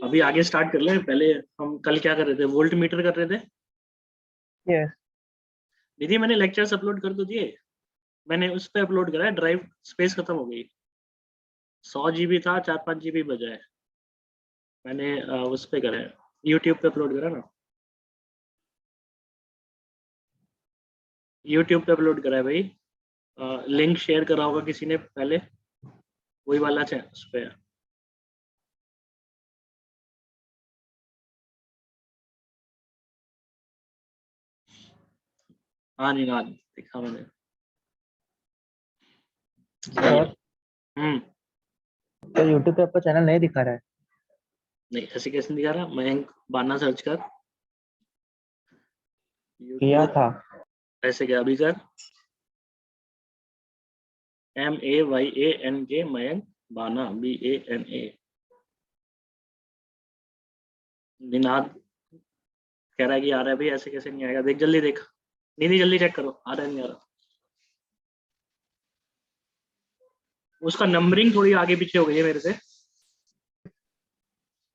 अभी आगे स्टार्ट कर ले। पहले हम कल क्या कर रहे थे, वोल्ट मीटर कर रहे थे। यस दीदी मैंने लेक्चर्स अपलोड कर तो दिए, मैंने उस पर अपलोड करा है, ड्राइव स्पेस खत्म हो गई, 100 GB था, 4-5 GB बचा है। मैंने उस पे करा है, यूट्यूब पे अपलोड करा ना, यूट्यूब पे अपलोड करा है भाई। लिंक शेयर करा होगा किसी ने पहले, वही वाला है उस पे। हाँ नहीं, हाँ देखा मैंने। सर, तो यूट्यूब पे आपका चैनल नहीं दिखा रहा है? नहीं ऐसे कैसे दिखा रहा, मयंक बाना सर्च कर किया यूट्यूब। था। ऐसे क्या अभी कर, MAYANK मयंक बाना BANA। निनाद कह रहा है कि आ रहा है भाई, ऐसे कैसे नहीं आएगा, देख जल्दी देख, नहीं जल्दी चेक करो आ रहा है नहीं आ रहा। उसका नंबरिंग थोड़ी आगे पीछे हो गई है मेरे से।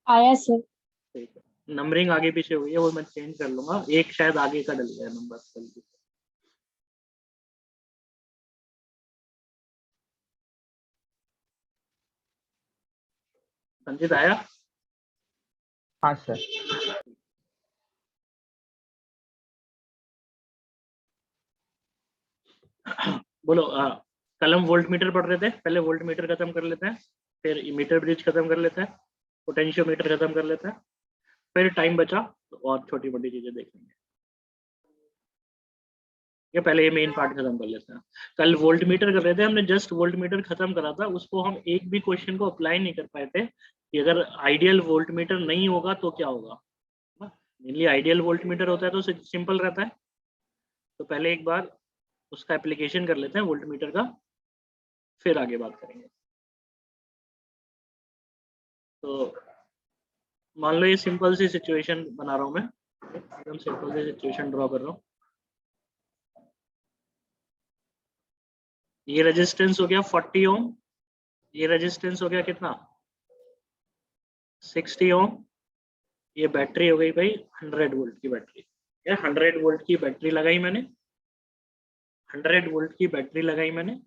आया सर। ठीक है, नंबरिंग आगे पीछे हो गई है, वो मैं चेंज कर लूंगा, एक शायद आगे का डल गया नंबर। संजीत आया? हाँ सर। बोलो। कल हम वोल्ट मीटर पढ़ रहे थे, पहले वोल्ट मीटर खत्म कर लेते हैं, फिर मीटर ब्रिज खत्म कर लेते हैं, पोटेंशियोमीटर खत्म कर लेते हैं, फिर टाइम बचा तो और छोटी मोटी चीजें देखेंगे। ये पहले ये मेन पार्ट खत्म कर लेते हैं। कल वोल्ट मीटर कर रहे थे, हमने जस्ट वोल्ट मीटर खत्म करा था, उसको हम एक भी क्वेश्चन को अप्लाई नहीं कर पाए थे कि अगर आइडियल वोल्ट मीटर नहीं होगा तो क्या होगा। मेनली आइडियल वोल्ट मीटर होता है तो सिंपल रहता है। तो पहले एक बार उसका एप्लीकेशन कर लेते हैं वोल्ट मीटर का, फिर आगे बात करेंगे। तो मान लो ये सिंपल सी सिचुएशन बना रहा हूं मैं, एकदम सिंपल सी सिचुएशन ड्रॉ कर रहा हूँ। ये रेजिस्टेंस हो गया 40 ओम, ये रेजिस्टेंस हो गया कितना 60 ओम, ये बैटरी हो गई भाई 100 वोल्ट की बैटरी। 100 वोल्ट की बैटरी लगाई मैंने, 100 वोल्ट की बैटरी लगाई मैंने।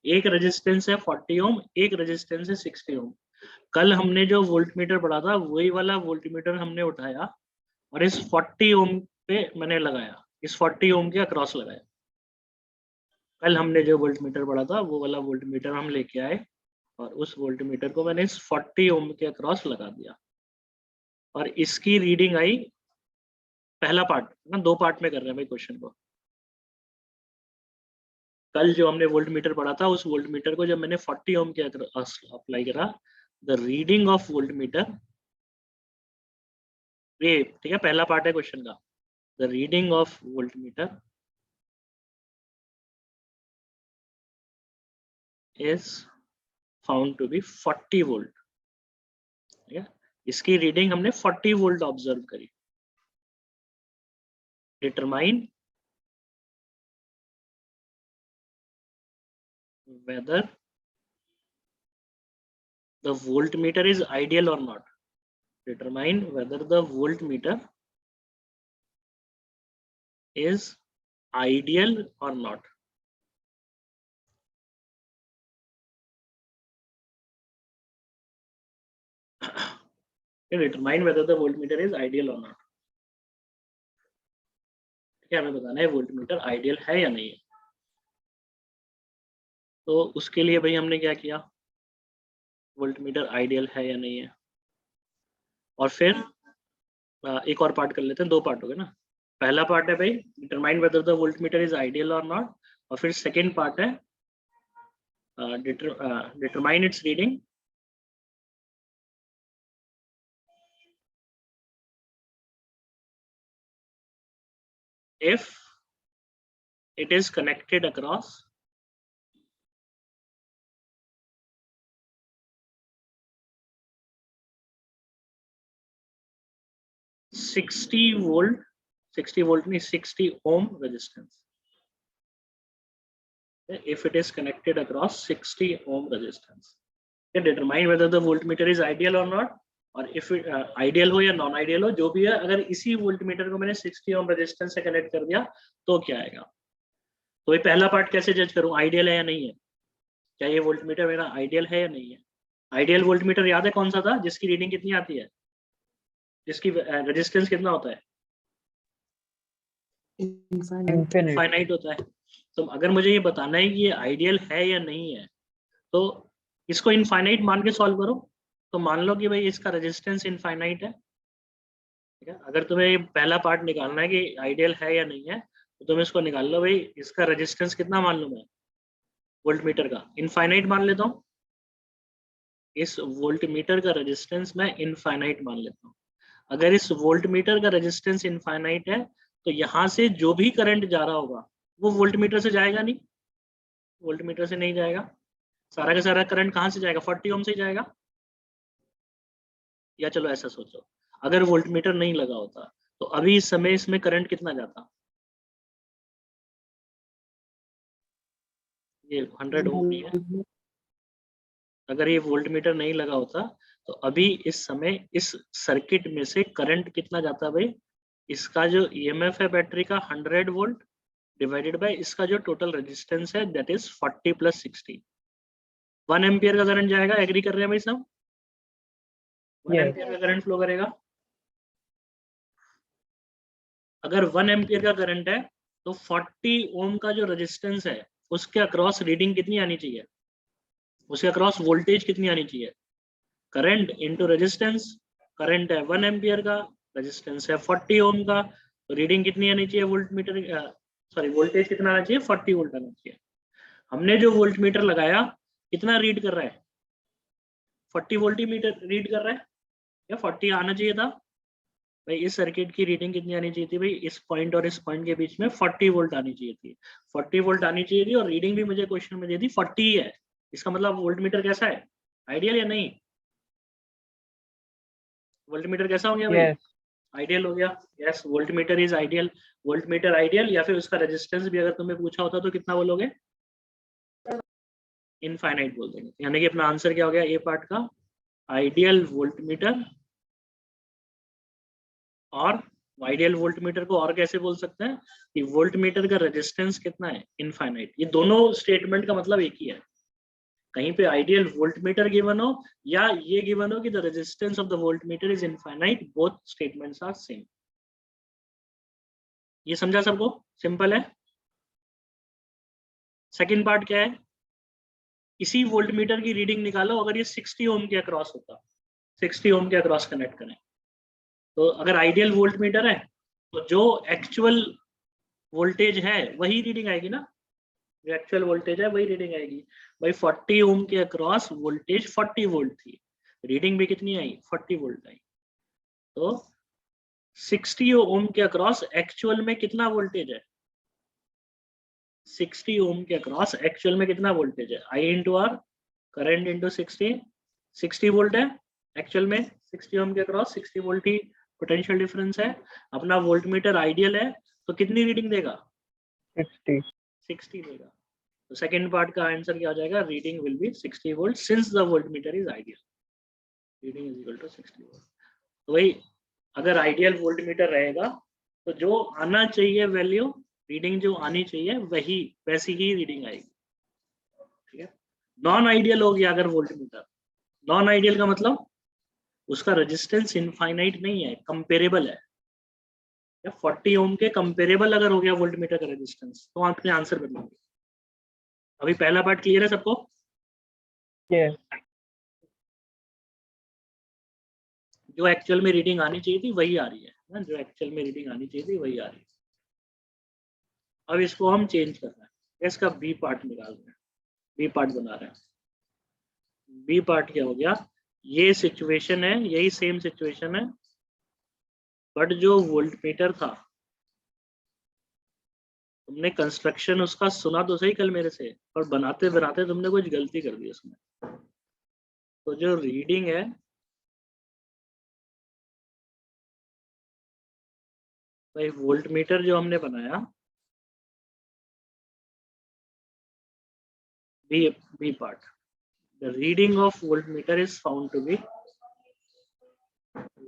एक रेजिस्टेंस है 40 ओम, एक रेजिस्टेंस है 60 ओम। कल हमने जो वोल्ट मीटर पढ़ा था वही वाला वोल्ट मीटर हमने उठाया और इस 40 ओम पे मैंने लगाया, इस 40 ओम के अक्रॉस लगाया। कल हमने जो वोल्ट मीटर पढ़ा था वो वाला वोल्ट मीटर हम लेके आए और उस वोल्ट मीटर को मैंने इस 40 ओम के अक्रॉस लगा दिया और इसकी रीडिंग आई। पहला पार्ट ना, दो पार्ट में कर रहे हैं भाई क्वेश्चन को। कल जो हमने वोल्ट मीटर पढ़ा था उस वोल्ट मीटर को जब मैंने 40 ओम के अक्रॉस अप्लाई करा, the reading of voltmeter, ये ठीक है पहला पार्ट है क्वेश्चन का, the reading of voltmeter is found to be 40 volt. ठीक है, इसकी रीडिंग हमने 40 वोल्ट ऑब्जर्व करी। Determine whether the voltmeter is ideal or not. Determine whether the voltmeter is ideal or not. Determine whether the voltmeter is ideal or not. क्या हमें बताना है voltmeter ideal है या नहीं है। तो उसके लिए भाई हमने क्या किया, वोल्टमीटर आइडियल है या नहीं है, और फिर एक और पार्ट कर लेते हैं, दो पार्ट हो गए ना। पहला पार्ट है भाई determine whether the voltmeter is ideal और नॉट, और फिर सेकेंड पार्ट है determine its reading if it is connected across 60 volt, 60 volt means 60 ohm resistance. If it is connected across 60 ohm resistance, determine whether the voltmeter is ideal or not. और if ideal हो या non ideal हो जो भी है, अगर इसी voltmeter को मैंने 60 ओम रेजिस्टेंस से कनेक्ट कर दिया तो क्या आएगा। तो ये पहला पार्ट कैसे जज करूं, आइडियल है या नहीं है, क्या ये वोल्टमीटर मेरा आइडियल है या नहीं है। आइडियल वोल्टमीटर याद है कौन सा था, जिसकी रीडिंग कितनी आती है, जिसकी रेजिस्टेंस कितना होता है, इनफिनिट। इनफाइनाइट होता है। तो अगर मुझे ये बताना है कि ये आइडियल है या नहीं है, तो इसको इनफाइनाइट मान के सॉल्व करो। तो मान लो कि भाई इसका रेजिस्टेंस इनफाइनाइट है, ठीक है। अगर तुम्हें ये पहला पार्ट निकालना है कि आइडियल है या नहीं है, तो तुम इसको निकाल लो, भाई इसका रेजिस्टेंस कितना मान लो, मैं वोल्टमीटर का इनफाइनाइट मान लेता हूँ, इस वोल्टमीटर का रेजिस्टेंस मैं इनफाइनाइट मान लेता हूँ। अगर इस वोल्टमीटर का रेजिस्टेंस इनफाइनाइट है तो यहाँ से जो भी करंट जा रहा होगा वो वोल्टमीटर से जाएगा नहीं, वोल्टमीटर से नहीं जाएगा। सारा का सारा करंट कहाँ से जाएगा, 40 ओम से जाएगा। या चलो ऐसा सोचो, अगर वोल्टमीटर नहीं लगा होता तो अभी इस समय इसमें करंट कितना जाता, ये 100 ओम नहीं है। अगर ये वोल्टमीटर नहीं लगा होता तो अभी इस समय इस सर्किट में से करंट कितना जाता भाई, इसका जो ईएमएफ है बैटरी का 100 वोल्ट डिवाइडेड बाय इसका जो टोटल रेजिस्टेंस है दैट इज 40 प्लस 60, 1 एम्पियर का करंट जाएगा। एग्री कर रहे हैं भाई सब, 1 Yes. एम्पियर का करंट फ्लो करेगा। अगर 1 एम्पियर का करंट है तो 40 ओम का जो रेजिस्टेंस है उसके अक्रॉस रीडिंग कितनी आनी चाहिए, उसके अक्रॉस वोल्टेज कितनी आनी चाहिए, करंट इनटू रेजिस्टेंस। करंट है 1 एम्पियर का, रेजिस्टेंस है 40 ओम का, तो रीडिंग कितनी आनी चाहिए, वोल्टमीटर सॉरी वोल्टेज कितना आना चाहिए, 40 वोल्ट आना चाहिए। हमने जो वोल्टमीटर लगाया कितना रीड कर रहा है, 40 वोल्टीमीटर रीड कर रहा है, या 40 आना चाहिए था। भाई इस सर्किट की रीडिंग कितनी आनी चाहिए थी, भाई इस पॉइंट और इस पॉइंट के बीच में 40 वोल्ट आनी चाहिए थी, 40 वोल्ट आनी चाहिए थी। और रीडिंग भी मुझे क्वेश्चन में दी थी 40 है। इसका मतलब वोल्टमीटर कैसा है, आइडियल या नहीं, वोल्टमीटर कैसा हो गया भाई, Yes. आइडियल हो गया। Yes voltmeter is ideal, voltmeter ideal. या फिर उसका रेजिस्टेंस भी अगर तुम्हें पूछा होता तो कितना बोलोगे, इनफाइनाइट बोल देंगे। यानी कि अपना आंसर क्या हो गया ए पार्ट का, आइडियल वोल्टमीटर। और आइडियल वोल्टमीटर को और कैसे बोल सकते हैं कि वोल्टमीटर का रेजिस्टेंस कितना है, इनफाइनाइट। ये दोनों स्टेटमेंट का मतलब एक ही है, कहीं पे आइडियल वोल्टमीटर गिवन हो या ये गिवन हो कि the resistance of the voltmeter is infinite, both statements are same. ये समझा सबको, सिंपल है। सेकंड पार्ट क्या है, इसी वोल्टमीटर की रीडिंग निकालो अगर ये 60 ओम के अक्रॉस होता, 60 ओम के अक्रॉस कनेक्ट करें। तो अगर आइडियल वोल्टमीटर है तो जो एक्चुअल वोल्टेज है वही रीडिंग आएगी ना, जो एक्चुअल वोल्टेज है वही रीडिंग आएगी। भाई 40 ओम के अक्रॉस वोल्टेज 40 वोल्ट थी, रीडिंग भी कितनी आई, 40 वोल्ट आई। तो 60 ओम के अक्रॉस एक्चुअल में कितना वोल्टेज है, 60 ओम के अक्रॉस एक्चुअल में कितना वोल्टेज है, I into R, current into 60 volt है एक्चुअल में, 60 ओम के अक्रॉस 60 वोल्ट ही पोटेंशियल डिफरेंस है। अपना वोल्टमीटर आइडियल है तो कितनी रीडिंग देगा, 60. देगा। तो सेकंड पार्ट का आंसर क्या हो जाएगा, reading will be 60 volt since the voltmeter is ideal, reading is equal to 60 volt. तो भाई अगर आइडियल वोल्टमीटर रहेगा तो जो आना चाहिए वैल्यू, रीडिंग जो आनी चाहिए वही वैसी ही रीडिंग आएगी, ठीक है। नॉन आइडियल हो गया अगर वोल्टमीटर, नॉन आइडियल का मतलब उसका रेजिस्टेंस इनफाइनाइट नहीं है, कंपेरेबल है। 40 ओम के कंपेरेबल अगर हो गया वोल्टमीटर का रेजिस्टेंस तो आपने आंसर बदलेंगे। अभी पहला पार्ट क्लियर है सबको, Yes. जो एक्चुअल में रीडिंग आनी चाहिए थी वही आ रही है ना, जो एक्चुअल में रीडिंग आनी चाहिए थी वही आ रही है। अब इसको हम चेंज कर रहे हैं, इसका बी पार्ट निकाल रहे हैं, बी पार्ट बना रहे हैं। बी पार्ट क्या हो गया, ये सिचुएशन है, यही सेम सिचुएशन है, बट जो वोल्टमीटर था तुमने कंस्ट्रक्शन उसका सुना तो सही कल मेरे से, और बनाते बनाते तुमने कुछ गलती कर दी उसमें। तो जो रीडिंग है भाई, वोल्टमीटर जो हमने बनाया B part, the reading of voltmeter is found to be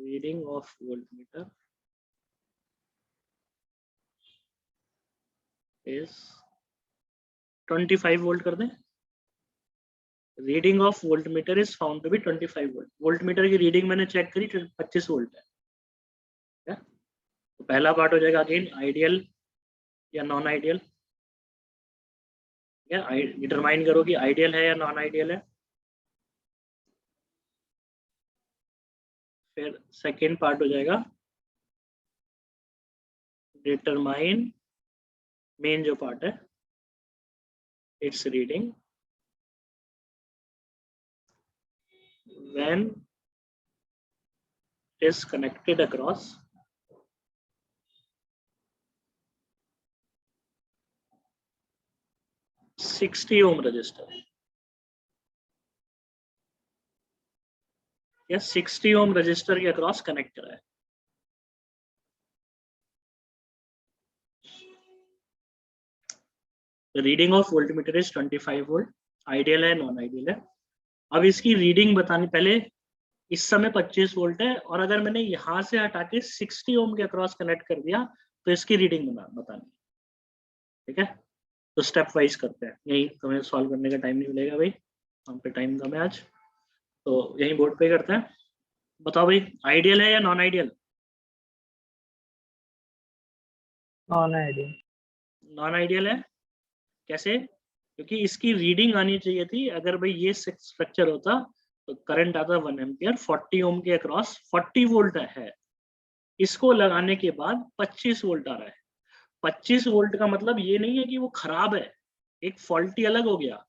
reading of voltmeter is 25 volt कर दें। Reading of voltmeter is found to be 25 volt. Voltmeter की रीडिंग मैंने चेक करी 25 वोल्ट है। तो पहला पार्ट हो जाएगा अगेन आइडियल या नॉन आइडियल। डिटरमाइन करो कि आइडियल है या नॉन आइडियल है। फिर सेकेंड पार्ट हो जाएगा डिटरमाइन मेन जो पार्ट है it's reading when it is connected across 60 ohm resistor या 60 ohm resistor के अक्रॉस कनेक्ट करा है। Reading of voltmeter is 25 volt. Ideal है नॉन आइडियल है। अब इसकी रीडिंग बतानी, पहले इस समय 25 वोल्ट है और अगर मैंने यहां से हटा के 60 ओम के अक्रॉस कनेक्ट कर दिया तो इसकी रीडिंग बतानी। ठीक है, तो स्टेप वाइज करते हैं। यही तुम्हें सॉल्व करने का टाइम नहीं मिलेगा भाई, हम पे टाइम कम है आज, तो यही बोर्ड पे करते हैं। बताओ भाई आइडियल है या non ideal? Non ideal. Non ideal है। कैसे? क्योंकि इसकी रीडिंग आनी चाहिए थी, अगर भाई ये स्ट्रक्चर होता तो करंट आता 1 एम्पियर 40 ओम के अक्रॉस 40 वोल्ट है। इसको लगाने के बाद 25 वोल्ट आ रहा है। 25 वोल्ट का मतलब ये नहीं है कि वो खराब है, एक फॉल्टी अलग हो गया।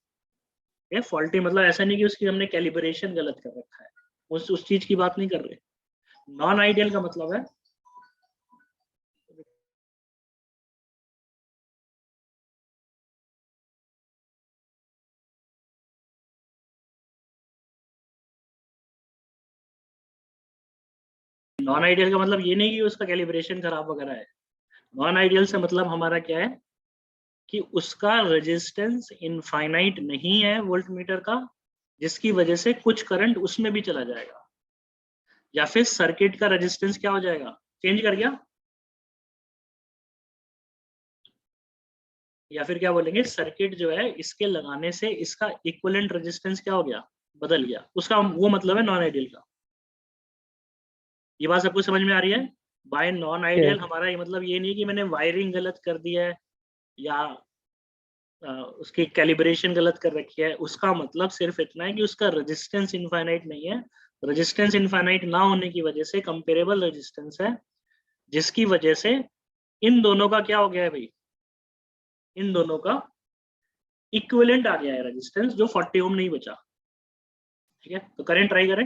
ये फॉल्टी मतलब ऐसा नहीं कि उसकी हमने कैलिब्रेशन गलत कर रखा है, उस चीज की बात नहीं कर रहे। नॉन आइडियल का मतलब है नॉन आइडियल का मतलब ये नहीं कि उसका कैलिब्रेशन खराब वगैरह है। नॉन आइडियल से मतलब हमारा क्या है कि उसका रेजिस्टेंस इनफाइनाइट नहीं है वोल्टमीटर का, जिसकी वजह से कुछ करंट उसमें भी चला जाएगा, या फिर सर्किट का रेजिस्टेंस क्या हो जाएगा, चेंज कर गया, या फिर क्या बोलेंगे सर्किट जो है इसके लगाने से इसका इक्विवेलेंट रेजिस्टेंस क्या हो गया, बदल गया। उसका वो मतलब है नॉन आइडियल का। ये बात सबको समझ में आ रही है? बाय नॉन आइडियल हमारा ये मतलब ये नहीं कि मैंने वायरिंग गलत कर दी है या उसकी कैलिब्रेशन गलत कर रखी है। उसका मतलब सिर्फ इतना है कि उसका रेजिस्टेंस इनफाइनाइट नहीं है। रेजिस्टेंस इनफाइनाइट ना होने की वजह से कंपेरेबल रेजिस्टेंस है, जिसकी वजह से इन दोनों का क्या हो गया है भाई, इन दोनों का इक्विवेलेंट आ गया है रेजिस्टेंस, जो 40 ओम नहीं बचा। ठीक है, तो करंट ट्राई करें,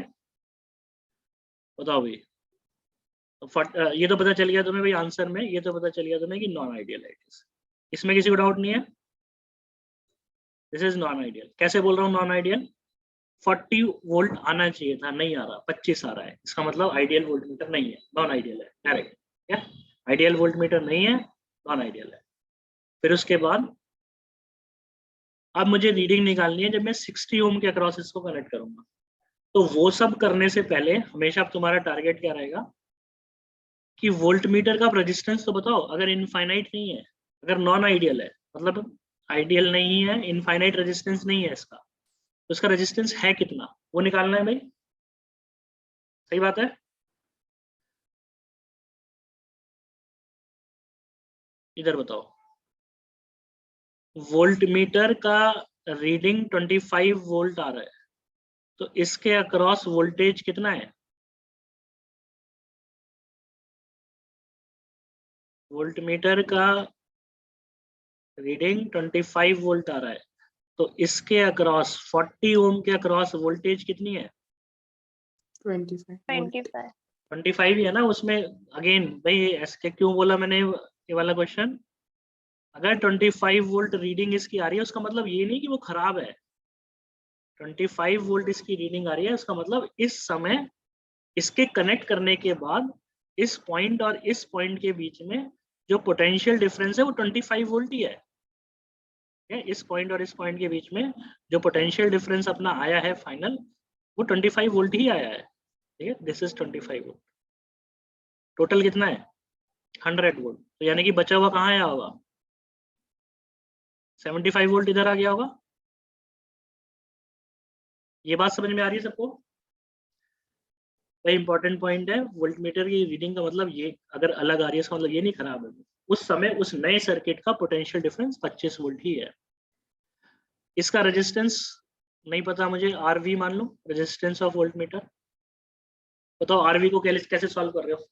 बताओ भाई। तो ये तो पता चल गया तुम्हें भाई आंसर में, ये तो पता चल गया तुम्हें कि नॉन आइडियल है। इसमें किसी को डाउट नहीं है? This is non ideal. कैसे बोल रहा हूँ नॉन आइडियल? 40 वोल्ट आना चाहिए था, नहीं आ रहा, 25 आ रहा है, इसका मतलब आइडियल वोल्टमीटर नहीं है, नॉन आइडियल है डायरेक्ट। क्या आइडियल वोल्टमीटर नहीं है, नॉन आइडियल है। फिर उसके बाद अब मुझे रीडिंग निकालनी है जब मैं 60 ओम के अक्रॉस इसको कनेक्ट करूंगा। तो वो सब करने से पहले हमेशा तुम्हारा टारगेट क्या रहेगा कि वोल्टमीटर का रेजिस्टेंस तो बताओ। अगर इनफाइनाइट नहीं है, अगर नॉन आइडियल है, मतलब आइडियल नहीं है, इनफाइनाइट रेजिस्टेंस नहीं है इसका, तो इसका रेजिस्टेंस है कितना, वो निकालना है भाई। सही बात है? इधर बताओ, वोल्टमीटर का रीडिंग 25 वोल्ट आ रहा है, तो इसके अक्रॉस वोल्टेज कितना है? वोल्टमीटर का रीडिंग 25 वोल्ट आ रहा है, तो इसके अक्रॉस 40 ओम के अक्रॉस वोल्टेज कितनी है? 25 ही है ना उसमें। अगेन भाई ऐसे क्यों बोला मैंने ये वाला क्वेश्चन? अगर 25 वोल्ट रीडिंग इसकी आ रही है, उसका मतलब ये नहीं कि वो खराब है। 25 वोल्ट इसकी रीडिंग आ रही है, उसका मतलब इस समय इसके कनेक्ट करने के बाद इस पॉइंट और इस पॉइंट के बीच में जो पोटेंशियल डिफरेंस है वो 25 वोल्ट ही है। इस पॉइंट और इस पॉइंट के बीच में जो पोटेंशियल डिफरेंस अपना आया है फाइनल, वो 25 वोल्ट ही आया है। ठीक है, दिस इज 25 वोल्ट। टोटल कितना है 100 वोल्ट, तो यानी कि बचा हुआ कहाँ आया होगा 75 वोल्ट इधर आ गया होगा। ये बात समझ में आ रही है सबको? भाई इंपॉर्टेंट पॉइंट है, वोल्टमीटर की रीडिंग का मतलब ये अगर अलग आ रही है इसका मतलब ये नहीं खराब है, उस समय उस नए सर्किट का पोटेंशियल डिफरेंस 25 वोल्ट ही है। इसका रेजिस्टेंस नहीं पता मुझे, आरवी मान लो रेजिस्टेंस ऑफ वोल्टमीटर। बताओ आरवी को कैसे सॉल्व कर रहे हो?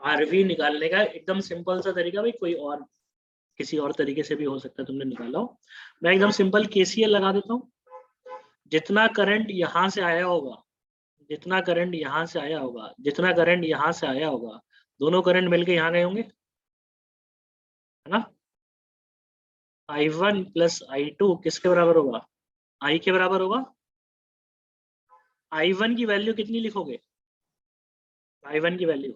आरवी निकालने का एकदम सिंपल सा तरीका, भाई कोई और किसी और तरीके से भी हो सकता है, तुमने निकाला हो। मैं एकदम सिंपल केसीएल लगा देता हूँ। जितना करंट यहाँ से आया होगा, जितना करंट यहाँ से आया होगा, जितना करंट यहाँ से आया होगा, दोनों करंट मिलके यहाँ गए होंगे, है ना। I1 प्लस I2 किसके बराबर होगा? I के बराबर होगा। I1 की वैल्यू कितनी लिखोगे? I1 की value,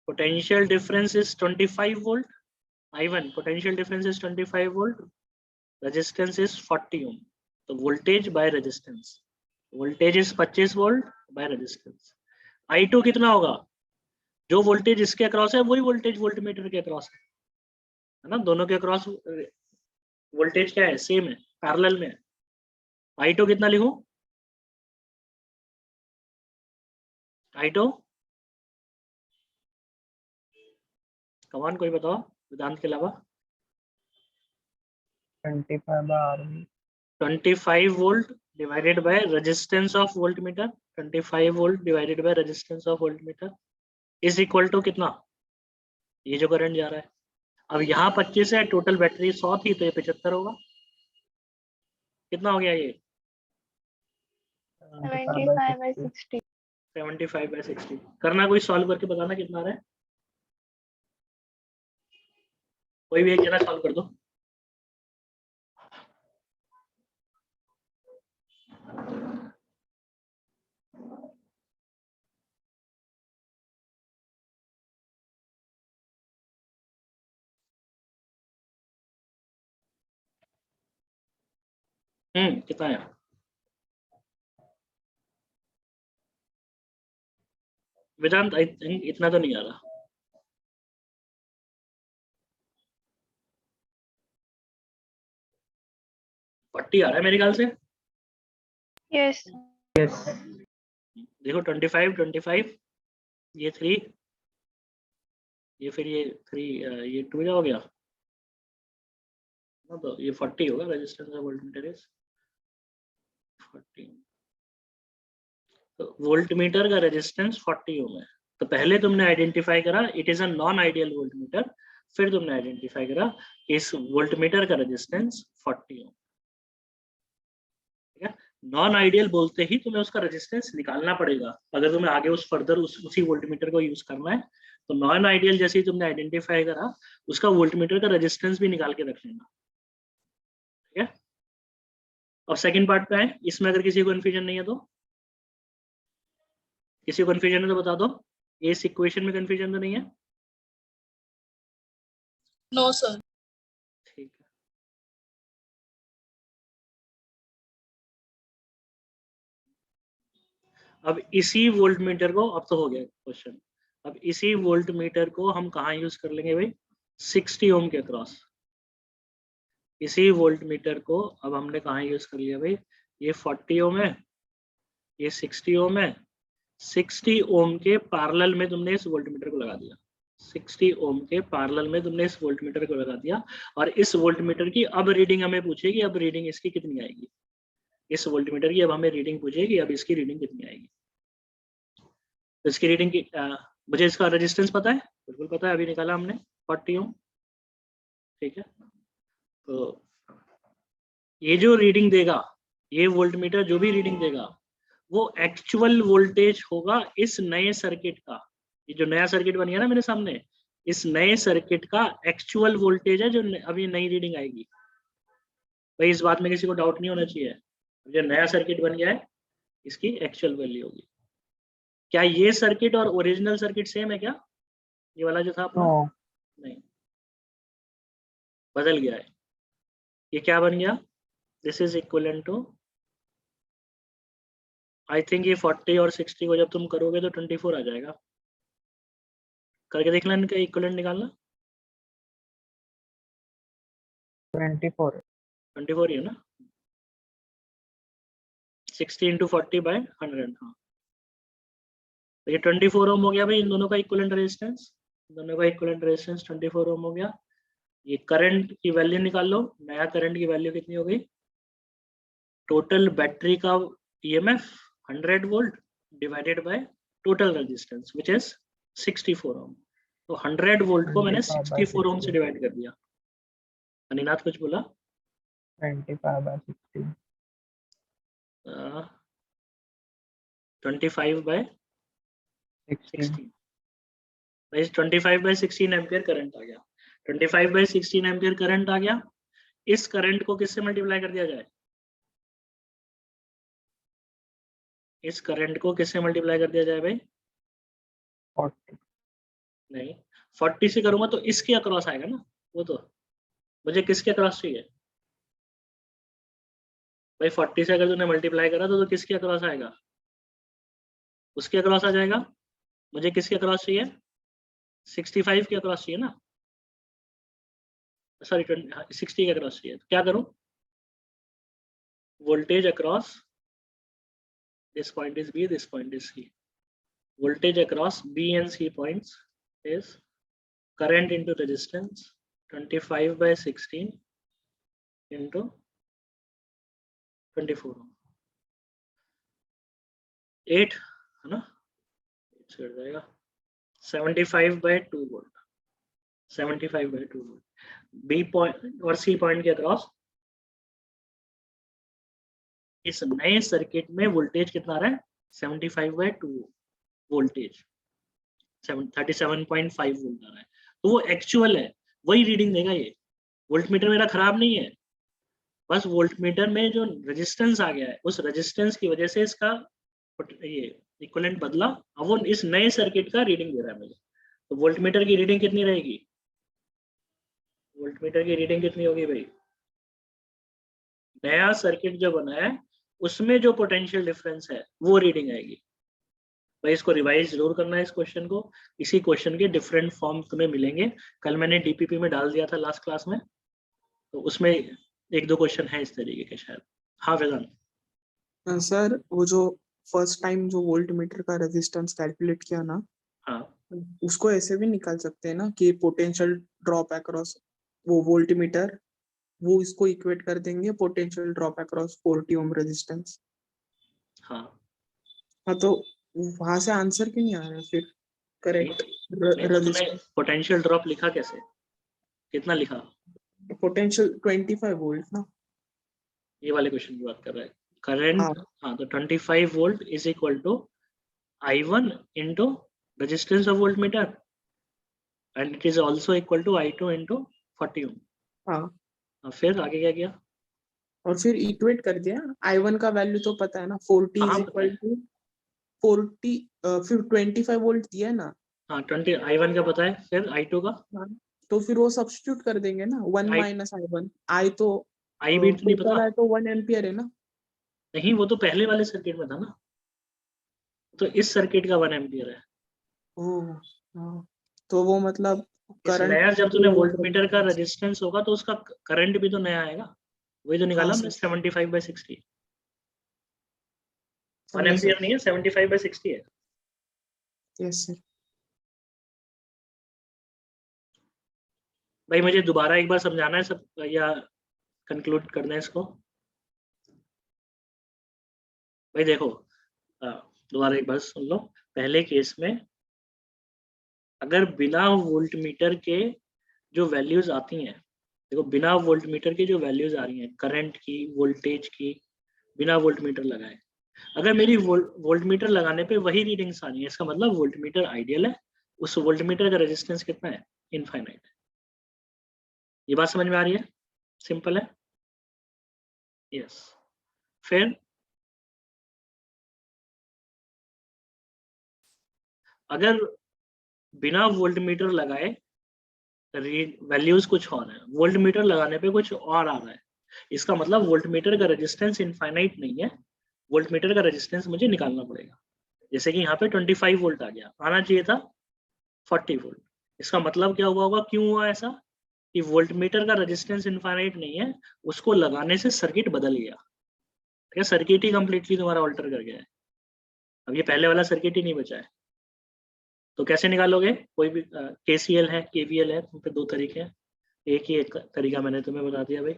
potential difference is 25 volt. I1 potential difference is 25 volt, resistance is 40 ओम। तो voltage by resistance, voltage is 25 volt by resistance. I2 कितना होगा? जो वोल्टेज इसके अक्रॉस है वही वोल्टेज वोल्टमीटर के अक्रॉस है ना, दोनों के अक्रॉस वोल्टेज क्या है, सेम है, पैरेलल में है। I2 कितना लिखूं? I2 कमान कोई बताओ वेदांत के अलावा। 25/RV। 25 volt divided by resistance of voltmeter, 25 volt divided by resistance of voltmeter is equal to कितना? ये जो करंट जा रहा है, अब यहाँ 25 है, टोटल बैटरी 100 थी तो ये 75 होगा। कितना हो गया ये? 75/60। 75/60। करना कोई सॉल्व करके बताना कितना आ रहा है, कोई भी एक जना सॉल्व कर दो। कितना है? वेदांत आई थिंक इतना तो नहीं आ रहा। 40 आ रहा है मेरे ख्याल से। Yes yes. देखो 25 25, ये 3, ये फिर ये 3, ये 2 हो गया ना, तो ये 40 होगा। Resistance of voltmeter is 40। तो वोल्टमीटर का रेजिस्टेंस 40 ओम है। तो पहले तुमने आइडेंटिफाई करा it is a non ideal voltmeter, फिर तुमने आइडेंटिफाई करा इस वोल्टमीटर का रेजिस्टेंस 40 ओम। ठीक है, नॉन आइडियल बोलते ही तुम्हें उसका रेजिस्टेंस निकालना पड़ेगा अगर तुम्हें आगे उस फर्दर उसी वोल्टमीटर को यूज करना है। तो नॉन आइडियल जैसे ही तुमने आइडेंटिफाई करा, उसका वोल्टमीटर का रेजिस्टेंस भी निकाल के रख लेना। ठीक है, और सेकंड पार्ट पे है, इसमें अगर किसी को कंफ्यूजन नहीं है तो, किसी को कंफ्यूजन है तो बता दो। इस इक्वेशन में कंफ्यूजन तो नहीं है? No sir. ठीक है, अब इसी वोल्टमीटर को, अब तो हो गया क्वेश्चन, अब इसी वोल्टमीटर को हम कहाँ यूज कर लेंगे भाई? 60 ओम के अक्रॉस। इसी वोल्टमीटर को अब हमने कहाँ यूज कर लिया भाई? ये 40 ओम है, ये 60 ओम है, 60 ओम के पैरेलल में तुमने इस वोल्टमीटर को लगा दिया। 60 ओम के पैरेलल में तुमने इस वोल्टमीटर को लगा दिया, और इस वोल्टमीटर की अब रीडिंग हमें पूछेगी, अब रीडिंग इसकी कितनी आएगी? इस वोल्टमीटर की अब हमें रीडिंग पूछेगी, अब इसकी रीडिंग कितनी आएगी? तो इसकी रीडिंग की मुझे इसका रेजिस्टेंस पता है, बिल्कुल पता है, अभी निकाला हमने 40 ओम। ठीक है, तो ये जो रीडिंग देगा, ये वोल्टमीटर जो भी रीडिंग देगा, वो एक्चुअल वोल्टेज होगा इस नए सर्किट का। ये जो नया सर्किट बन गया ना मेरे सामने, इस नए सर्किट का एक्चुअल वोल्टेज है जो अभी नई रीडिंग आएगी। भाई इस बात में किसी को डाउट नहीं होना चाहिए, जो नया सर्किट बन गया है इसकी एक्चुअल वैल्यू होगी। क्या ये सर्किट और ओरिजिनल सर्किट सेम है क्या? ये वाला जो था अपना? नो। नहीं, बदल गया है। ये क्या बन गया? This is equivalent to I think ये 40 और 60 को जब तुम करोगे तो 24 आ जाएगा। करके देखना, इनका इक्विवेलेंट निकालना। 24 24 ही है ना। 60 इंटू 40 बाय 100। हाँ, तो ये 24 ओम हो गया भाई इन दोनों का इक्विवेलेंट रेजिस्टेंस। दोनों का इक्विवेलेंट रेजिस्टेंस 24 ओम हो गया। ये करंट की वैल्यू निकाल लो। नया करंट की वैल्यू कितनी हो गई? टोटल बैटरी का EMF 100 volt divided by total resistance which is 64 ओम। तो 100 वोल्ट को मैंने 64 ओम से डिवाइड कर दिया। अनिनाथ कुछ बोला? 25/16 25 बाय 16 16। 25 बाय 16 एम्पियर करंट आ गया। 25 बाय 16 एम्पियर करंट आ गया। इस करंट को किससे मल्टीप्लाई कर दिया जाए? इस करंट को किससे मल्टीप्लाई कर दिया जाए भाई? 40 नहीं, 40 से करूंगा तो इसके अक्रॉस आएगा ना। वो तो मुझे किसके अक्रॉस चाहिए भाई? 40 से अगर तूने मल्टीप्लाई करा तो किसके अक्रॉस आएगा? उसके अक्रॉस आ जाएगा। मुझे किसके अक्रॉस चाहिए? 65 के अक्रॉस चाहिए ना। सॉरी 60 के अक्रॉस चाहिए। तो क्या करूं? Voltage across this point is B, this point is C. Voltage across B and C points is current into resistance 25 by 16 into 24 ohm. 8 है ना, 8 से हट जाएगा। 75 by 2 volt, 75 by 2 volt. B point और C point के across इस नए circuit में वोल्टेज कितना आ रहा है? 75 by 2 वोल्टेज 37.5 वोल्ट आ रहा है। तो वो एक्चुअल है, वही रीडिंग देगा। ये वोल्टमीटर मेरा खराब नहीं है, बस वोल्टमीटर में जो रेजिस्टेंस आ गया है उस रेजिस्टेंस की वजह से इसका ये इक्विवेलेंट बदला। अब वो इस नए सर्किट का रीडिंग दे रहा है मुझे। तो वोल्टमीटर की रीडिंग कितनी रहेगी? वोल्टमीटर की रीडिंग कितनी होगी भाई? नया सर्किट जो बना है उसमें जो पोटेंशियल डिफरेंस है वो रीडिंग आएगी भाई। इसको रिवाइज जरूर करना है इस क्वेश्चन को। इसी क्वेश्चन के डिफरेंट फॉर्म तुम्हें मिलेंगे। कल मैंने डीपीपी में डाल दिया था लास्ट क्लास में, तो उसमें एक दो क्वेश्चन है इस तरीके के शायद। हाँ वेदांत। सर वो जो फर्स्ट टाइम जो वोल्ट मीटर का रेजिस्टेंस कैलकुलेट किया ना, हाँ उसको ऐसे भी निकाल सकते हैं ना कि पोटेंशियल ड्रॉप अक्रॉस वो वोल्ट मीटर, वो इसको इक्वेट कर देंगे potential drop across 40 ohm resistance. हाँ हाँ, तो वहां से आंसर क्यों नहीं आ रहा फिर करेक्ट नहीं, तो तूने रेजिस्टेंस? पोटेंशियल ड्रॉप लिखा कैसे? कितना लिखा? पोटेंशियल 25 वोल्ट ना। ये वाले क्वेश्चन की बात कर रहा है। करंट, हाँ हाँ, तो 25 volt is equal to I1 into resistance of voltmeter and it is also equal to I2 into 40 ohm. हाँ, फिर आगे क्या किया? और फिर इक्वेट कर दिया। I1 का वैल्यू तो पता है ना, 40 हाँ, इज इक्वल टू 40 फिर 25 वोल्ट दिया है ना। हाँ 20 I1 का पता है, फिर I2 का? हाँ, तो फिर वो सब्स्टिट्यूट कर देंगे ना, 1 I- माइनस I1। आई तो I भी तो नहीं टोटल पता। है तो 1 एम्पियर है ना। नहीं, वो तो पहले वाले सर्किट में था ना, तो इस सर्किट का 1 एम्पियर है। ओह हाँ, तो वो मतलब इस करंट नया जब तूने वोल्टमीटर का रेजिस्टेंस होगा तो उसका करंट भी तो नया आएगा। वही तो निकाला हमने 75 by 60। 1 एम्पियर नहीं है, 75 by 60 है। Yes sir. भाई मुझे दोबारा एक बार समझाना है सब, या कंक्लूड कर दें इसको? भाई देखो, दोबारा एक बार सुन लो। पहले केस में अगर बिना वोल्टमीटर के जो वैल्यूज आती हैं, देखो बिना वोल्टमीटर की जो वैल्यूज आ रही हैं करंट की, वोल्टेज की, बिना वोल्टमीटर लगाए, अगर मेरी वोल्टमीटर लगाने पे वही रीडिंग्स आ रही है, इसका मतलब वोल्टमीटर आइडियल है। उस वोल्टमीटर का रेजिस्टेंस कितना है? इनफाइनाइट है। ये बात समझ में आ रही है? सिंपल है। यस। फिर अगर बिना वोल्टमीटर लगाए वैल्यूज कुछ और है, वोल्टमीटर लगाने पे कुछ और आ रहा है, इसका मतलब वोल्टमीटर का रेजिस्टेंस इनफाइनाइट नहीं है, वोल्ट मीटर का रेजिस्टेंस मुझे निकालना पड़ेगा। जैसे कि यहाँ पे 25 वोल्ट आ गया, आना चाहिए था 40 वोल्ट। इसका मतलब क्या हुआ होगा, क्यों हुआ ऐसा कि वोल्ट मीटर का रेजिस्टेंस इनफाइनाइट नहीं है, उसको लगाने से सर्किट बदल गया। ठीक है, सर्किट ही कंप्लीटली तुम्हारा ऑल्टर कर गया है। अब ये पहले वाला सर्किट ही नहीं बचा है। तो कैसे निकालोगे, कोई भी KCL है, KVL है, तुम पे दो तरीके हैं। एक तरीका मैंने तुम्हें बता दिया भाई,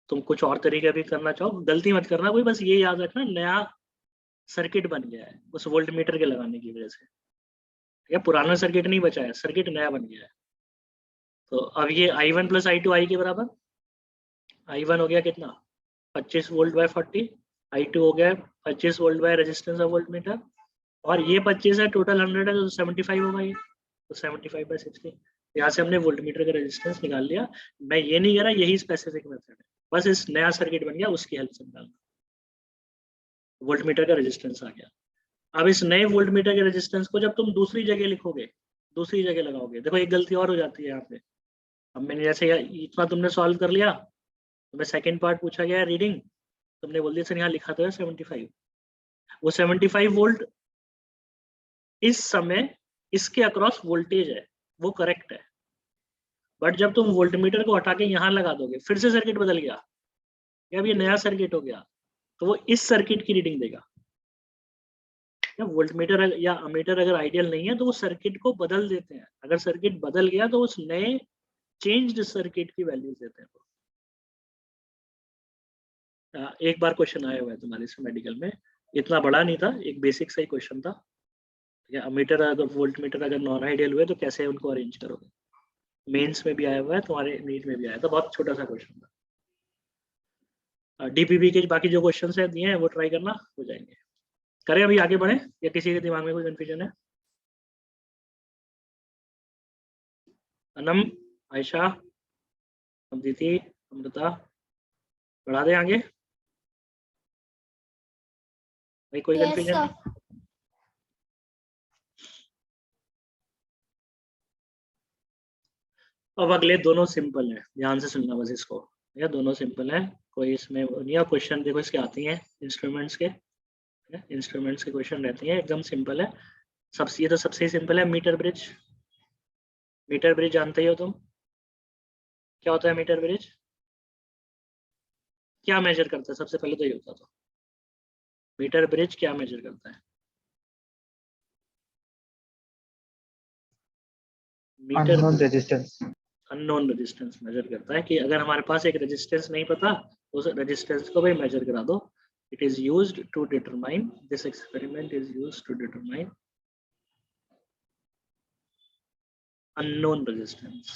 तुम कुछ और तरीका भी करना चाहो गलती मत करना कोई, बस ये याद रखना नया सर्किट बन गया है उस वोल्ट मीटर के लगाने की वजह से। ठीक है, पुराना सर्किट नहीं बचा है, सर्किट नया बन गया है। तो अब ये I1 + I2 I के बराबर, I1 हो गया कितना 25 वोल्ट बाय 40, I2 हो गया 25 volt by resistance of volt meter, और ये 25 है, टोटल 100 है तो 75 होगा ये, तो 75/60। यहाँ से हमने वोल्ट मीटर का रेजिस्टेंस निकाल लिया। मैं ये नहीं कह रहा यही स्पेसिफिक मेथड है, बस इस नया सर्किट बन गया उसकी हेल्प से निकालना, वोल्ट मीटर का रेजिस्टेंस आ गया। अब इस नए वोल्ट मीटर के रेजिस्टेंस को जब तुम दूसरी जगह लिखोगे, दूसरी जगह लगाओगे, देखो एक गलती और हो जाती है यहाँ पे। अब मैंने जैसे इतना तुमने सॉल्व कर लिया, तुम्हें सेकंड पार्ट पूछा गया है रीडिंग, तुमने बोल दिया सर यहाँ लिखा तो है 75, वो 75 वोल्ट इस समय इसके अक्रॉस वोल्टेज है, वो करेक्ट है। बट जब तुम वोल्ट मीटर को हटा के यहाँ लगा दोगे, फिर से सर्किट बदल गया, या अब ये नया सर्किट हो गया, तो वो इस सर्किट की रीडिंग देगा। वोल्ट मीटर या अमीटर अगर आइडियल नहीं है तो वो सर्किट को बदल देते हैं, अगर सर्किट बदल गया तो उस नए चेंज्ड सर्किट की वैल्यूज देते हैं। एक बार क्वेश्चन आया हुआ है तुम्हारे से मेडिकल में, इतना बड़ा नहीं था, एक बेसिक सा ही क्वेश्चन था। अमीटर अगर वोल्ट मीटर अगर नॉन आइडियल हुए तो कैसे उनको अरेंज करोगे, मेंस में भी आया हुआ है, तुम्हारे नीट में भी आया था, बहुत छोटा सा क्वेश्चन था। DPP के बाकी जो क्वेश्चन है दिए हैं वो ट्राई करना, हो जाएंगे। करें अभी आगे बढ़े, या किसी के दिमाग में कोई कंफ्यूजन है? अनम, आयशा, अमदीति, अमृता, बढ़ा दें आगे भाई, कोई कंफ्यूजन? अब अगले दोनों सिंपल है, ध्यान से सुनना बस इसको। ये दोनों सिंपल है, कोई इसमें नहीं। क्वेश्चन देखो इसके आती हैं इंस्ट्रूमेंट्स के, इंस्ट्रूमेंट्स के क्वेश्चन रहती हैं, एकदम सिंपल है। सबसे ये तो सबसे ही सिंपल है, मीटर ब्रिज। मीटर ब्रिज जानते ही हो तुम, क्या होता है मीटर ब्रिज, क्या मेजर करता है? सबसे पहले तो ये होता था, मीटर ब्रिज क्या मेजर करता है? मीटर अननोन रेजिस्टेंस मेजर करता है, कि अगर हमारे पास एक रेजिस्टेंस नहीं पता, उस रेजिस्टेंस को भी मेजर करा दो। It is used to determine, this experiment is used to determine unknown resistance.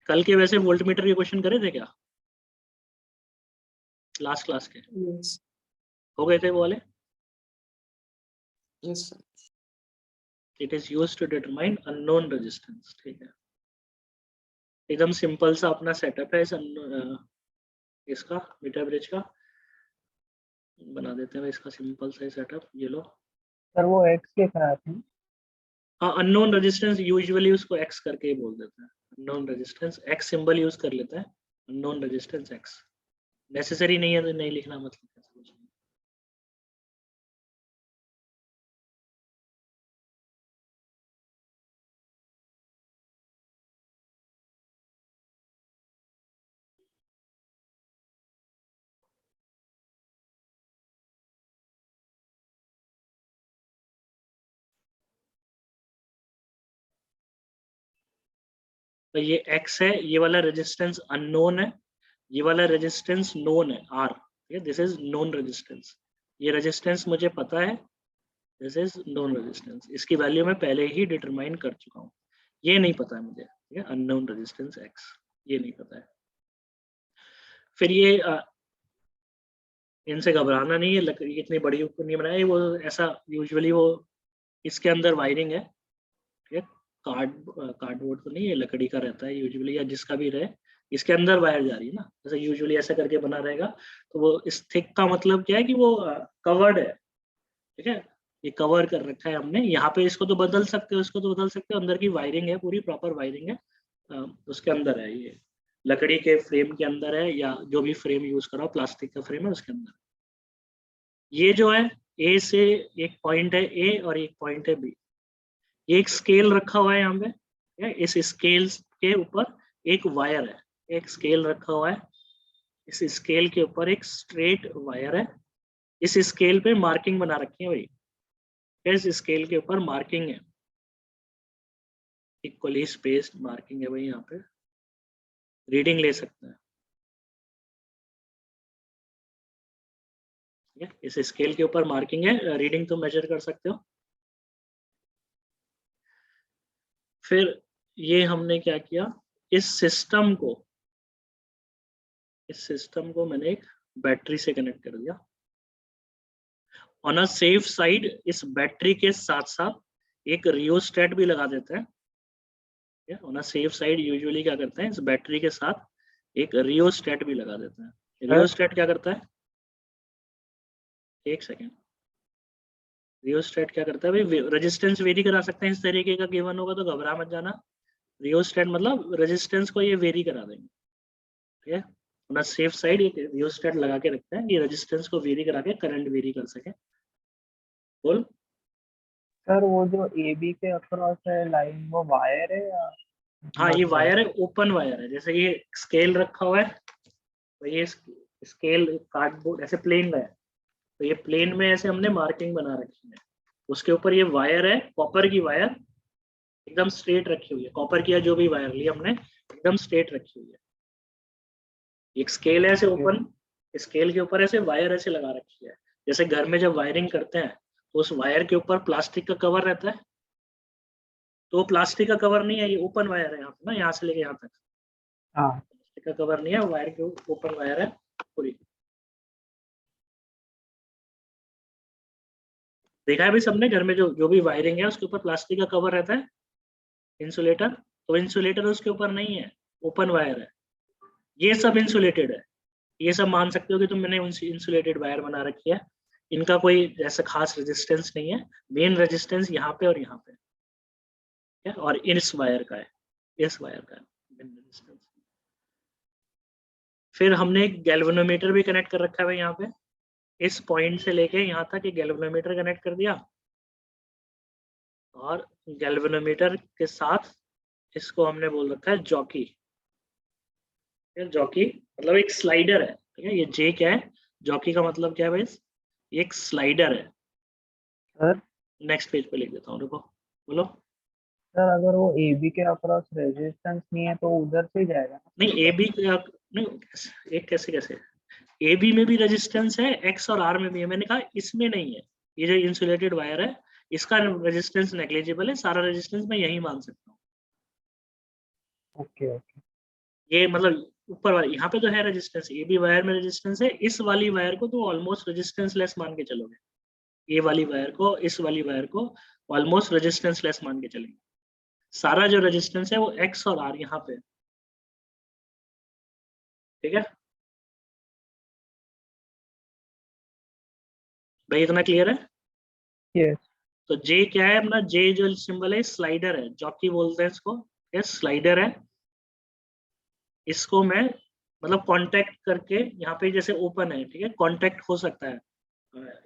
कल के वैसे वोल्ट मीटर के क्वेश्चन करे थे क्या लास्ट क्लास के? yes हो गए थे वो वाले? yes sir. It is used to determine unknown resistance. ठीक है, एकदम सिंपल सा अपना सेटअप है इसका मीटर ब्रिज का, बना देते हैं इसका सिंपल सा सेटअप। ये लो सर वो एक्स लिख रहा था। हाँ, अननोन रेजिस्टेंस यूजुअली उसको एक्स करके ही बोल देते हैं, unknown resistance x symbol use कर लेता है, अननोन रेजिस्टेंस एक्स। नेसेसरी नहीं है तो नहीं लिखना, मतलब तो ये x है, ये वाला रेजिस्टेंस अननोन है, ये वाला रेजिस्टेंस नोन है r। ठीक है, दिस इज नोन रेजिस्टेंस। ये रेजिस्टेंस मुझे पता है, दिस इज नोन रेजिस्टेंस, इसकी वैल्यू मैं पहले ही डिटरमाइन कर चुका हूँ। ये नहीं पता है मुझे, ठीक है, अननोन रेजिस्टेंस x, ये नहीं पता है। फिर ये इनसे घबराना नहीं है, लकड़ी इतनी बड़ी नहीं बनाई वो, ऐसा यूजुअली वो इसके अंदर वायरिंग है, ठीक है, कार्डबोर्ड तो नहीं है, लकड़ी का रहता है यूजुअली, या जिसका भी रहे, इसके अंदर वायर जा रही है ना, जैसे यूजुअली ऐसा करके बना रहेगा। तो वो इस थिक का मतलब क्या है कि वो कवर्ड है, ठीक है, ये कवर कर रखा है हमने। यहाँ पे इसको तो बदल सकते हो, इसको तो बदल सकते हो, अंदर की वायरिंग है, पूरी प्रॉपर वायरिंग है, उसके अंदर है ये। लकड़ी के फ्रेम के अंदर है या जो भी फ्रेम यूज करो प्लास्टिक का फ्रेम है उसके अंदर। ये जो है ए से एक पॉइंट है ए और एक पॉइंट है बी। ये एक स्केल रखा हुआ है यहाँ पे, इस स्केल के ऊपर एक वायर है, एक स्केल रखा हुआ है, इस स्केल के ऊपर एक स्ट्रेट वायर है, इस स्केल पे मार्किंग बना रखी है भाई, इस स्केल के ऊपर मार्किंग है, इक्वली स्पेस्ड मार्किंग है भाई, यहाँ पे रीडिंग ले सकते हैं। इस स्केल के ऊपर मार्किंग है, रीडिंग तो मेजर कर सकते हो। फिर ये हमने क्या किया, इस सिस्टम को मैंने एक बैटरी से कनेक्ट कर दिया। ऑन अ सेफ साइड इस बैटरी के साथ साथ एक रियोस्टेट भी लगा देते हैं। On a safe side usually क्या करते हैं, इस बैटरी के साथ एक रियोस्टेट भी लगा देते हैं। रियोस्टेट क्या करता है, एक सेकेंड, रियोस्टेट क्या करता है भाई, रेजिस्टेंस वेरी करा सकते हैं, इस तरीके का गिवन होगा तो घबरा मत जाना। रियोस्टेट मतलब रेजिस्टेंस को ये वेरी करा देंगे, ठीक है। अपना सेफ साइड एक रियोस्टेट लगा के रखते हैं, ये रेजिस्टेंस को वेरी करा के करंट वेरी कर सके। बोल। सर वो जो ए बी के अक्रॉस है लाइन, वो वायर है या हाँ ये वायर है, ओपन वायर है। जैसे ये स्केल रखा हुआ है तो ये स्केल कार्डबोर्ड ऐसे प्लेन है, तो ये प्लेन में ऐसे हमने मार्किंग बना रखी है, उसके ऊपर ये वायर है, कॉपर की वायर एकदम स्ट्रेट रखी हुई है। कॉपर की जो भी वायर ली हमने एकदम स्ट्रेट रखी हुई है। एक स्केल है ऐसे ओपन, स्केल के ऊपर ऐसे वायर ऐसे लगा रखी है। जैसे घर में जब वायरिंग करते हैं तो उस वायर के ऊपर प्लास्टिक का कवर रहता है, तो प्लास्टिक का कवर नहीं है, ये ओपन वायर है यहाँ पे ना, यहाँ से लेके यहाँ तक प्लास्टिक का कवर नहीं है, वायर के ओपन वायर है पूरी। देखा है भाई सबने, घर में जो भी वायरिंग है उसके ऊपर प्लास्टिक का कवर रहता है, इंसुलेटर। तो इंसुलेटर उसके ऊपर नहीं है, ओपन वायर है। ये सब इंसुलेटेड है, ये सब मान सकते हो कि तुम मैंने इंसुलेटेड वायर बना रखी है। इनका कोई ऐसा खास रेजिस्टेंस नहीं है, मेन रेजिस्टेंस यहाँ पे और यहाँ पे है, और इस वायर का है, इस वायर का है मेन रेजिस्टेंस। फिर हमने एक गैल्वेनोमीटर भी कनेक्ट कर रखा है भाई यहाँ पे, इस पॉइंट से लेके यहाँ तक एक गैल्वेनोमीटर कनेक्ट कर दिया, और गैल्वेनोमीटर के साथ इसको हमने बोल रखा है जॉकी। जॉकी मतलब एक स्लाइडर है, ठीक है। ये जे क्या है, जॉकी का मतलब क्या है भाई, ये एक स्लाइडर है। सर नेक्स्ट पेज पे लिख देता हूँ, रुको बोलो। सर अगर वो ए बी के अक्रॉस रेजिस्टेंस नहीं है तो उधर से जाएगा? नहीं ए बी नहीं, एक कैसे ए बी में भी रेजिस्टेंस है, एक्स और आर में भी है। मैंने कहा इसमें नहीं है, ये जो इंसुलेटेड वायर है इसका रेजिस्टेंस नेग्लिजिबल है, सारा रेजिस्टेंस मैं यही मान सकता हूँ। Okay okay. ये मतलब ऊपर वाले यहाँ पे तो है रेजिस्टेंस, ए बी वायर में रेजिस्टेंस है, इस वाली वायर को तो ऑलमोस्ट रेजिस्टेंस लेस मान के चलोगे, ये वाली वायर को इस वाली वायर को ऑलमोस्ट रेजिस्टेंस लेस मान के चलेंगे। सारा जो रेजिस्टेंस है वो एक्स और आर यहाँ पे, ठीक है भाई, इतना क्लियर है? यस। तो जे क्या है अपना, जे जो सिंबल है स्लाइडर है, जॉकी बोलते हैं इसको, ये स्लाइडर है। इसको मैं मतलब कांटेक्ट करके यहाँ पे जैसे ओपन है, ठीक है, कांटेक्ट हो सकता है,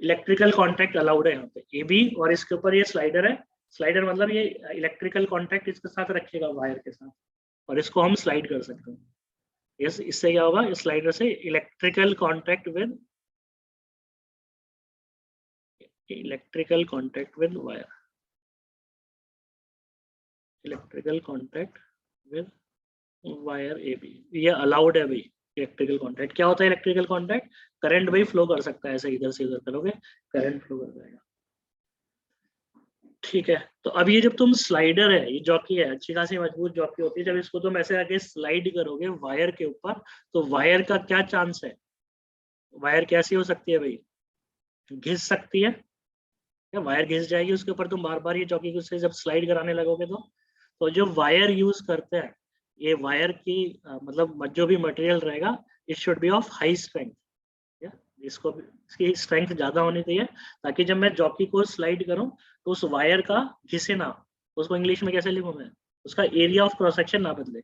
इलेक्ट्रिकल कांटेक्ट अलाउड है यहाँ पे ए बी, और इसके ऊपर ये स्लाइडर है। स्लाइडर मतलब ये इलेक्ट्रिकल कांटेक्ट इसके साथ रखिएगा वायर के साथ, और इसको हम स्लाइड कर सकते हैं। यस, इससे क्या होगा, इस स्लाइडर से electrical contact with wire, electrical contact with wire A B, ये अलाउड है भाई। इलेक्ट्रिकल कांटेक्ट क्या होता है, इलेक्ट्रिकल कांटेक्ट करंट भाई फ्लो कर सकता है, ऐसे इधर से इधर करोगे करंट फ्लो कर जाएगा, ठीक है। तो अब ये जब तुम स्लाइडर है, ये जॉकी है, अच्छी खासी मजबूत जॉकी होती है, जब इसको तुम ऐसे आके स्लाइड करोगे वायर के ऊपर, तो वायर का क्या चांस है, वायर कैसी हो सकती है भाई, घिस सकती है, या वायर घिस जाएगी उसके ऊपर, तुम बार बार ये जॉकी से जब स्लाइड कराने लगोगे तो जो वायर यूज करते हैं, ये वायर की मतलब जो भी मटेरियल रहेगा, it should be of high strength, इसको इसकी स्ट्रेंथ ज्यादा होनी चाहिए, ताकि जब मैं जॉकी को स्लाइड करूं तो उस वायर का घिसे ना, उसको इंग्लिश में कैसे लिखूं मैं, उसका एरिया ऑफ क्रॉस सेक्शन ना बदले,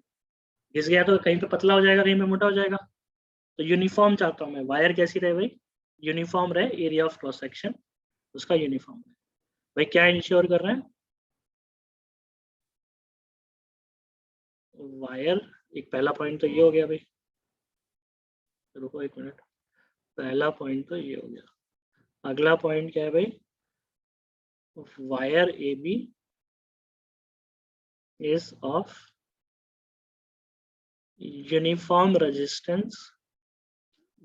घिस गया तो कहीं पे पतला हो जाएगा, कहीं पे मोटा हो जाएगा। तो यूनिफॉर्म चाहता हूँ मैं, वायर कैसी रहे भाई, यूनिफॉर्म रहे, एरिया ऑफ क्रॉस सेक्शन उसका यूनिफॉर्म है। भाई क्या इंश्योर कर रहे हैं, वायर, एक पहला पॉइंट तो ये हो गया भाई, रुको एक मिनट, पहला पॉइंट तो ये हो गया। अगला पॉइंट क्या है भाई, wire A B is of uniform resistance,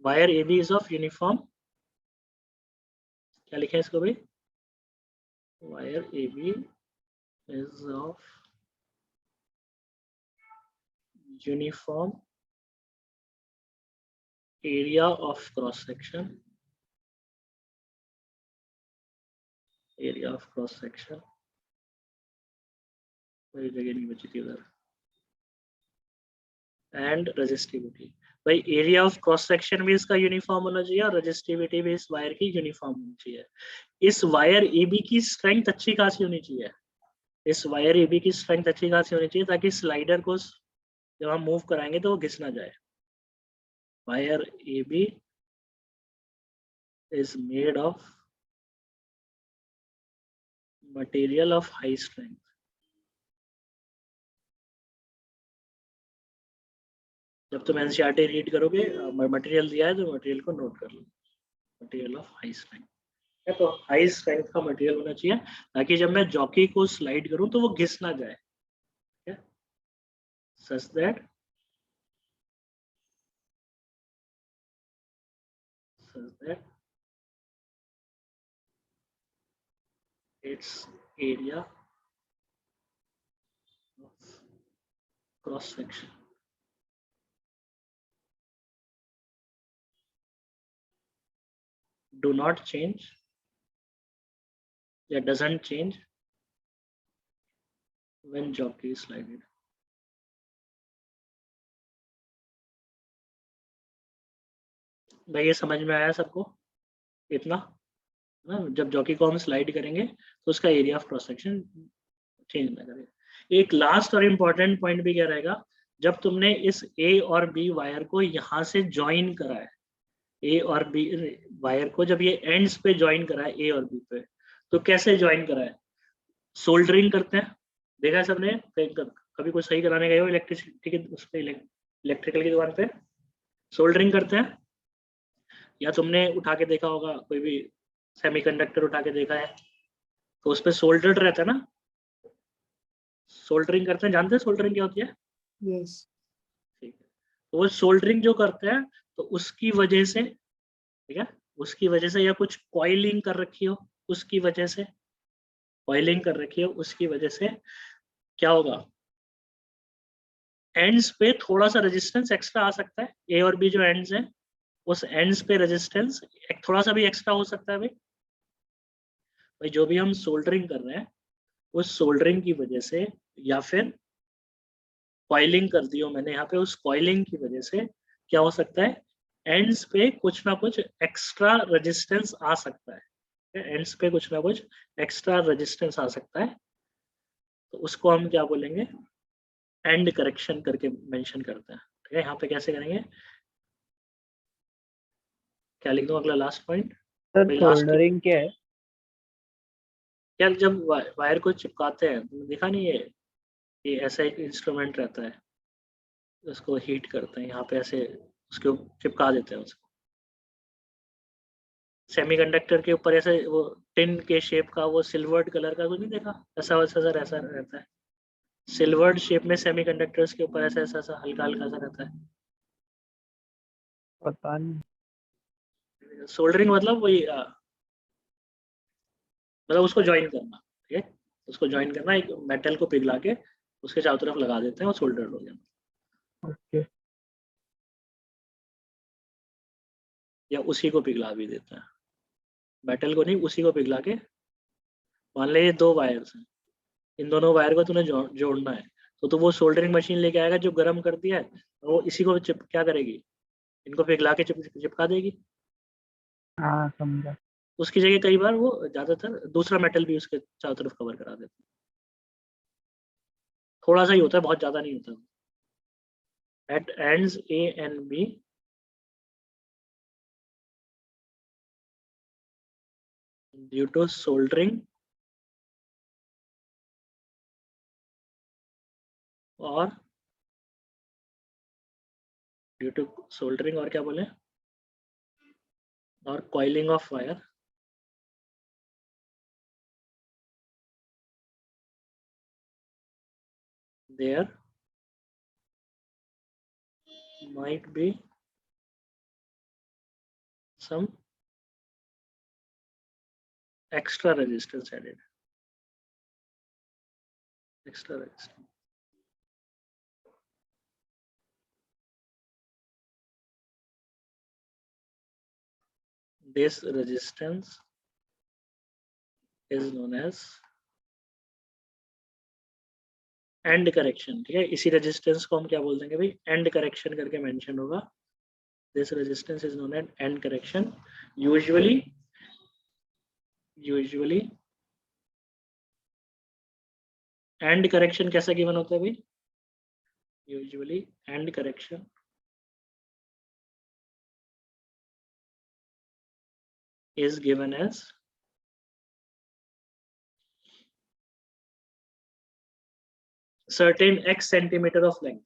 wire A B is of uniform, क्या लिखे हैं इसको भाई, wire A B is of uniform area of cross section, area of cross section, कोई जगह नहीं बची थी उधर, एंड रेजिस्टिविटी। भाई एरिया ऑफ क्रॉस सेक्शन भी इसका यूनिफॉर्म होना चाहिए और रेजिस्टिविटी भी इस वायर की यूनिफॉर्म होनी चाहिए। इस वायर ए बी की स्ट्रेंथ अच्छी खासी होनी चाहिए, इस वायर ए बी की स्ट्रेंथ अच्छी खासी होनी चाहिए ताकि स्लाइडर को जब हम मूव कराएंगे तो वो घिस ना जाए। Wire A B is made of material of high strength, जब तुम एनसीईआरटी रीड करोगे मटेरियल दिया है तो मटेरियल को नोट कर लो, मटेरियल ऑफ हाई स्ट्रेंथ है, तो हाई स्ट्रेंथ का मटेरियल होना चाहिए ताकि जब मैं जॉकी को स्लाइड करूं तो वो घिस ना जाए, such that its area of cross section do not change, that doesn't change when jockey is slided. भाई ये समझ में आया सबको इतना ना, जब जॉकी को हम स्लाइड करेंगे तो उसका area of cross section change ना करेगा। एक लास्ट और इम्पोर्टेंट पॉइंट भी क्या रहेगा, जब तुमने इस ए और बी वायर को यहाँ से ज्वाइन करा है, ए और बी वायर को जब ये एंड्स पे ज्वाइन करा है ए और बी पे, तो कैसे ज्वाइन करा है, सोल्डरिंग करते हैं, देखा है सबने, कभी कोई सही कराने गए हो इलेक्ट्रिसिटी के उस पे, इलेक्ट्रिकल की दुकान पे सोल्डरिंग करते हैं, या तुमने उठा के देखा होगा, कोई भी सेमीकंडक्टर उठा के देखा है तो उस पे सोल्डर्ड रहता है ना, सोल्डरिंग करते हैं, जानते हैं सोल्डरिंग क्या होती है? यस। ठीक है, तो वो सोल्डरिंग जो करते हैं तो उसकी वजह से, ठीक है, उसकी वजह से, या कुछ कॉइलिंग कर रखी हो उसकी वजह से, कॉइलिंग कर रखी हो उसकी वजह से क्या होगा, एंड्स पे थोड़ा सा रेजिस्टेंस एक्स्ट्रा आ सकता है, ए और बी जो एंड्स हैं उस एंड्स पे रेजिस्टेंस थोड़ा सा भी एक्स्ट्रा हो सकता है भाई। भाई जो भी हम सोल्डरिंग कर रहे हैं उस सोल्डरिंग की वजह से, या फिर कॉइलिंग कर दी हो मैंने यहाँ पे, उस कॉइलिंग की वजह से क्या हो सकता है, एंड्स पे कुछ ना कुछ एक्स्ट्रा रेजिस्टेंस आ सकता है, एंड्स पे कुछ ना कुछ एक्स्ट्रा रेजिस्टेंस आ सकता है, तो उसको हम क्या बोलेंगे, एंड करेक्शन करके मेंशन करते हैं। ठीक है, यहाँ पे कैसे करेंगे, क्या लिख दूं अगला लास्ट पॉइंट, सर सोल्डरिंग क्या है? यार जब वायर को चिपकाते हैं, तुमने देखा नहीं है, ये ऐसा एक इंस्ट्रूमेंट रहता है, उसको हीट करते हैं, यहाँ पे ऐसे उसके चिपका देते हैं उसको, सेमीकंडक्टर के ऊपर ऐसे वो टिन के शेप का वो सिल्वर्ड कलर का कुछ नहीं देखा, ऐसा वैसा सा ऐसा रहता है, सिल्वर्ड शेप में सेमीकंडक्टर्स के ऊपर ऐसा ऐसा सा हल्का हल्का सा रहता है। पता नहीं। सोल्डरिंग मतलब वही मतलब उसको ज्वाइन करना, ठीक है, उसको ज्वाइन करना, एक मेटल को पिघला के उसके चारों तरफ लगा देते हैं और सोल्डर हो जाना, ओके। या उसी को पिघला भी देते हैं, मेटल को नहीं, उसी को पिघला के, मान ले ये दो वायर्स हैं, इन दोनों वायर को तूने जोड़ना है, तो वो सोल्डरिंग मशीन लेके आएगा जो गर्म कर दिया है, वो इसी को क्या करेगी, इनको पिघला के चिपका देगी। हाँ समझा। उसकी जगह कई बार वो ज्यादातर दूसरा मेटल भी उसके चारों तरफ कवर करा देते हैं, थोड़ा सा ही होता है, बहुत ज्यादा नहीं होता। at ends A and B due to soldering or due to soldering और क्या बोले, और coiling of wire there might be some extra resistance added. Extra resistance. This resistance is known as and correction. ठीक है, इसी resistance को हम क्या बोल देंगे भाई, एंड करेक्शन करके मेंशन होगा. This resistance is known as end correction. Usually end correction कैसा गिवन होता है भाई, usually end correction is given as certain x centimeter of length.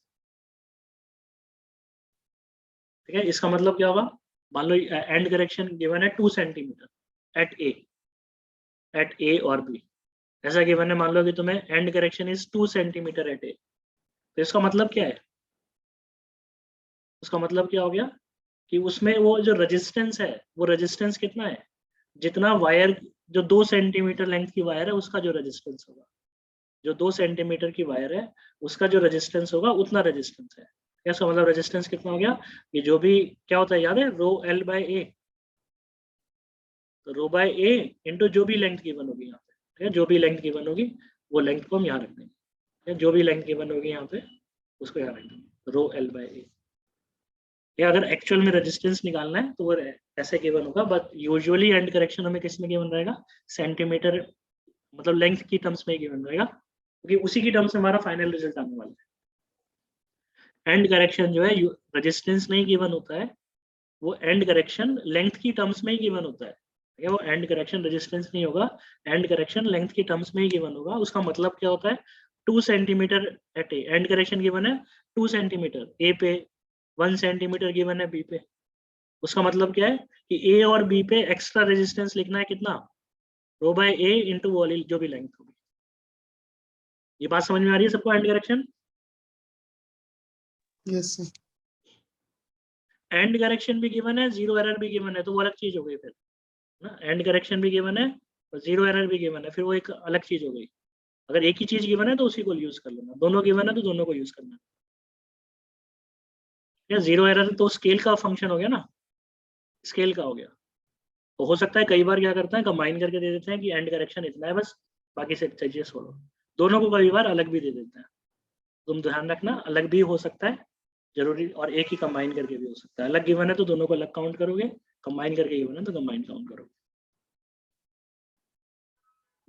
ठीक है, इसका मतलब क्या होगा, मान लो एंड करेक्शन गिवन है 2 सेंटीमीटर एट ए और बी. ऐसा गिवन है, मान लो कि तुम्हें end correction is 2 centimetre at A. तो इसका मतलब क्या है, उसका मतलब क्या हो गया कि उसमें वो जो रेजिस्टेंस है, वो रेजिस्टेंस कितना है, जितना वायर जो 2 सेंटीमीटर लेंथ की वायर है उसका जो रेजिस्टेंस होगा, जो 2 सेंटीमीटर की वायर है उसका जो रेजिस्टेंस होगा उतना रेजिस्टेंस है. क्या इसका मतलब रेजिस्टेंस कितना हो गया, ये जो भी क्या होता है याद है, रो एल बाय ए. तो रो बाय ए इंटू जो भी लेंथ गिवन होगी यहाँ पे. ठीक है, जो भी लेंथ गिवन होगी वो लेंथ को हम यहाँ रख देंगे. जो भी लेंथ गिवन होगी यहाँ पे उसको यहाँ रख देंगे, रो एल बाय ए. या अगर एक्चुअल में रेजिस्टेंस निकालना है तो वो ऐसे गिवन होगा, बट यूजुअली एंड करेक्शन हमें किस में गिवन रहेगा, सेंटीमीटर मतलब लेंथ की टर्म्स में गिवन रहेगा, क्योंकि उसी की टर्म्स में हमारा फाइनल रिजल्ट आने वाला है. एंड करेक्शन जो है रेजिस्टेंस नहीं गिवन होता है, वो एंड करेक्शन लेंथ की टर्म्स में ही गिवन होता है. ठीक है, वो एंड करेक्शन रेजिस्टेंस नहीं होगा, एंड करेक्शन लेंथ की टर्म्स में ही गिवन होगा. उसका मतलब क्या होता है, 2 centimetre at A, end correction given है 2 सेंटीमीटर ए पे, 1 सेंटीमीटर गिवन है बी पे. उसका मतलब क्या है कि ए और बी पे एक्स्ट्रा रेजिस्टेंस लिखना है कितना, रो बाय ए इंटू वो जो भी लेंथ होगी. ये बात समझ में आ रही है सबको, and correction? Yes sir. And correction भी गिवन है, जीरो एरर भी गिवन है, तो वो अलग चीज हो गई फिर ना. एंड करेक्शन भी गिवन है और जीरो एरर भी गिवन है, फिर वो एक अलग चीज हो गई. अगर एक ही चीज गिवन है तो उसी को यूज कर लेना, दोनों गिवन है तो दोनों को यूज करना. या जीरो एरर तो स्केल का फंक्शन हो गया ना, स्केल का हो गया. तो हो सकता है कई बार क्या करते हैं, कंबाइन करके दे देते हैं कि एंड करेक्शन इतना है बस, बाकी से चीजें छोड़ो. दोनों को कई बार अलग भी दे देते हैं, तुम ध्यान रखना, अलग भी हो सकता है जरूरी, और एक ही कंबाइन करके भी हो सकता है. अलग गिवन है तो दोनों को अलग काउंट करोगे, कंबाइन करके गिवन है तो कंबाइन काउंट करोगे.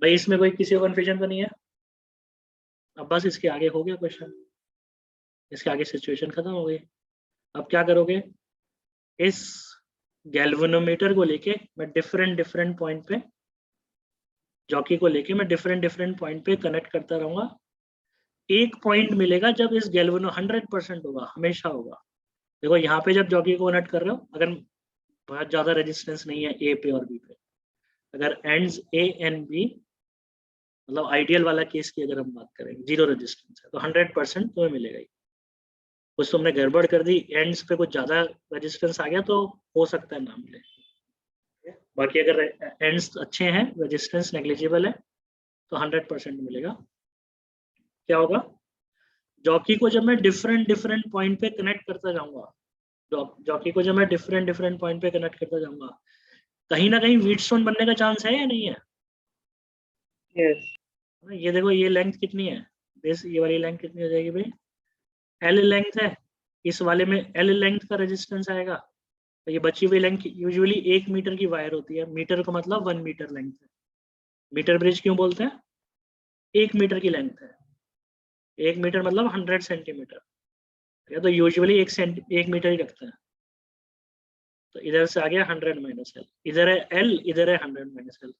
भाई इसमें कोई किसी को कन्फ्यूजन तो नहीं है? अब बस इसके आगे हो गया क्वेश्चन, इसके आगे सिचुएशन खत्म हो गई. अब क्या करोगे, इस गैल्वेनोमीटर को लेके मैं डिफरेंट पॉइंट पे, जॉकी को लेके मैं डिफरेंट पॉइंट पे कनेक्ट करता रहूंगा. एक पॉइंट मिलेगा जब इस गैल्वेनो 100% होगा, हमेशा होगा. देखो यहाँ पे जब जॉकी को कनेक्ट कर रहे हो, अगर बहुत ज्यादा रेजिस्टेंस नहीं है ए पे और बी पे, अगर एंड्स ए एंड बी, मतलब आइडियल वाला केस की अगर हम बात करें, जीरो रेजिस्टेंस है तो 100% तुम्हें मिलेगा ही. कुछ तुमने गड़बड़ कर दी, एंड्स पे कुछ ज्यादा रेजिस्टेंस आ गया तो हो सकता है ना मिले. बाकी अगर एंड्स अच्छे हैं, रेजिस्टेंस नेग्लिजिबल है, तो 100% मिलेगा. क्या होगा, जॉकी को जब मैं डिफरेंट पॉइंट पे कनेक्ट करता जाऊंगा, जॉकी को जब मैं डिफरेंट पॉइंट पे कनेक्ट करता जाऊंगा, कहीं ना कहीं व्हीटस्टोन बनने का चांस है या नहीं है? यस. ये देखो, ये लेंथ कितनी है, ये वाली लेंथ कितनी हो जाएगी भाई, एल लेंथ है, इस वाले में एल लेंथ का रेजिस्टेंस आएगा. तो ये बची हुई लेंथ यूजुअली 1 मीटर की वायर होती है, मीटर का मतलब 1 मीटर लेंथ है. मीटर ब्रिज क्यों बोलते हैं, 1 मीटर की लेंथ है, 1 मीटर मतलब 100 सेंटीमीटर. या तो यूजुअली 1 मीटर ही रखते हैं। तो इधर से आ गया 100 माइनस एल, इधर है एल, इधर है 100 माइनस एल।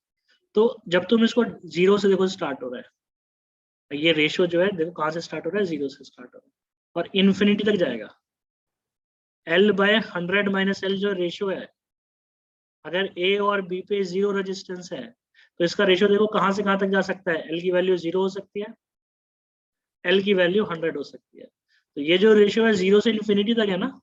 तो जब तुम इसको जीरो से देखो स्टार्ट हो रहा है, ये रेशियो जो है देखो कहाँ से स्टार्ट हो रहा है, जीरो से स्टार्ट हो रहा है और इन्फिनिटी तक जाएगा। एल बाय 100 माइनस एल जो रेशियो है, अगर ए और बी पे जीरो रेजिस्टेंस है तो इसका रेशियो देखो कहाँ से कहाँ तक जा सकता है। एल की वैल्यू 0 हो सकती है, एल की वैल्यू 100 हो सकती है। तो ये जो रेशियो है 0 से इन्फिनिटी तक है ना,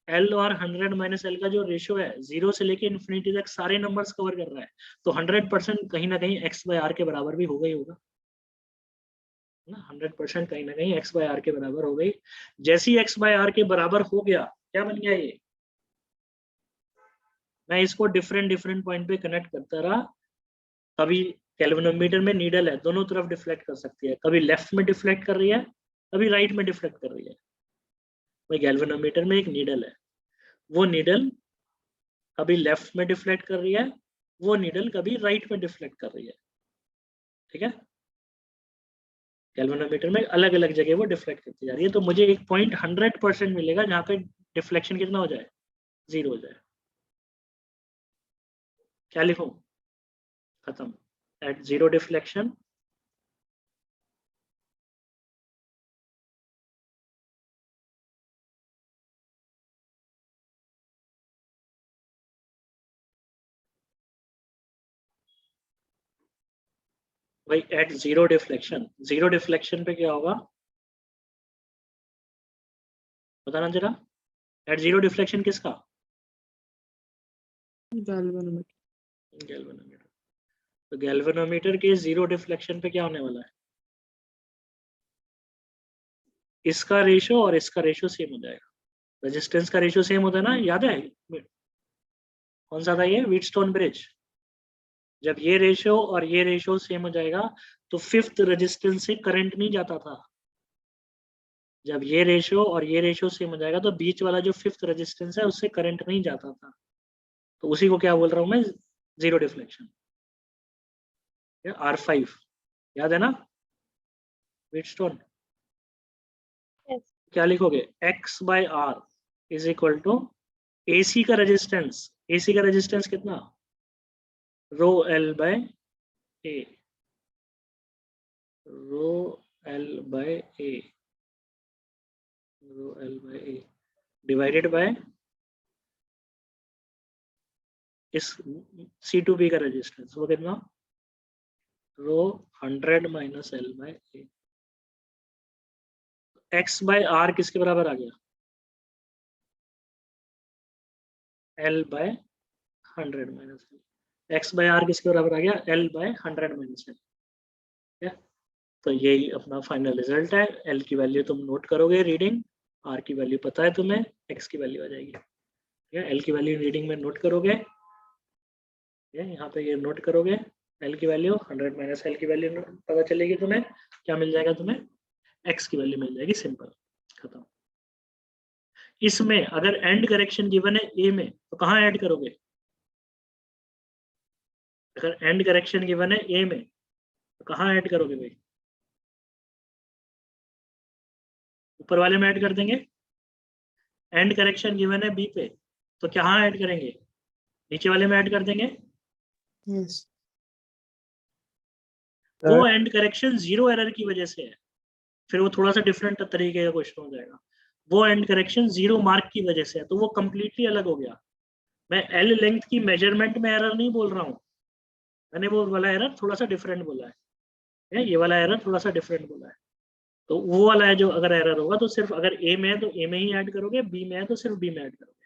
एल और 100 माइनस एल का जो रेशियो है 0 से लेके इन्फिनिटी तक सारे नंबर्स कवर कर रहा है। तो 100% कहीं ना कहीं एक्स बाय आर के बराबर भी होगा ही होगा ना। 100% कहीं ना कहीं एक्स बाय आर के बराबर हो गई। जैसे ही एक्स बाय आर के बराबर हो गया, क्या बन गया ये, मैं इसको डिफरेंट डिफरेंट पॉइंट पे कनेक्ट करता रहा। कभी कैल्विनोमीटर में नीडल है, दोनों तरफ डिफ्लेक्ट कर सकती है, कभी लेफ्ट में डिफ्लेक्ट कर रही है, कभी राइट में डिफ्लेक्ट कर रही है। भाई गैल्वेनोमीटर में एक नीडल है, वो नीडल कभी लेफ्ट में डिफ्लेक्ट कर रही है, वो नीडल कभी राइट में डिफ्लेक्ट कर रही है। ठीक है, गैल्वेनोमीटर में अलग अलग जगह वो डिफ्लेक्ट करती जा रही है। तो मुझे एक पॉइंट 100% मिलेगा जहाँ पे डिफ्लेक्शन कितना हो जाए, 0 हो जाए। क्या लिखूं, खत्म। एट 0 डिफ्लेक्शन भाई एट 0 डिफ्लेक्शन, 0 डिफ्लेक्शन पे क्या होगा बताना जरा। एट 0 डिफ्लेक्शन किसका, गैल्वेनोमीटर। गैल्वेनोमीटर। तो गैल्वेनोमीटर के 0 डिफ्लेक्शन पे क्या होने वाला है, इसका रेशियो और इसका रेशियो सेम हो जाएगा। रेजिस्टेंस का रेशियो सेम होता है ना, याद है कौन सा था ये, व्हीटस्टोन ब्रिज। जब ये रेशियो और ये रेशियो सेम हो जाएगा तो फिफ्थ रेजिस्टेंस से करंट नहीं जाता था। जब ये रेशियो और ये रेशियो सेम हो जाएगा तो बीच वाला जो फिफ्थ रेजिस्टेंस है उससे करंट नहीं जाता था। तो उसी को क्या बोल रहा हूं मैं, 0 डिफ्लेक्शन। R5 याद है ना, व्हीटस्टोन। Yes. क्या लिखोगे, x by R is equal to AC का रेजिस्टेंस, AC का रेजिस्टेंस कितना, rho L by A, rho L by A, rho L by A divided by इस C2B का रेजिस्टेंस, वो कितना, rho 100 minus L by A. X by R किसके बराबर आ गया, L by 100 minus L. X by R किसके बराबर आ गया, एल बाय 100 माइनस एल। ठीक है, तो यही अपना फाइनल रिजल्ट है। एल की वैल्यू तुम नोट करोगे रीडिंग, आर की वैल्यू पता है तुम्हें, एक्स की वैल्यू आ जाएगी। ठीक है, एल की वैल्यू रीडिंग में नोट करोगे, यहाँ पे ये नोट करोगे, एल की वैल्यू 100 माइनस एल की वैल्यू पता चलेगी तुम्हें, क्या मिल जाएगा तुम्हें, एक्स की वैल्यू मिल जाएगी, सिंपल, खत्म। इसमें अगर एंड करेक्शन गिवन है ए में तो कहाँ ऐड करोगे, अगर एंड करेक्शन गिवन है ए में तो कहाँ ऐड करोगे भाई, ऊपर वाले में ऐड कर देंगे। एंड करेक्शन गिवन है बी पे तो कहाँ ऐड करेंगे, नीचे वाले में ऐड कर देंगे। यस वो एंड करेक्शन 0 एरर की वजह से है, फिर वो थोड़ा सा डिफरेंट तरीके का क्वेश्चन हो जाएगा। वो एंड करेक्शन 0 मार्क की वजह से है, तो वो कंप्लीटली अलग हो गया। मैं एल लेंथ की मेजरमेंट में एरर नहीं बोल रहा हूँ, मैंने वो वाला एरर थोड़ा सा डिफरेंट बोला है, ये वाला एरर थोड़ा सा डिफरेंट बोला है। तो वो वाला है जो अगर एरर होगा तो सिर्फ अगर ए में है तो ए में ही ऐड करोगे, बी में है तो सिर्फ बी में ऐड करोगे।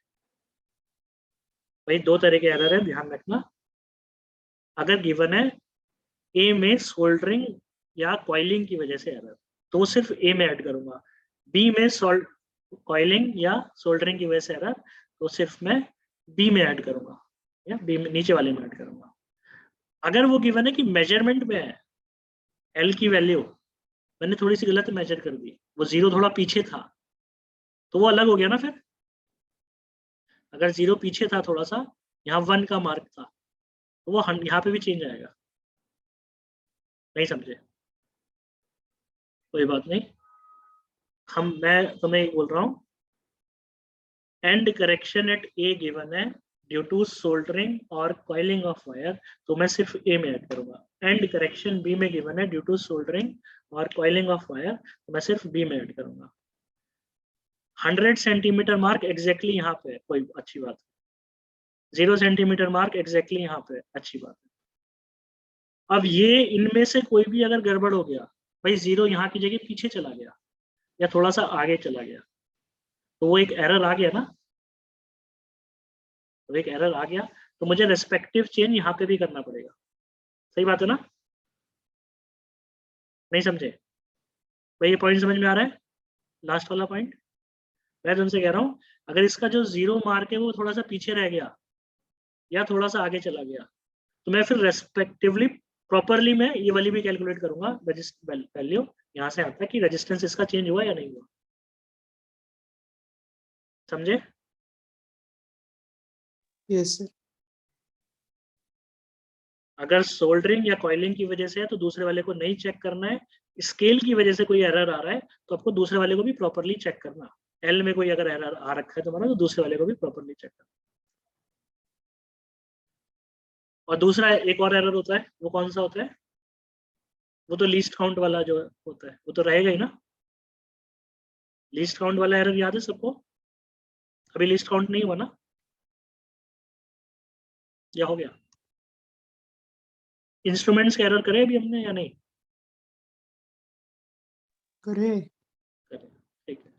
भाई 2 तरह के एरर है, ध्यान रखना। अगर गिवन है ए में सोल्डरिंग या कॉइलिंग की वजह से एरर, तो वो सिर्फ ए में ऐड करूंगा। बी में कॉइलिंग या सोल्डरिंग की वजह से एरर, तो सिर्फ मैं बी में ऐड करूंगा, या बी में नीचे वाले में ऐड करूंगा। अगर वो गिवन है कि मेजरमेंट में है एल की वैल्यू मैंने थोड़ी सी गलत मेजर कर दी, वो 0 थोड़ा पीछे था, तो वो अलग हो गया ना। फिर अगर 0 पीछे था थोड़ा सा, यहाँ 1 का मार्क था, तो वो यहाँ पे भी चेंज आएगा। नहीं समझे, कोई बात नहीं, मैं तुम्हें बोल रहा हूँ end correction at A given है ड्यू टू सोल्डरिंग और कॉइलिंग ऑफ वायर, तो मैं सिर्फ ए में ऐड करूंगा। एंड करेक्शन बी में गिवन है ड्यू टू सोल्डरिंग और कॉइलिंग ऑफ वायर, तो मैं सिर्फ बी में ऐड करूंगा। 100 सेंटीमीटर मार्क एग्जैक्टली यहाँ पे है, कोई अच्छी बात है। 0 सेंटीमीटर मार्क एग्जैक्टली यहाँ पे है, अच्छी बात है। अब ये इनमें से कोई भी अगर गड़बड़ हो गया, भाई 0 यहाँ की जगह पीछे चला गया या थोड़ा सा आगे चला गया, तो वो एक एरर आ गया ना, तो एक एरर आ गया, तो मुझे रेस्पेक्टिव चेंज यहाँ पे भी करना पड़ेगा। सही बात है ना? नहीं समझे भाई? ये पॉइंट समझ में आ रहा है? लास्ट वाला पॉइंट मैं तुमसे कह रहा हूँ, अगर इसका जो 0 मार्क है वो थोड़ा सा पीछे रह गया या थोड़ा सा आगे चला गया, तो मैं फिर रेस्पेक्टिवली प्रॉपरली मैं ये वाली भी कैलकुलेट करूंगा वैल्यू, यहाँ से आता है कि रेजिस्टेंस इसका चेंज हुआ या नहीं हुआ। समझे? Yes sir. अगर सोल्डरिंग या कॉइलिंग की वजह से है तो दूसरे वाले को नहीं चेक करना है। स्केल की वजह से कोई एरर आ रहा है तो आपको दूसरे वाले को भी प्रॉपरली चेक करना। एल में कोई अगर एरर आ रखा है तुम्हारा, तो दूसरे वाले को भी प्रॉपरली चेक करना। और दूसरा एक और एरर होता है, वो कौन सा होता है? वो तो लीस्ट काउंट वाला जो होता है वो तो रहेगा ही ना। लीस्ट काउंट वाला एरर याद है सबको? अभी लीस्ट काउंट नहीं हुआ ना, या हो गया? इंस्ट्रूमेंट्स का एरर करे अभी हमने या नहीं करे? ठीक है,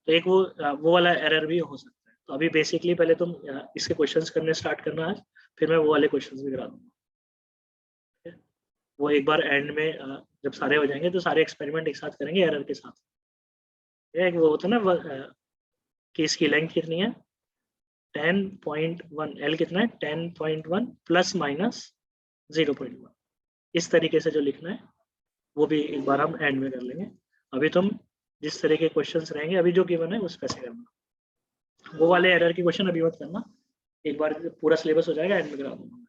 तो एक वो वाला एरर भी हो सकता है। तो अभी बेसिकली पहले तुम इसके क्वेश्चंस करने स्टार्ट करना आज, फिर मैं वो वाले क्वेश्चंस भी करा दूंगा। वो एक बार एंड में जब सारे हो जाएंगे तो सारे एक्सपेरिमेंट एक साथ करेंगे एरर के साथ। एक वो होता है ना कि इसकी लेंथ कितनी है 10.1, एल कितना है 10.1 प्लस माइनस 0.1, इस तरीके से जो लिखना है वो भी एक बार हम एंड में कर लेंगे। अभी तुम जिस तरह के क्वेश्चंस रहेंगे अभी जो गिवन है उस पे से करना, वो वाले एरर की क्वेश्चन अभी मत करना। एक बार पूरा सिलेबस हो जाएगा एंड में करा दूंगा।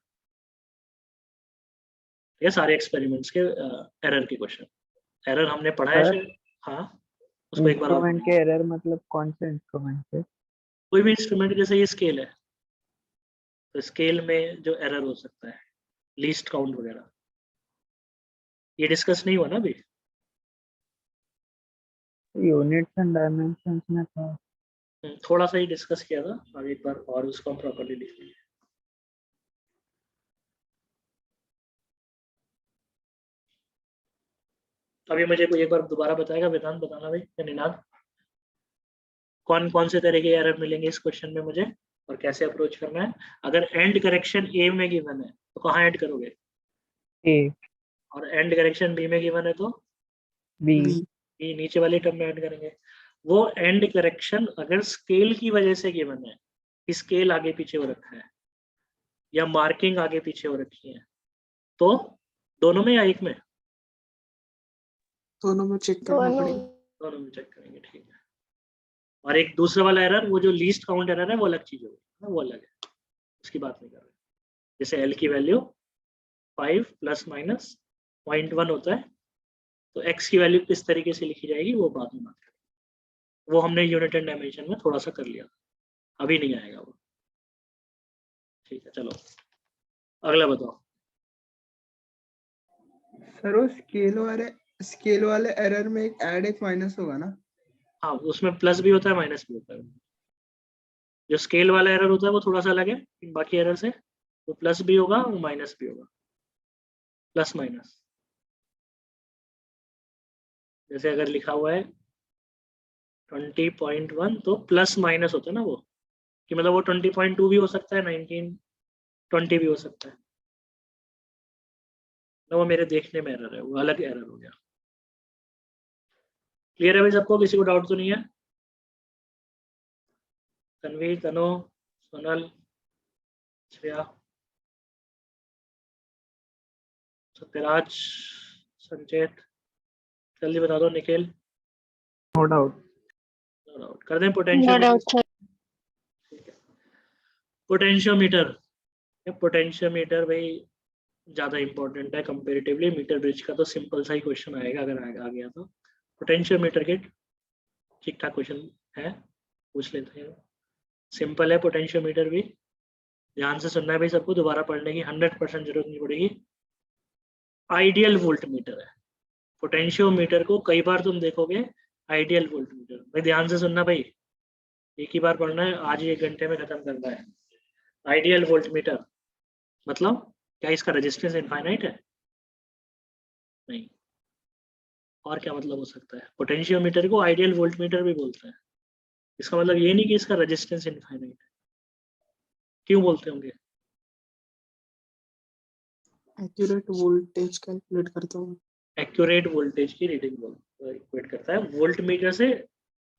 ये सारे एक्सपेरिमेंट्स के एरर के क्वेश्चन, एरर हमने पढ़ा है शायद। हाँ, उसको एक बार इंस्ट्रूमेंट के एरर मतलब कौन से इंस्ट्रूमेंट पे? कोई भी इंस्ट्रूमेंट, जैसे ये स्केल है तो स्केल में जो एरर हो सकता है, लीस्ट काउंट वगैरह, ये डिस्कस नहीं हुआ ना अभी। यूनिट्स एंड डायमेंशंस में था। थोड़ा सा ही डिस्कस किया था, अब एक बार और उसको हम प्रॉपर्ली लिख लेंगे। अभी मुझे कोई एक बार दोबारा बताएगा, वेदांत बताना भाई या निनाद, कौन कौन से तरह के एरर मिलेंगे इस क्वेश्चन में मुझे और कैसे अप्रोच करना है। अगर एंड करेक्शन ए में गिवन है तो कहाँ ऐड करोगे? ए। और एंड करेक्शन बी में गिवन है तो बी। बी नीचे वाले टर्म में ऐड करेंगे। वो एंड करेक्शन अगर स्केल की वजह से गिवन है, स्केल आगे पीछे हो रखा है या मार्किंग आगे पीछे हो रखी है, तो दोनों में या एक में? दोनों में चेक करना दोनों पड़ेगा। दोनों में चेक करेंगे, ठीक है। और एक दूसरा वाला एरर, वो जो लीस्ट काउंट एरर है वो अलग चीज होगी, वो अलग है, उसकी बात नहीं कर रहे। जैसे एल की वैल्यू 5 प्लस माइनस 0.1 होता है, तो एक्स की वैल्यू किस तरीके से लिखी जाएगी वो बाद में बात करेंगे। वो हमने यूनिट एंड डायमेंशन में थोड़ा सा कर लिया, अभी नहीं आएगा वो। ठीक है, चलो अगला बताओ। सर वो स्केल वाले एरर में एक ऐड एक माइनस होगा ना? हाँ, उसमें प्लस भी होता है माइनस भी होता है। जो स्केल वाला एरर होता है वो थोड़ा सा अलग है बाकी एरर से, वो प्लस भी होगा वो माइनस भी होगा, प्लस माइनस। जैसे अगर लिखा हुआ है 20.1 तो प्लस माइनस होता है ना वो, कि मतलब वो 20.2 भी हो सकता है, 1920 भी हो सकता है ना। वो मेरे देखने में एरर है, वो अलग एरर हो गया। क्लियर है भाई सबको? किसी को डाउट तो नहीं है? तन्वी, तनु, सोनल, श्रेया, सत्यराज, संचेत, जल्दी बता दो। Nikhil? No doubt. No doubt. कर दें नो पोटेंशियल? Doubt sir. ठीक है। पोटेंशियोमीटर, पोटेंशियोमीटर भाई ज़्यादा इंपॉर्टेंट है कंपेरेटिवली। मीटर ब्रिज का तो सिंपल सा ही क्वेश्चन आएगा अगर आ गया तो। पोटेंशियोमीटर किट ठीक ठाक क्वेश्चन है, पूछ लेते हैं। सिंपल है पोटेंशियोमीटर भी, ध्यान से सुनना है भाई सबको, दोबारा पढ़ने की 100% जरूरत नहीं पड़ेगी। आइडियल वोल्ट मीटर है पोटेंशियोमीटर को, कई बार तुम देखोगे आइडियल वोल्ट मीटर। भाई ध्यान से सुनना भाई, एक ही बार पढ़ना है, आज ही 1 घंटे में खत्म करना है। आइडियल वोल्ट मीटर मतलब क्या इसका रेजिस्टेंस इनफाइनाइट है? नहीं। और क्या मतलब हो सकता है? पोटेंशियोमीटर को आइडियल वोल्ट मीटर भी बोलते हैं, इसका मतलब ये नहीं कि इसका रेजिस्टेंस इनफाइनाइट है। क्यों बोलते होंगे? एक्यूरेट वोल्टेज कैलकुलेट करता हूँ। एक्यूरेट वोल्टेज की रीडिंग इक्वेट करता है। वोल्ट मीटर से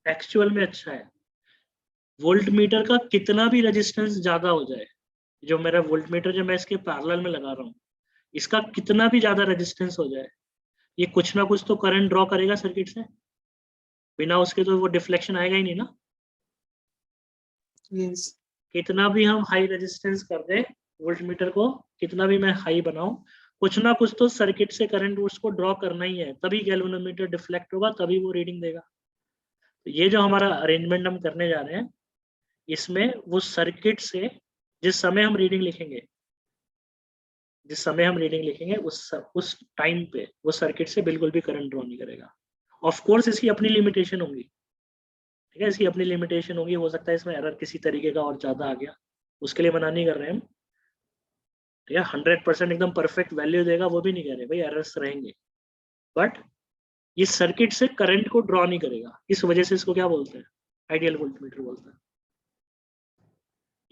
एक्चुअल में अच्छा है, वोल्ट मीटर का कितना भी रेजिस्टेंस ज्यादा हो जाए, जो मेरा वोल्ट मीटर जो मैं इसके पैरेलल में लगा रहा हूँ, इसका कितना भी ज्यादा रेजिस्टेंस हो जाए, ये कुछ ना कुछ तो करंट ड्रॉ करेगा सर्किट से, बिना उसके तो वो डिफ्लेक्शन आएगा ही नहीं ना। यस। कितना भी हम हाई रेजिस्टेंस कर दें वोल्ट मीटर को, कितना भी मैं हाई बनाऊं, कुछ ना कुछ तो सर्किट से करंट उसको ड्रॉ करना ही है, तभी गैल्वेनोमीटर डिफ्लेक्ट होगा, तभी वो रीडिंग देगा। तो ये जो हमारा अरेंजमेंट हम करने जा रहे हैं, इसमें वो सर्किट से जिस समय हम रीडिंग लिखेंगे, जिस समय हम रीडिंग लिखेंगे उस टाइम पे वो सर्किट से बिल्कुल भी करंट ड्रॉ नहीं करेगा। ऑफ कोर्स इसकी अपनी लिमिटेशन होगी, ठीक है, इसकी अपनी लिमिटेशन होगी, हो सकता है इसमें एरर किसी तरीके का और ज्यादा आ गया, उसके लिए मना नहीं कर रहे हैं हम, ठीक है। 100% एकदम परफेक्ट वैल्यू देगा वो भी नहीं कह रहे, भाई एरर्स रहेंगे, बट ये सर्किट से करंट को ड्रॉ नहीं करेगा, इस वजह से इसको क्या बोलते हैं? आइडियल वोल्टमीटर बोलते हैं।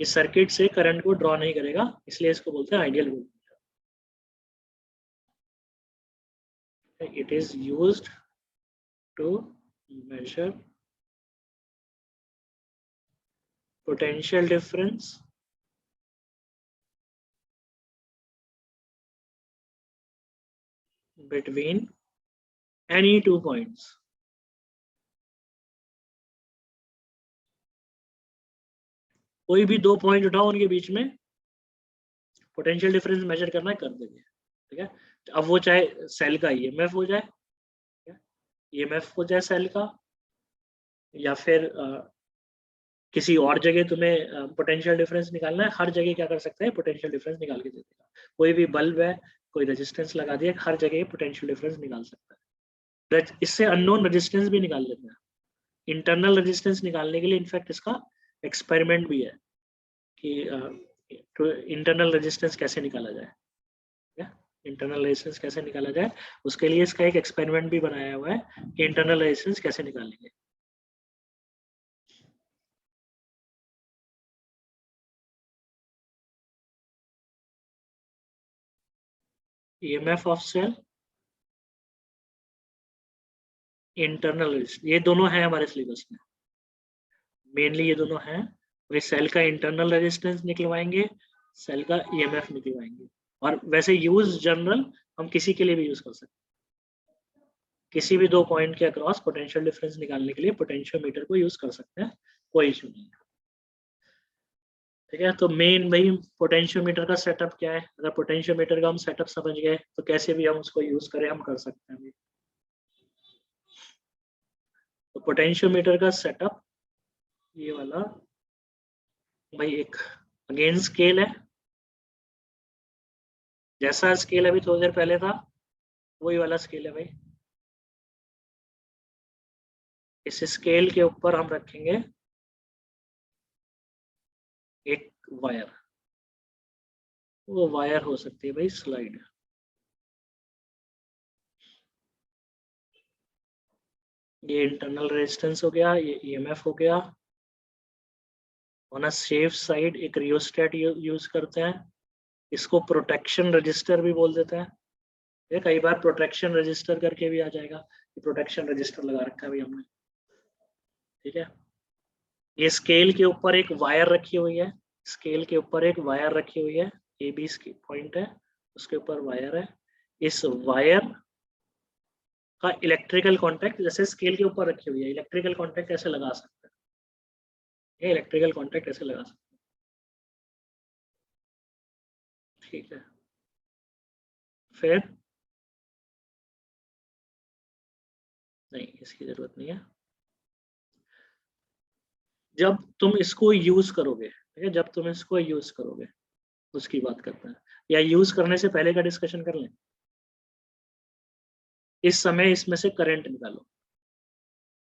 ये सर्किट से करंट को ड्रॉ नहीं करेगा, इसलिए इसको बोलते हैं ideal voltmeter. It is used to measure potential difference between any 2 points. कोई भी 2 पॉइंट उठाओ, उनके बीच में पोटेंशियल डिफरेंस मेजर करना है, कर देंगे, ठीक है। अब वो चाहे सेल का ईएमएफ हो जाए, ईएमएफ हो जाए सेल का, या फिर किसी और जगह तुम्हें पोटेंशियल डिफरेंस निकालना है, हर जगह क्या कर सकते हैं? पोटेंशियल डिफरेंस निकाल के दे देगा। कोई भी बल्ब है, कोई रेजिस्टेंस लगा दिया, हर जगह पोटेंशियल डिफरेंस निकाल सकता है। इससे अननोन रेजिस्टेंस भी निकाल लेते हैं। इंटरनल रेजिस्टेंस निकालने के लिए इनफैक्ट इसका एक्सपेरिमेंट भी है कि इंटरनल रेजिस्टेंस कैसे निकाला जाए, इंटरनल रेजिस्टेंस कैसे निकाला जाए, उसके लिए इसका एक एक्सपेरिमेंट भी बनाया हुआ है कि इंटरनल रेजिस्टेंस कैसे निकालेंगे। EMF of cell, internal resistance, ये दोनों है हमारे सिलेबस में, मेनली ये दोनों हैं। वही सेल का इंटरनल रेजिस्टेंस निकलवाएंगे, सेल का ईएमएफ निकलवाएंगे, और वैसे यूज जनरल हम किसी के लिए भी यूज कर सकते हैं, किसी भी 2 पॉइंट के अक्रॉस पोटेंशियल डिफरेंस निकालने के लिए पोटेंशियोमीटर को यूज कर सकते हैं, कोई इशू नहीं है, ठीक है। तो मेन भाई पोटेंशियोमीटर का सेटअप क्या है, अगर पोटेंशियोमीटर का हम सेटअप समझ गए तो कैसे भी हम उसको यूज करें, हम कर सकते हैं। तो पोटेंशियोमीटर का सेटअप ये वाला भाई, एक अगेन स्केल है, जैसा स्केल अभी थोड़ी देर पहले था वही वाला स्केल है भाई। इस स्केल के ऊपर हम रखेंगे एक वायर, वो वायर हो सकती है भाई स्लाइड। ये इंटरनल रेजिस्टेंस हो गया, ये ईएमएफ हो गया। ऑन अ सेफ साइड एक रियोस्टेट यूज करते हैं, इसको प्रोटेक्शन रजिस्टर भी बोल देते हैं, ये कई बार प्रोटेक्शन रजिस्टर करके भी आ जाएगा, ये प्रोटेक्शन रजिस्टर लगा रखा है भाई हमने, ठीक है। ये स्केल के ऊपर एक वायर रखी हुई है, स्केल के ऊपर एक वायर रखी हुई है, ए बी पॉइंट है, उसके ऊपर वायर है। इस वायर का इलेक्ट्रिकल कांटेक्ट जैसे स्केल के ऊपर रखी हुई है, इलेक्ट्रिकल कांटेक्ट ऐसे लगा सकते हैं, ये इलेक्ट्रिकल कांटेक्ट ऐसे लगा सकते हैं, ठीक है। फिर नहीं, इसकी जरूरत नहीं है। जब तुम इसको यूज करोगे, ठीक है, जब तुम इसको यूज करोगे उसकी बात करते हैं, या यूज करने से पहले का डिस्कशन कर लें। इस समय इसमें से करंट निकालो,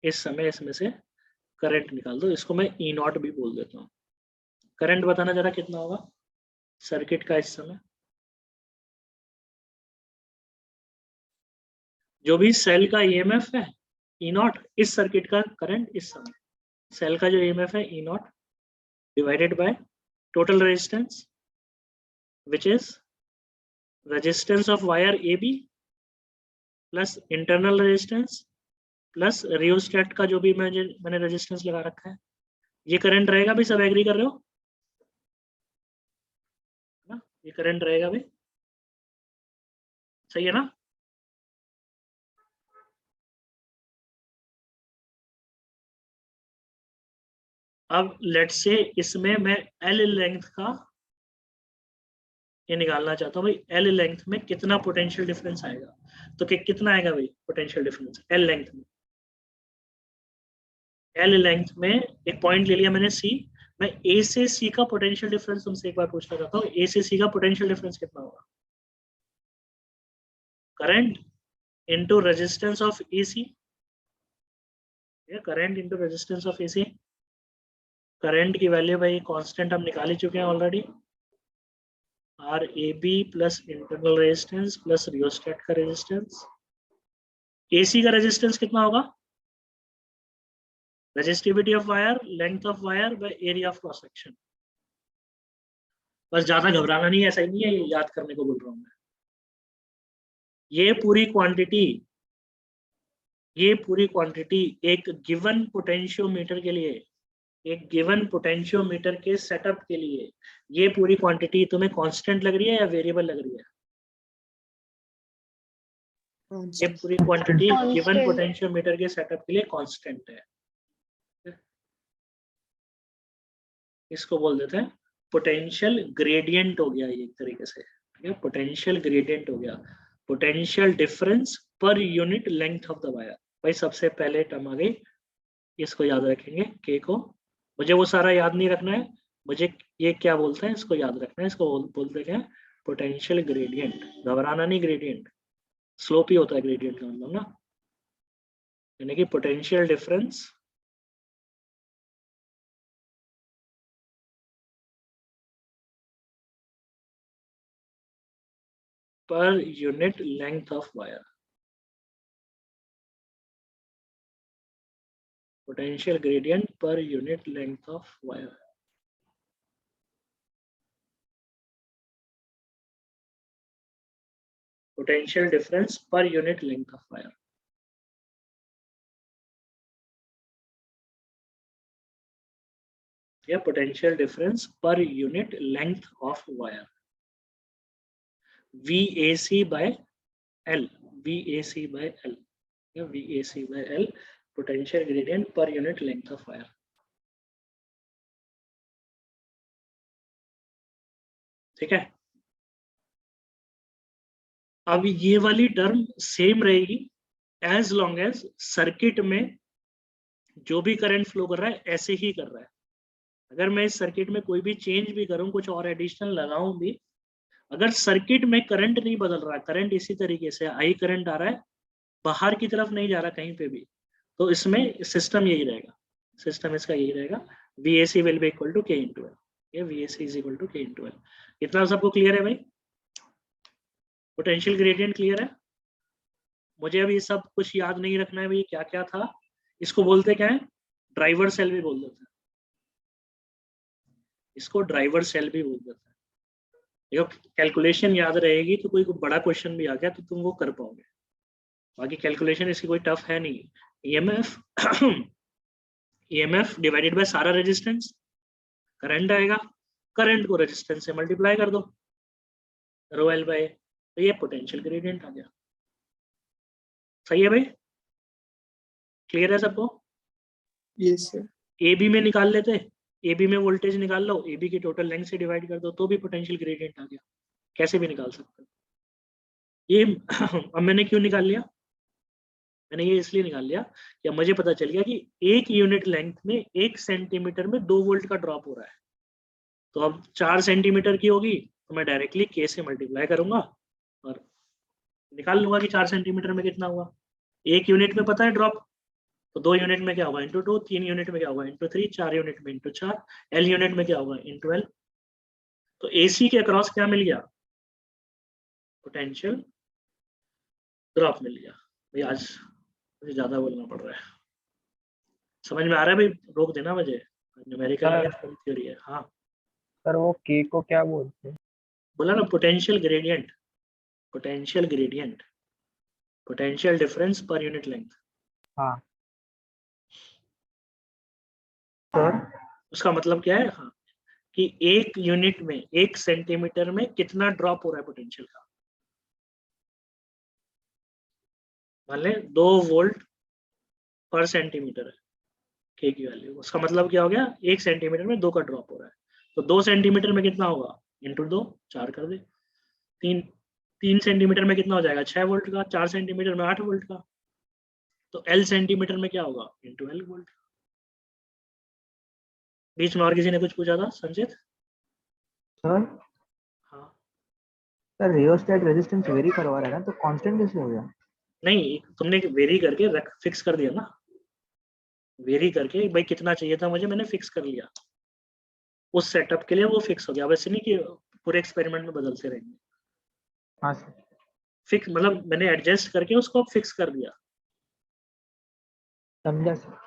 इस समय इसमें से करंट निकाल दो, इसको मैं ई नॉट भी बोल देता हूँ। करंट बताना जरा कितना होगा सर्किट का इस समय, जो भी सेल का ईएमएफ है ई नॉट, इस सर्किट का करंट इस समय, सेल का जो ईएमएफ है E naught divided by total resistance which is resistance of wire A B plus internal resistance plus rheostat का जो भी मैंने रेजिस्टेंस लगा रखा है, ये करंट रहेगा भी। सब एग्री कर रहे हो ना? ये करंट रहेगा भी, सही है ना? अब लेट्स से इसमें मैं एल लेंथ का ये निकालना चाहता हूँ भाई, एल लेंथ में कितना पोटेंशियल डिफरेंस आएगा, तो कितना आएगा भाई पोटेंशियल डिफरेंस एल लेंथ में? एल लेंथ में एक पॉइंट ले लिया मैंने सी, मैं ए से सी का पोटेंशियल डिफरेंस तुमसे एक बार पूछना चाहता हूँ, ए से सी का पोटेंशियल डिफरेंस कितना होगा? Current into resistance of AC, current into resistance of AC. Current की वैल्यू भाई कांस्टेंट हम निकाल ही चुके हैं already, R A B plus internal resistance plus rheostat का रेजिस्टेंस। एसी का रेजिस्टेंस कितना होगा? Resistivity of wire, length of wire by area of cross section. बस ज्यादा घबराना नहीं है, ऐसा ही नहीं है, ये याद करने को बोल रहा हूं मैं। ये पूरी क्वांटिटी एक गिवन पोटेंशियोमीटर के लिए, एक गिवन पोटेंशियोमीटर के सेटअप के लिए, ये पूरी क्वांटिटी तुम्हें कांस्टेंट लग रही है या वेरिएबल लग रही है? ये पूरी क्वांटिटी गिवन Constant. पोटेंशियोमीटर के सेटअप के लिए कांस्टेंट है। इसको बोल देते हैं पोटेंशियल ग्रेडियंट हो गया ये एक तरीके से, ठीक है, पोटेंशियल ग्रेडियंट हो गया, potential difference per unit length of the wire. भाई सबसे पहले टर्म आ गई, इसको याद रखेंगे के को, मुझे वो सारा याद नहीं रखना है, मुझे ये क्या बोलते हैं इसको याद रखना है, इसको बोलते क्या? Potential gradient. घबराना नहीं, ग्रेडियंट स्लोप ही होता है ग्रेडियंट का मतलब ना, यानी कि potential difference per unit length of wire, potential gradient per unit length of wire। Potential difference per unit length of wire। या potential difference per unit length of wire, VAC by L, VAC by L, या VAC by L, potential gradient per unit length of wire। ठीक है, अब ये वाली term same रहेगी as long as circuit में जो भी करंट फ्लो कर रहा है ऐसे ही कर रहा है। अगर मैं इस सर्किट में कोई भी चेंज भी करूं, कुछ और एडिशनल लगाऊं भी, अगर सर्किट में करंट नहीं बदल रहा है, करंट इसी तरीके से आई करंट आ रहा है, बाहर की तरफ नहीं जा रहा कहीं पे भी, तो इसमें सिस्टम यही रहेगा, सिस्टम इसका यही रहेगा, VAC will be equal to K into L, ये VAC is equal to K into L. इतना सबको क्लियर है भाई? पोटेंशियल ग्रेडियंट क्लियर है? मुझे अभी सब कुछ याद नहीं रखना है भाई क्या क्या था, इसको बोलते क्या है? ड्राइवर सेल भी बोल देते हैं, इसको ड्राइवर सेल भी बोल देते हैं। देखो कैलकुलेशन याद रहेगी तो कोई बड़ा क्वेश्चन भी आ गया तो तुम वो कर पाओगे, बाकी कैलकुलेशन इसकी कोई टफ है नहीं। EMF डिवाइडेड बाय सारा रेजिस्टेंस, करंट आएगा, करंट को रेजिस्टेंस से मल्टीप्लाई कर दो, रो एल बाय, तो ये पोटेंशियल ग्रेडियंट आ गया। सही है भाई? क्लियर है सबको? Yes sir. ए बी में निकाल लेते, ए बी में वोल्टेज निकाल लो, ए बी की टोटल लेंथ से डिवाइड कर दो तो भी पोटेंशियल ग्रेडियंट आ गया, कैसे भी निकाल सकते हो ये। अब मैंने क्यों निकाल लिया? मैंने ये इसलिए निकाल लिया कि अब मुझे पता चल गया कि 1 यूनिट लेंथ में 1 सेंटीमीटर में 2 वोल्ट का ड्रॉप हो रहा है। तो अब 4 सेंटीमीटर की होगी तो मैं डायरेक्टली k से मल्टीप्लाई करूंगा और निकाल लूंगा कि 4 सेंटीमीटर में कितना हुआ। 1 यूनिट में पता है ड्रॉप, तो 2 यूनिट में क्या होगा इंटू 2, 3 यूनिट में क्या होगा इंटू 3, 4 यूनिट में इंटू 4, L यूनिट में क्या होगा इंटू L। तो AC के अक्रॉस क्या मिल गया, पोटेंशियल ड्रॉप मिल गया। भाई आज मुझे ज्यादा बोलना पड़ रहा है, समझ में आ रहा है भाई? रोक देना मुझे, न्यूमेरिकल नहीं है, थ्योरी है। हाँ सर वो के को क्या बोलते हैं? बोला ना, potential gradient, potential gradient, potential difference per unit length. हाँ सर उसका मतलब क्या है, हाँ, कि 1 यूनिट में 1 सेंटीमीटर में कितना ड्रॉप हो रहा है पोटेंशियल का। मान लें 2 वोल्ट पर सेंटीमीटर है के की वैल्यू, उसका मतलब क्या हो गया, 1 सेंटीमीटर में 2 का ड्रॉप हो रहा है। तो 2 सेंटीमीटर में कितना होगा इंटू 2, 4 कर दे। 3 सेंटीमीटर में कितना हो जाएगा 6 वोल्ट का, 4 सेंटीमीटर में 8 वोल्ट का। तो L सेंटीमीटर में क्या होगा इंटू L वोल्ट। बीच में और किसी ने कुछ पूछा था, संजित? सर हाँ सर रियोस्टेट रेजिस्टेंस वेरी करवा रहा है ना, तो कांस्टेंट कैसे हो गया? नहीं, तुमने वेरी करके रख फिक्स कर दिया ना, वेरी करके भाई कितना चाहिए था मुझे, मैंने फिक्स कर लिया उस सेटअप के लिए, वो फिक्स हो गया। वैसे नहीं कि पूरे एक्सपेरिमेंट में बदलते रहेंगे। हाँ सर फिक्स मतलब मैंने एडजस्ट करके उसको फिक्स कर दिया। समझा सर।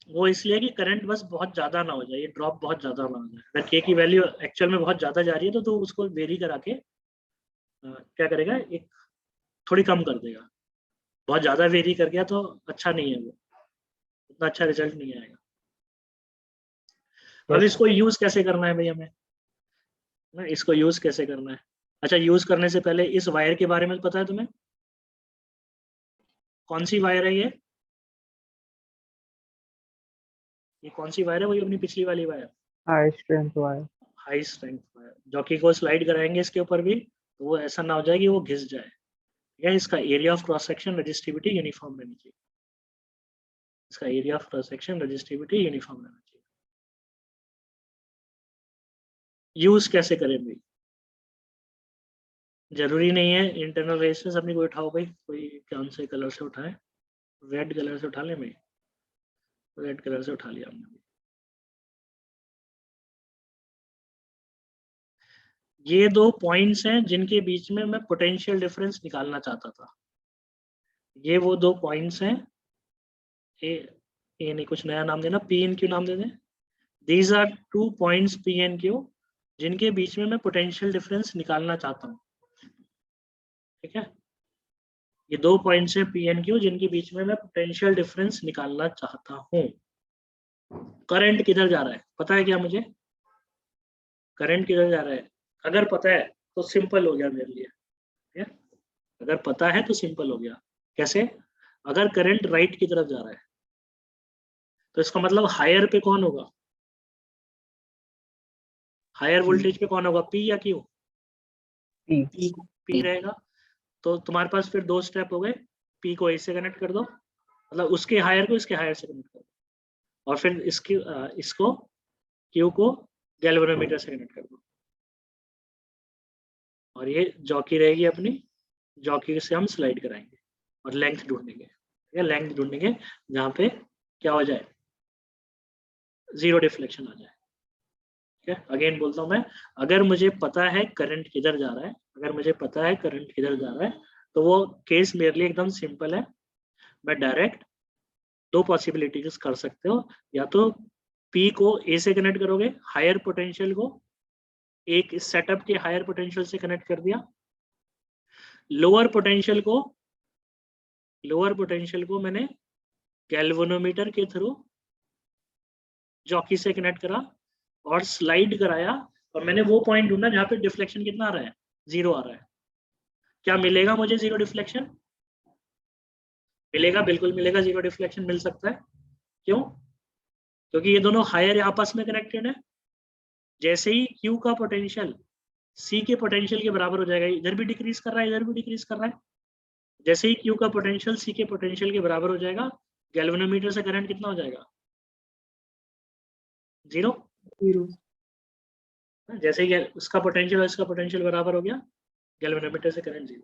वो इसलिए कि करंट बस बहुत ज्यादा ना हो जाए, ये ड्रॉप बहुत ज्यादा ना हो जाए। अगर के की वैल्यू एक्चुअल में बहुत ज्यादा जा रही है तो उसको वेरी करा के क्या करेगा, एक थोड़ी कम कर देगा। बहुत ज्यादा वेरी कर गया तो अच्छा नहीं है, वो उतना अच्छा रिजल्ट नहीं आएगा। अब इसको यूज कैसे करना है भाई हमें ना, इसको यूज कैसे करना है। अच्छा, यूज करने से पहले इस वायर के बारे में पता है तुम्हें? कौन सी वायर है ये कौन सी वायर है? वही अपनी पिछली वाली wire, high strength wire. High strength wire. Jockey को स्लाइड कराएंगे इसके ऊपर भी तो वो ऐसा ना हो जाए कि वो घिस जाए। या इसका area of cross section resistivity uniform रहनी चाहिए, इसका area of cross section resistivity uniform रहना चाहिए। यूज कैसे करें भाई? जरूरी नहीं है इंटरनल रेजिस्टेंस अपनी कोई उठाओ भाई, कोई कौन से कलर से उठाए, रेड कलर से उठा ले भाई, रेड कलर से उठा लिया हमने। ये 2 पॉइंट्स हैं जिनके बीच में मैं पोटेंशियल डिफरेंस निकालना चाहता था। ये वो 2 पॉइंट्स हैं, ये नहीं कुछ नया नाम देना, पी एन क्यू नाम दे दें। These are 2 points P N Q जिनके बीच में मैं पोटेंशियल डिफरेंस निकालना चाहता हूँ। ठीक है, ये 2 पॉइंट्स हैं पी एन क्यू जिनके बीच में मैं पोटेंशियल डिफरेंस निकालना चाहता हूँ। करंट किधर जा रहा है पता है क्या मुझे? करंट किधर जा रहा है अगर पता है तो सिंपल हो गया मेरे लिए। ठीक है, अगर पता है तो सिंपल हो गया। कैसे? अगर करंट राइट की तरफ जा रहा है तो इसका मतलब हायर पे कौन होगा, हायर वोल्टेज पे कौन होगा, पी या क्यू? पी रहेगा। तो तुम्हारे पास फिर 2 स्टेप हो गए, पी को ए से कनेक्ट कर दो, मतलब उसके हायर को इसके हायर से कनेक्ट कर दो, और फिर इसको क्यू को गैल्वेनोमीटर से कनेक्ट कर दो, और ये जॉकी रहेगी अपनी, जॉकी से हम स्लाइड कराएंगे और लेंथ ढूंढेंगे। ठीक है, लेंथ ढूंढेंगे जहाँ पे क्या हो जाए, 0 डिफ्लेक्शन आ जाए। ठीक है, अगेन बोलता हूँ मैं, अगर मुझे पता है करंट किधर जा रहा है, अगर मुझे पता है करंट किधर जा रहा है तो वो केस मेरे लिए एकदम सिंपल है। मैं डायरेक्ट 2 पॉसिबिलिटीज कर सकते हो, या तो पी को ए से कनेक्ट करोगे, हायर पोटेंशियल को एक इस सेटअप के हायर पोटेंशियल से कनेक्ट कर दिया, लोअर पोटेंशियल को मैंने गैल्वेनोमीटर के थ्रू जॉकी से कनेक्ट करा और स्लाइड कराया, और मैंने वो पॉइंट ढूंढा जहाँ पे डिफ्लेक्शन कितना आ रहा है, 0 आ रहा है। क्या मिलेगा मुझे 0 डिफ्लेक्शन? मिलेगा, बिल्कुल मिलेगा, 0 डिफ्लेक्शन मिल सकता है। क्यों? क्योंकि ये दोनों हायर आपस में कनेक्टेड है। जैसे ही Q का पोटेंशियल C के पोटेंशियल के बराबर हो जाएगा, इधर भी डिक्रीज कर रहा है, इधर भी डिक्रीज कर रहा है, जैसे ही Q का पोटेंशियल C के पोटेंशियल के बराबर हो जाएगा, गैल्वेनोमीटर से करंट कितना हो जाएगा? 0। 0। जैसे ही उसका पोटेंशियल और इसका पोटेंशियल बराबर हो गया, गैल्वेनोमीटर से करंट 0।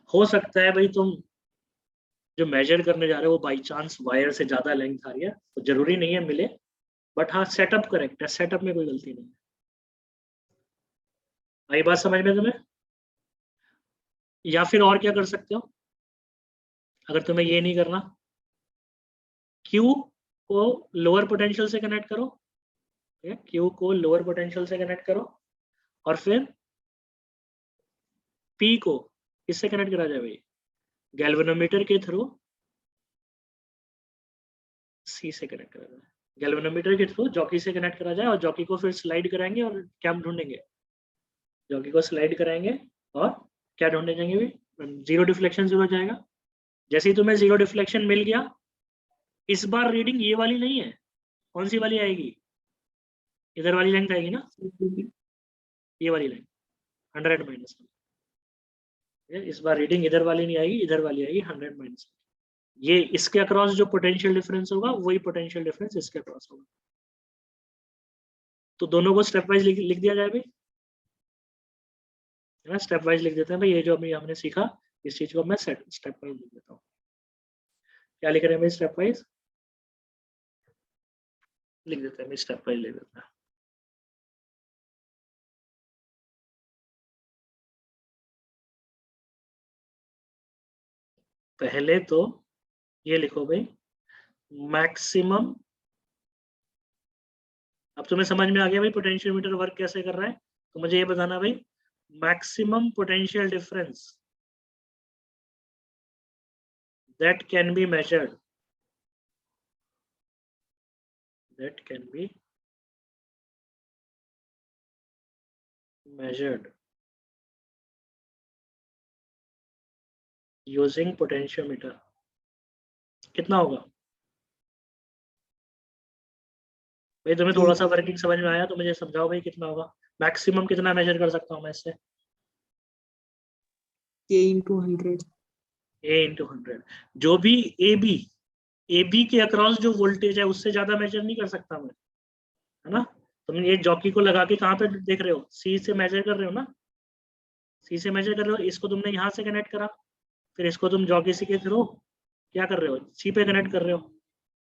हो सकता है भाई तुम जो मेजर करने जा रहे हो वो बाई चांस वायर से ज्यादा लेंथ आ रही है, तो जरूरी नहीं है मिले, बट हाँ सेटअप करेक्ट है, सेटअप में कोई गलती नहीं है। आई बात समझ में तुम्हें? या फिर और क्या कर सकते हो, अगर तुम्हें ये नहीं करना, Q को लोअर पोटेंशियल से कनेक्ट करो, Q को लोअर पोटेंशियल से कनेक्ट करो, और फिर P को किससे कनेक्ट करा जाए भाई? गैल्वेनोमीटर के थ्रू C से कनेक्ट करा जाए, गैल्वेनोमीटर के थ्रू जॉकी से कनेक्ट करा जाए, और जॉकी को फिर स्लाइड कराएंगे और क्या ढूंढेंगे? जॉकी को स्लाइड कराएंगे और क्या ढूंढने जाएंगे भाई? जीरो डिफ्लेक्शन शुरू हो जाएगा। जैसे ही तुम्हें जीरो डिफ्लेक्शन मिल गया, इस बार रीडिंग ये वाली नहीं है, कौन सी वाली आएगी? इधर वाली लेंथ आएगी ना, ये वाली लेंथ 100 माइनस। इस बार रीडिंग इधर वाली नहीं आएगी, इधर वाली आएगी 100 माइनस। ये इसके अक्रॉस जो पोटेंशियल डिफरेंस होगा वही पोटेंशियल डिफरेंस इसके अक्रॉस होगा। तो दोनों को स्टेप वाइज लिख दिया जाए भाई, है ना? स्टेप वाइज लिख देते हैं भाई, ये जो अभी हमने सीखा इस चीज को मैं स्टेप वाइज लिख देता हूँ। क्या लिख रहे हैं भाई? स्टेप वाइज लिख देते हैं भाई, स्टेप वाइज लिख देते हैं। पहले तो ये लिखो भाई, मैक्सिमम। अब तुम्हें समझ में आ गया भाई पोटेंशियोमीटर वर्क कैसे कर रहा है? तो मुझे ये बताना भाई, maximum potential difference that can be measured using potentiometer कितना होगा भाई? तुम्हें थोड़ा सा वर्किंग समझ में आया तो मुझे समझाओ भाई कितना होगा? मैक्सिमम कितना मेजर कर सकता हूँ मैं इससे? A/100। A/100। जो भी AB के अक्रॉस जो वोल्टेज है उससे ज्यादा मेजर नहीं कर सकता मैं, है ना? तुम ये जॉकी को लगा के कहाँ पे देख रहे हो? C से मेजर कर रहे हो ना, C से मेजर कर रहे हो। इसको तुमने यहाँ से कनेक्ट करा, फिर इसको तुम जॉकी C के थ्रू क्या कर रहे हो? C पे कनेक्ट कर रहे हो।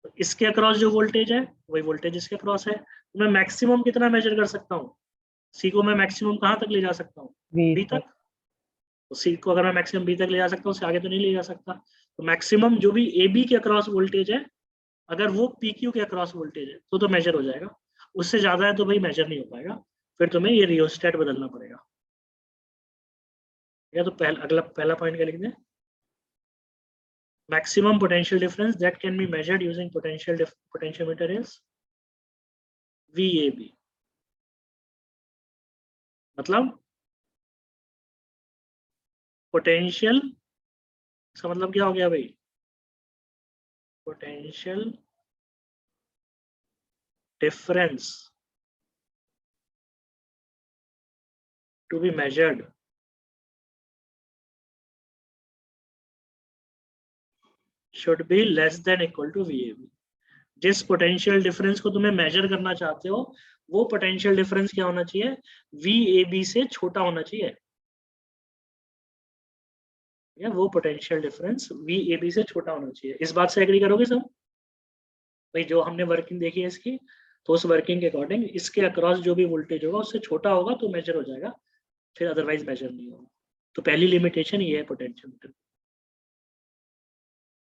तो इसके अक्रॉस जो वोल्टेज है वही वोल्टेज इसके अक्रॉस है। तो मैं मैक्सिमम कितना मेजर कर सकता हूँ? C को मैं मैक्सिमम कहाँ तक ले जा सकता हूँ? B तक। तो C को अगर मैं मैक्सिमम B तक ले जा सकता हूँ, उससे आगे तो नहीं ले जा सकता। तो मैक्सिमम जो भी AB के अक्रॉस वोल्टेज है, अगर वो PQ के अक्रॉस वोल्टेज है तो मेजर हो जाएगा। उससे ज्यादा है तो भाई मेजर नहीं हो पाएगा, फिर तुम्हें ये रियोस्टेट बदलना पड़ेगा। या तो पहला पॉइंट क्या लिख दें? Maximum potential difference that can be measured using potentiometer is VAB। मतलब पोटेंशियल, इसका मतलब क्या हो गया भाई? Potential difference to be measured should be less than equal to VAB। जिस पोटेंशियल डिफरेंस को तुम्हें मेजर करना चाहते हो वो पोटेंशियल डिफरेंस क्या होना चाहिए? VAB से छोटा होना चाहिए। या वो पोटेंशियल डिफरेंस VAB से छोटा होना चाहिए। इस बात से एग्री करोगे सब भाई? जो हमने वर्किंग देखी है इसकी, तो उस वर्किंग के अकॉर्डिंग इसके अक्रॉस जो भी वोल्टेज होगा उससे छोटा होगा तो मेजर हो जाएगा, फिर अदरवाइज मेजर नहीं होगा। तो पहली लिमिटेशन ये है पोटेंशियोमीटर।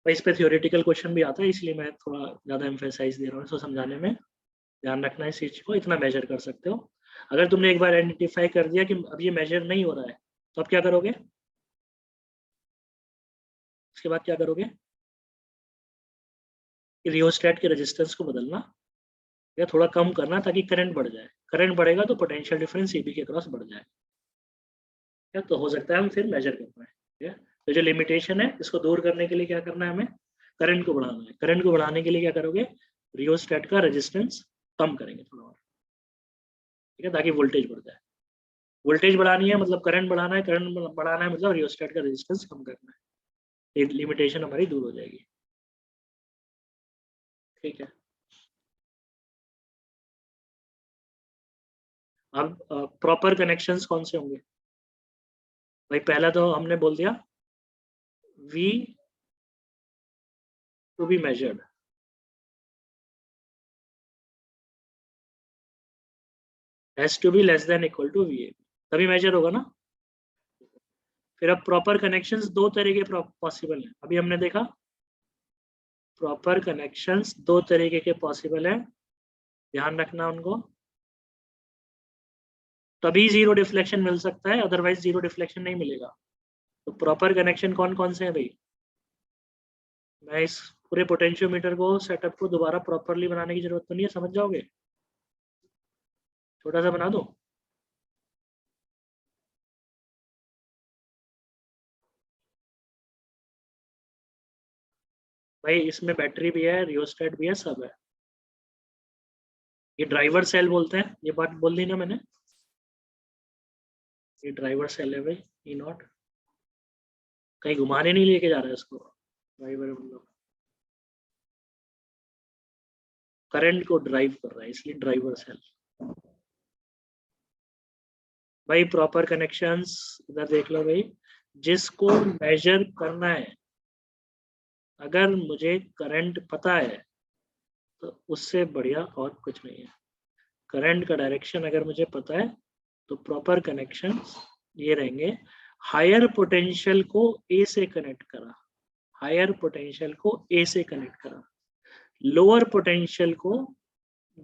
भाई इस पे थ्योरेटिकल क्वेश्चन भी आता है, इसलिए मैं थोड़ा ज्यादा एम्फेसाइज दे रहा हूँ इसको समझाने में। ध्यान रखना इस चीज को, इतना मेजर कर सकते हो। अगर तुमने एक बार आइडेंटिफाई कर दिया कि अब ये मेजर नहीं हो रहा है, तो अब क्या करोगे? उसके बाद क्या करोगे? रियोस्टेट के रेजिस्टेंस को बदलना या थोड़ा कम करना ताकि करंट बढ़ जाए। करंट बढ़ेगा तो पोटेंशियल डिफरेंस AB के क्रॉस बढ़ जाए। क्या तो हो सकता है हम फिर मेजर कर पाए। ठीक है, तो जो लिमिटेशन है इसको दूर करने के लिए क्या करना है? हमें करंट को बढ़ाना है। करंट को बढ़ाने के लिए क्या करोगे? रियोस्टेट का रेजिस्टेंस कम करेंगे थोड़ा और, ठीक है, ताकि वोल्टेज बढ़ जाए। वोल्टेज बढ़ानी है मतलब करंट बढ़ाना है, करंट बढ़ाना है मतलब रियोस्टेट का रेजिस्टेंस कम करना है। लिमिटेशन हमारी दूर हो जाएगी। ठीक है, अब प्रॉपर कनेक्शंस कौन से होंगे भाई? पहला तो हमने बोल दिया V to be measured, has to be less than equal to VA, तभी मेजर होगा ना। फिर अब प्रॉपर कनेक्शंस दो तरीके पॉसिबल हैं। अभी हमने देखा प्रॉपर कनेक्शंस दो तरीके के पॉसिबल हैं, ध्यान रखना उनको। तभी जीरो डिफ्लेक्शन मिल सकता है, अदरवाइज जीरो डिफ्लेक्शन नहीं मिलेगा। तो प्रॉपर कनेक्शन कौन कौन से हैं भाई? मैं इस पूरे पोटेंशियोमीटर को सेटअप को दोबारा प्रॉपरली बनाने की जरूरत तो नहीं है, समझ जाओगे। छोटा सा बना दो। भाई इसमें बैटरी भी है, रियोस्टेट भी है, सब है। ये ड्राइवर सेल बोलते हैं, ये बात बोल दी ना मैंने, ये ड्राइवर सेल है भाई। ई नॉट कहीं घुमाने नहीं लेके जा रहा है इसको, ड्राइवर मतलब करंट को ड्राइव कर रहा है, इसलिए ड्राइवर सेल। भाई प्रॉपर कनेक्शंस इधर देख लो भाई, जिसको मेजर करना है, अगर मुझे करंट पता है तो उससे बढ़िया और कुछ नहीं है। करंट का डायरेक्शन अगर मुझे पता है तो प्रॉपर कनेक्शंस ये रहेंगे। हायर पोटेंशियल को ए से कनेक्ट करा, हायर पोटेंशियल को ए से कनेक्ट करा, लोअर पोटेंशियल को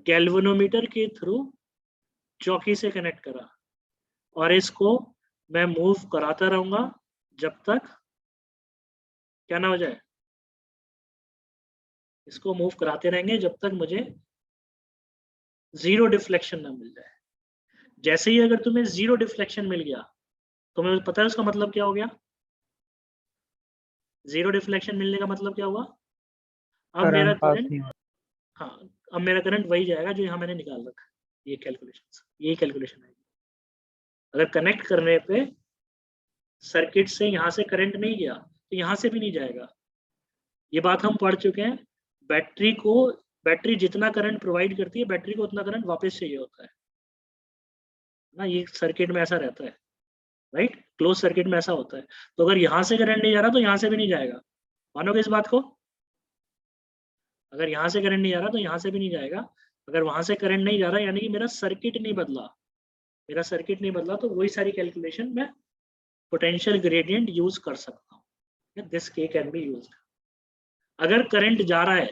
गैल्वेनोमीटर के थ्रू चौकी से कनेक्ट करा, और इसको मैं मूव कराता रहूंगा जब तक क्या ना हो जाए। इसको मूव कराते रहेंगे जब तक मुझे जीरो डिफ्लेक्शन ना मिल जाए। जैसे ही अगर तुम्हें जीरो डिफ्लेक्शन मिल गया, तुम्हें पता है उसका मतलब क्या हो गया? जीरो डिफ्लेक्शन मिलने का मतलब क्या हुआ? अब मेरा करंट पास करंट, नहीं हो। हाँ अब मेरा करंट वही जाएगा जो यहाँ मैंने निकाल रखा है। ये कैलकुलेशन, यही कैलकुलेशन है। अगर कनेक्ट करने पे सर्किट से यहाँ से करंट नहीं गया तो यहाँ से भी नहीं जाएगा। ये बात हम पढ़ चुके हैं। बैटरी जितना करंट प्रोवाइड करती है, बैटरी को उतना करंट वापस चाहिए होता है ना। ये सर्किट में ऐसा रहता है, राइट? क्लोज सर्किट में ऐसा होता है। तो अगर यहाँ से करंट नहीं जा रहा तो यहाँ से भी नहीं जाएगा। मानोगे इस बात को? अगर यहाँ से करंट नहीं जा रहा तो यहाँ से भी नहीं जाएगा। अगर वहां से करंट नहीं जा रहा यानी कि मेरा सर्किट नहीं बदला, मेरा सर्किट नहीं बदला, तो वही सारी कैलकुलेशन मैं पोटेंशियल ग्रेडियंट यूज कर सकता हूँ। दिस के कैन बी यूज्ड। अगर करंट जा रहा है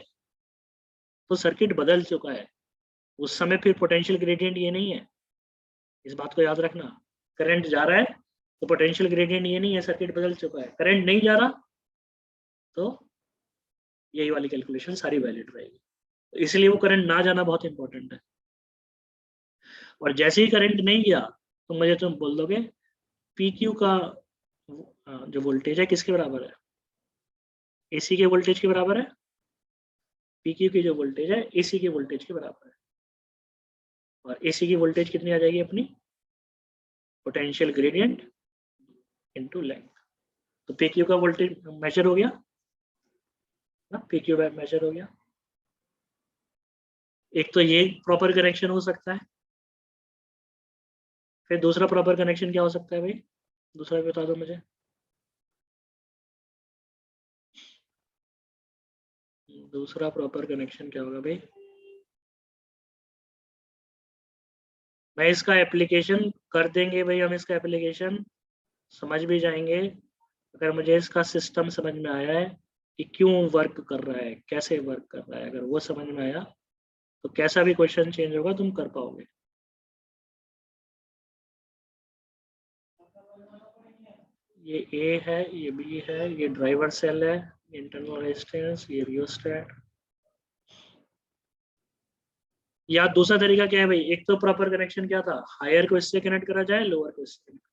तो सर्किट बदल चुका है, उस समय फिर पोटेंशियल ग्रेडियंट ये नहीं है। इस बात को याद रखना। करंट जा रहा है तो पोटेंशियल ग्रेडियंट ये नहीं है, सर्किट बदल चुका है। करंट नहीं जा रहा तो यही वाली कैलकुलेशन सारी वैलिड रहेगी। तो इसलिए वो करंट ना जाना बहुत इंपॉर्टेंट है। और जैसे ही करंट नहीं गया तो मुझे तुम बोल दोगे PQ का जो वोल्टेज है किसके बराबर है? AC के वोल्टेज के बराबर है। PQ की जो वोल्टेज है AC के वोल्टेज के बराबर है। और AC की वोल्टेज कितनी आ जाएगी अपनी? Potential gradient into length. तो PQ का वोल्टेज मेजर हो गया ना, PQ मेजर हो गया। एक तो ये प्रॉपर कनेक्शन हो सकता है। फिर दूसरा प्रॉपर कनेक्शन क्या हो सकता है भाई? दूसरा बता दो मुझे। दूसरा प्रॉपर कनेक्शन क्या होगा भाई? मैं इसका एप्लीकेशन कर देंगे भाई, हम इसका एप्लीकेशन समझ भी जाएंगे अगर मुझे इसका सिस्टम समझ में आया है कि क्यों वर्क कर रहा है, कैसे वर्क कर रहा है। अगर वो समझ में आया तो कैसा भी क्वेश्चन चेंज होगा तुम कर पाओगे। ये A है, ये B है, ये ड्राइवर सेल है, इंटरनल रेजिस्टेंस, ये रियोस्टेट। या दूसरा तरीका क्या है भाई? एक तो प्रॉपर कनेक्शन क्या था, हायर को इससे कनेक्ट करा जाए, लोअर को इससे कनेक्ट।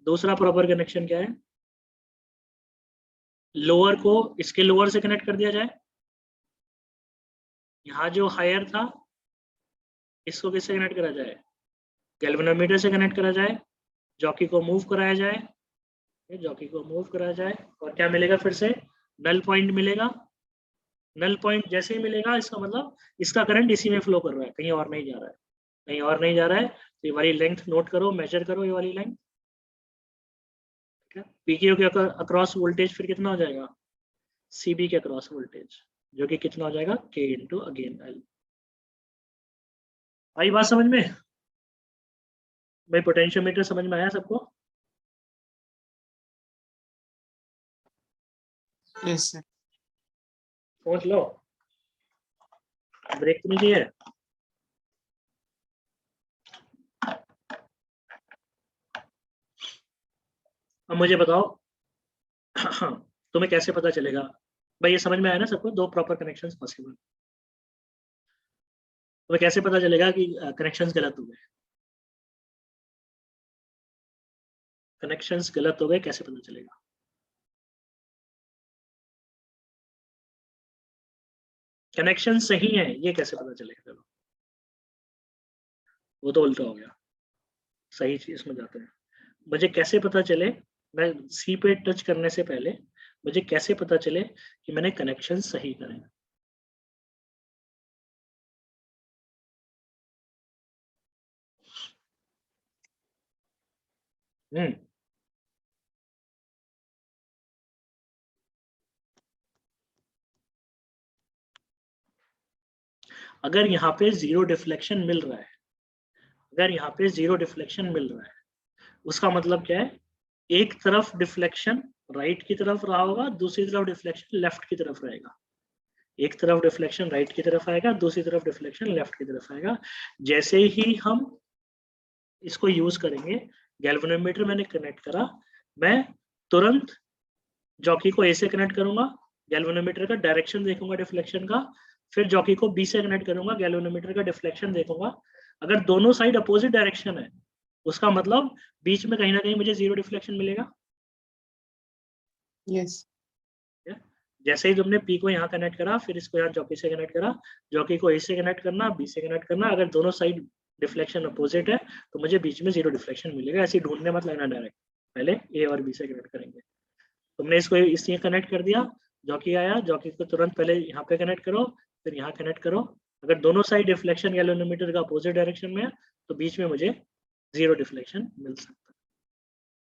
दूसरा प्रॉपर कनेक्शन क्या है? लोअर को इसके लोअर से कनेक्ट कर दिया जाए। यहाँ जो हायर था इसको किससे कनेक्ट करा जाए? गैल्वेनोमीटर से कनेक्ट करा जाए, जॉकी को मूव कराया जाए, जॉकी को मूव करा जाए और क्या मिलेगा, फिर से नल पॉइंट मिलेगा। नल पॉइंट जैसे ही मिलेगा इसका मतलब इसका करंट इसी में फ्लो कर रहा है, कहीं और नहीं जा रहा है, कहीं और नहीं जा रहा है। तो ये वाली लेंथ नोट करो, मेजर करो ये वाली लेंथ। पीक्यू के अक्रॉस वोल्टेज फिर कितना हो जाएगा, सीबी के अक्रॉस वोल्टेज, जो कि कितना हो जाएगा, के इंटू अगेन एल। आई बात समझ में भाई? पोटेंशियोमीटर समझ में आया सबको? Yes sir. सोच लो, ब्रेक तो नहीं चाहिए। अब मुझे बताओ तुम्हें कैसे पता चलेगा भाई, ये समझ में आया ना सबको, दो प्रॉपर कनेक्शंस पॉसिबल। तुम्हें कैसे पता चलेगा कि कनेक्शंस गलत हो गए? कनेक्शंस गलत हो गए कैसे पता चलेगा? कनेक्शन सही है ये कैसे पता चलेगा? चलो वो तो उल्टा हो गया, सही चीज में जाते हैं। मुझे कैसे पता चले, मैं सी पे टच करने से पहले मुझे कैसे पता चले कि मैंने कनेक्शन सही करे? अगर यहाँ पे जीरो डिफ्लेक्शन मिल रहा है, अगर यहाँ पे जीरो डिफ्लेक्शन मिल रहा है, उसका मतलब क्या है, एक तरफ डिफ्लेक्शन राइट की तरफ रहा होगा, दूसरी तरफ डिफ्लेक्शन लेफ्ट की तरफ रहेगा। एक तरफ डिफ्लेक्शन राइट की तरफ आएगा, दूसरी तरफ डिफ्लेक्शन लेफ्ट की तरफ आएगा। जैसे ही हम इसको यूज करेंगे, गैल्वेनोमीटर मैंने कनेक्ट करा, मैं तुरंत जॉकी को ए से कनेक्ट करूंगा, गैल्वेनोमीटर का डायरेक्शन देखूंगा डिफ्लेक्शन का, फिर जॉकी को बी से कनेक्ट करूंगा, गैल्वेनोमीटर का डिफ्लेक्शन देखूंगा। अगर दोनों साइड अपोजिट डायरेक्शन है, उसका मतलब बीच में कहीं ना कहीं मुझे जीरो डिफ्लेक्शन मिलेगा। यस। जैसे ही तुमने पी को यहाँ कनेक्ट करा, फिर इसको यहाँ जॉकी से कनेक्ट करा, जॉकी को ए से कनेक्ट करना, बी से कनेक्ट करना, अगर दोनों साइड डिफ्लेक्शन अपोजिट है तो मुझे बीच में जीरो डिफ्लेक्शन मिलेगा। ऐसे ढूंढने मत लगना डायरेक्ट, पहले ए और बी से कनेक्ट करेंगे। तुमने इसको इसलिए कनेक्ट कर दिया, जॉकी आया, जॉकी को तुरंत पहले यहाँ पे कनेक्ट करो, फिर यहाँ कनेक्ट करो। अगर दोनों साइड डिफ्लेक्शन गैल्वेनोमीटर का अपोजिट डायरेक्शन में है तो बीच में मुझे जीरो डिफ्लेक्शन मिल सकता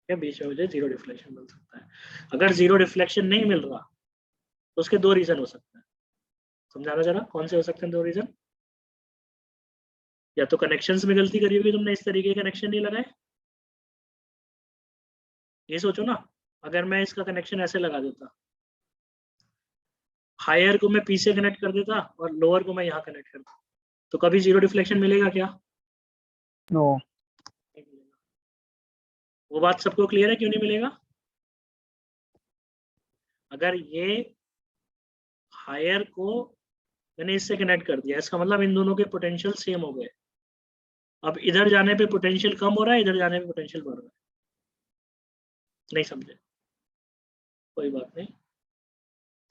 है, बीच में मुझे जीरो डिफ्लेक्शन मिल सकता है। अगर जीरो डिफ्लेक्शन नहीं मिल रहा तो उसके दो रीजन हो सकते हैं, समझाना जरा कौन से हो सकते हैं दो रीजन। या तो कनेक्शंस में गलती करी होगी तुमने, इस तरीके के कनेक्शन नहीं लगाए। ये सोचो ना, अगर मैं इसका कनेक्शन ऐसे लगा देता, हायर को मैं पी से कनेक्ट कर देता और लोअर को मैं यहाँ कनेक्ट करता, तो कभी जीरो डिफ्लेक्शन मिलेगा क्या? नो। वो बात सबको क्लियर है क्यों नहीं मिलेगा? अगर ये हायर को मैंने इससे कनेक्ट कर दिया, इसका मतलब इन दोनों के पोटेंशियल सेम हो गए। अब इधर जाने पे पोटेंशियल कम हो रहा है, इधर जाने पे पोटेंशियल बढ़ रहा है। नहीं समझे? कोई बात नहीं,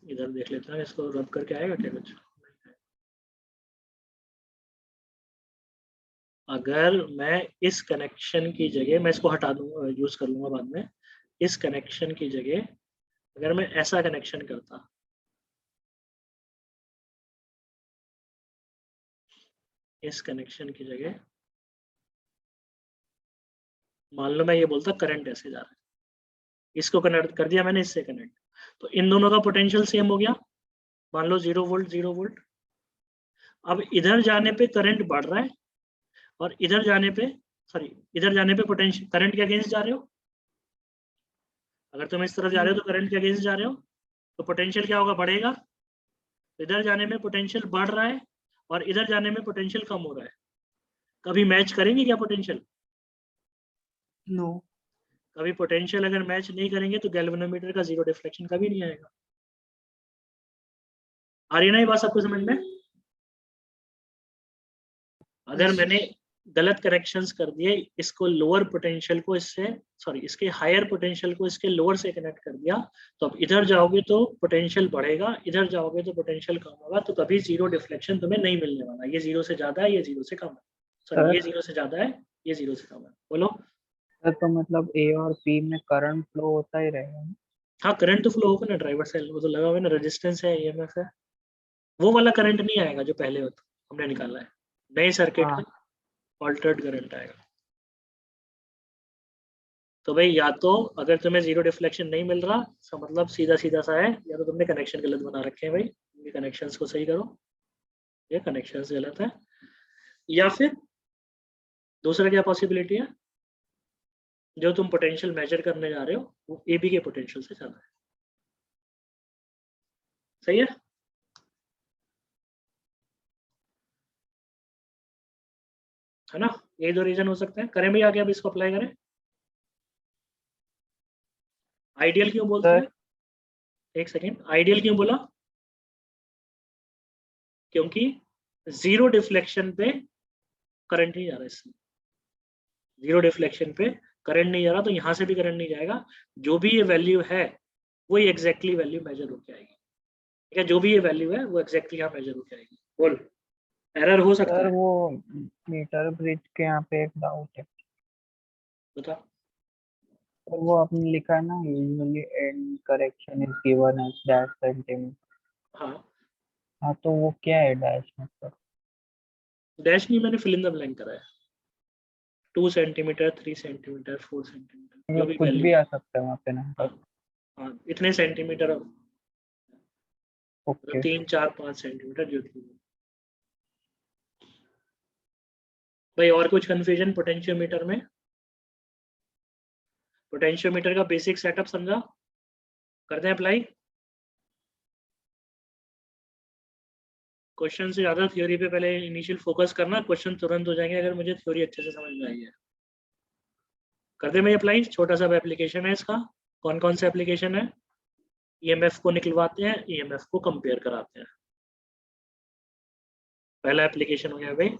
इधर देख लेते हैं, इसको रब करके आएगा क्या कुछ? अगर मैं इस कनेक्शन की जगह, मैं इसको हटा दूंगा, यूज कर लूंगा बाद में, इस कनेक्शन की जगह अगर मैं ऐसा कनेक्शन करता, इस कनेक्शन की जगह मान लो मैं ये बोलता करंट ऐसे जा रहा है, इसको कनेक्ट कर दिया मैंने इससे कनेक्ट, तो इन दोनों का पोटेंशियल सेम हो गया, मान लो 0 वोल्ट 0 वोल्ट। अब इधर जाने पे करंट बढ़ रहा है और इधर जाने पे, सॉरी, इधर जाने पे पोटेंशियल करंट के अगेंस्ट जा रहे हो। अगर तुम इस तरफ जा रहे हो तो करंट के अगेंस्ट जा रहे हो, तो पोटेंशियल क्या होगा, बढ़ेगा। इधर जाने में पोटेंशियल बढ़ रहा है और इधर जाने में पोटेंशियल कम हो रहा है। कभी मैच करेंगे क्या पोटेंशियल? नो। कभी पोटेंशियल अगर मैच नहीं करेंगे तो गैल्वेनोमीटर का जीरो डिफ्लेक्शन कभी नहीं आएगा। आ रही ना ये बात सबको समझ में? अगर मैंने गलत कनेक्शंस कर दिए, इसको लोअर पोटेंशियल को इससे, सॉरी, इसके हायर पोटेंशियल को इसके लोअर से कनेक्ट कर दिया, तो अब इधर जाओगे तो पोटेंशियल बढ़ेगा, इधर जाओगे तो पोटेंशियल कम होगा, तो कभी जीरो डिफ्लेक्शन तुम्हें नहीं मिलने वाला। ये जीरो से ज्यादा है, ये जीरो से कम है, सॉरी ये जीरो से ज्यादा है, ये जीरो से कम है। बोलो तो मतलब ए और पी में करंट फ्लो होता ही रहेगा ना? हाँ करंट तो फ्लो होगा ना, ड्राइवर सेल वो तो लगा हुआ है ना, रेजिस्टेंस है, ईएमएफ है, वो वाला करंट नहीं आएगा जो पहले होता हमने निकाला है, नए सर्किट हाँ में ऑल्टर्ड करंट आएगा। तो भाई या तो अगर तुम्हें जीरो डिफ्लेक्शन नहीं मिल रहा, इसका मतलब सीधा सीधा सा है, या तो तुमने कनेक्शन गलत बना रखे हैं भाई, ये कनेक्शंस को सही करो, ये कनेक्शंस गलत है, या फिर दूसरा क्या पॉसिबिलिटी है, जो तुम पोटेंशियल मेजर करने जा रहे हो वो ए बी के पोटेंशियल से ज्यादा है। सही है? है ना? ये दो रीजन हो सकते हैं। करें भाई आगे, अब इसको अप्लाई करें। आइडियल क्यों बोलते सर हैं? एक सेकेंड, आइडियल क्यों बोला? क्योंकि जीरो डिफ्लेक्शन पे करंट नहीं जा रहा, इसमें जीरो डिफ्लेक्शन पे करंट नहीं जा रहा, तो यहां से भी करंट नहीं जाएगा, जो भी ये वैल्यू है वही एग्जैक्टली वैल्यू मेजर होके आएगी। ठीक है, जो भी ये वैल्यू है वो एग्जैक्टली यहाँ मेजर होके आएगी। बोल, एरर हो सकता सर है? वो मीटर ब्रिज के यहाँ पे एक डाउट है। बता। और वो आपने लिखा है ना, usually end correction is given as dash centimetre. हाँ, हाँ तो वो क्या है डैश मतलब? डैश नहीं, मैंने फिल इन द ब्लैंक करा है। 2 सेंटीमीटर, 3 सेंटीमीटर, 4 सेंटीमीटर, जो मतलब भी कुछ वैल्यू। भी आ सकता है वहाँ पे हाँ नंबर? हाँ, इतने सेंटीमीटर, ओके। 3, 4, 5 सेंटीमीटर जो थी। भाई और कुछ कंफ्यूजन पोटेंशियोमीटर में? पोटेंशियोमीटर का बेसिक सेटअप समझा? करते हैं अप्लाई। क्वेश्चन से ज्यादा थ्योरी पे पहले इनिशियल फोकस करना, क्वेश्चन तुरंत हो जाएंगे अगर मुझे थ्योरी अच्छे से समझ में आई है। करते मैं अप्लाई, छोटा सा एप्लीकेशन है इसका। कौन कौन से एप्लीकेशन है? ईएमएफ को निकलवाते हैं, ईएमएफ को कंपेयर कराते हैं। पहला एप्लीकेशन हो गया भाई,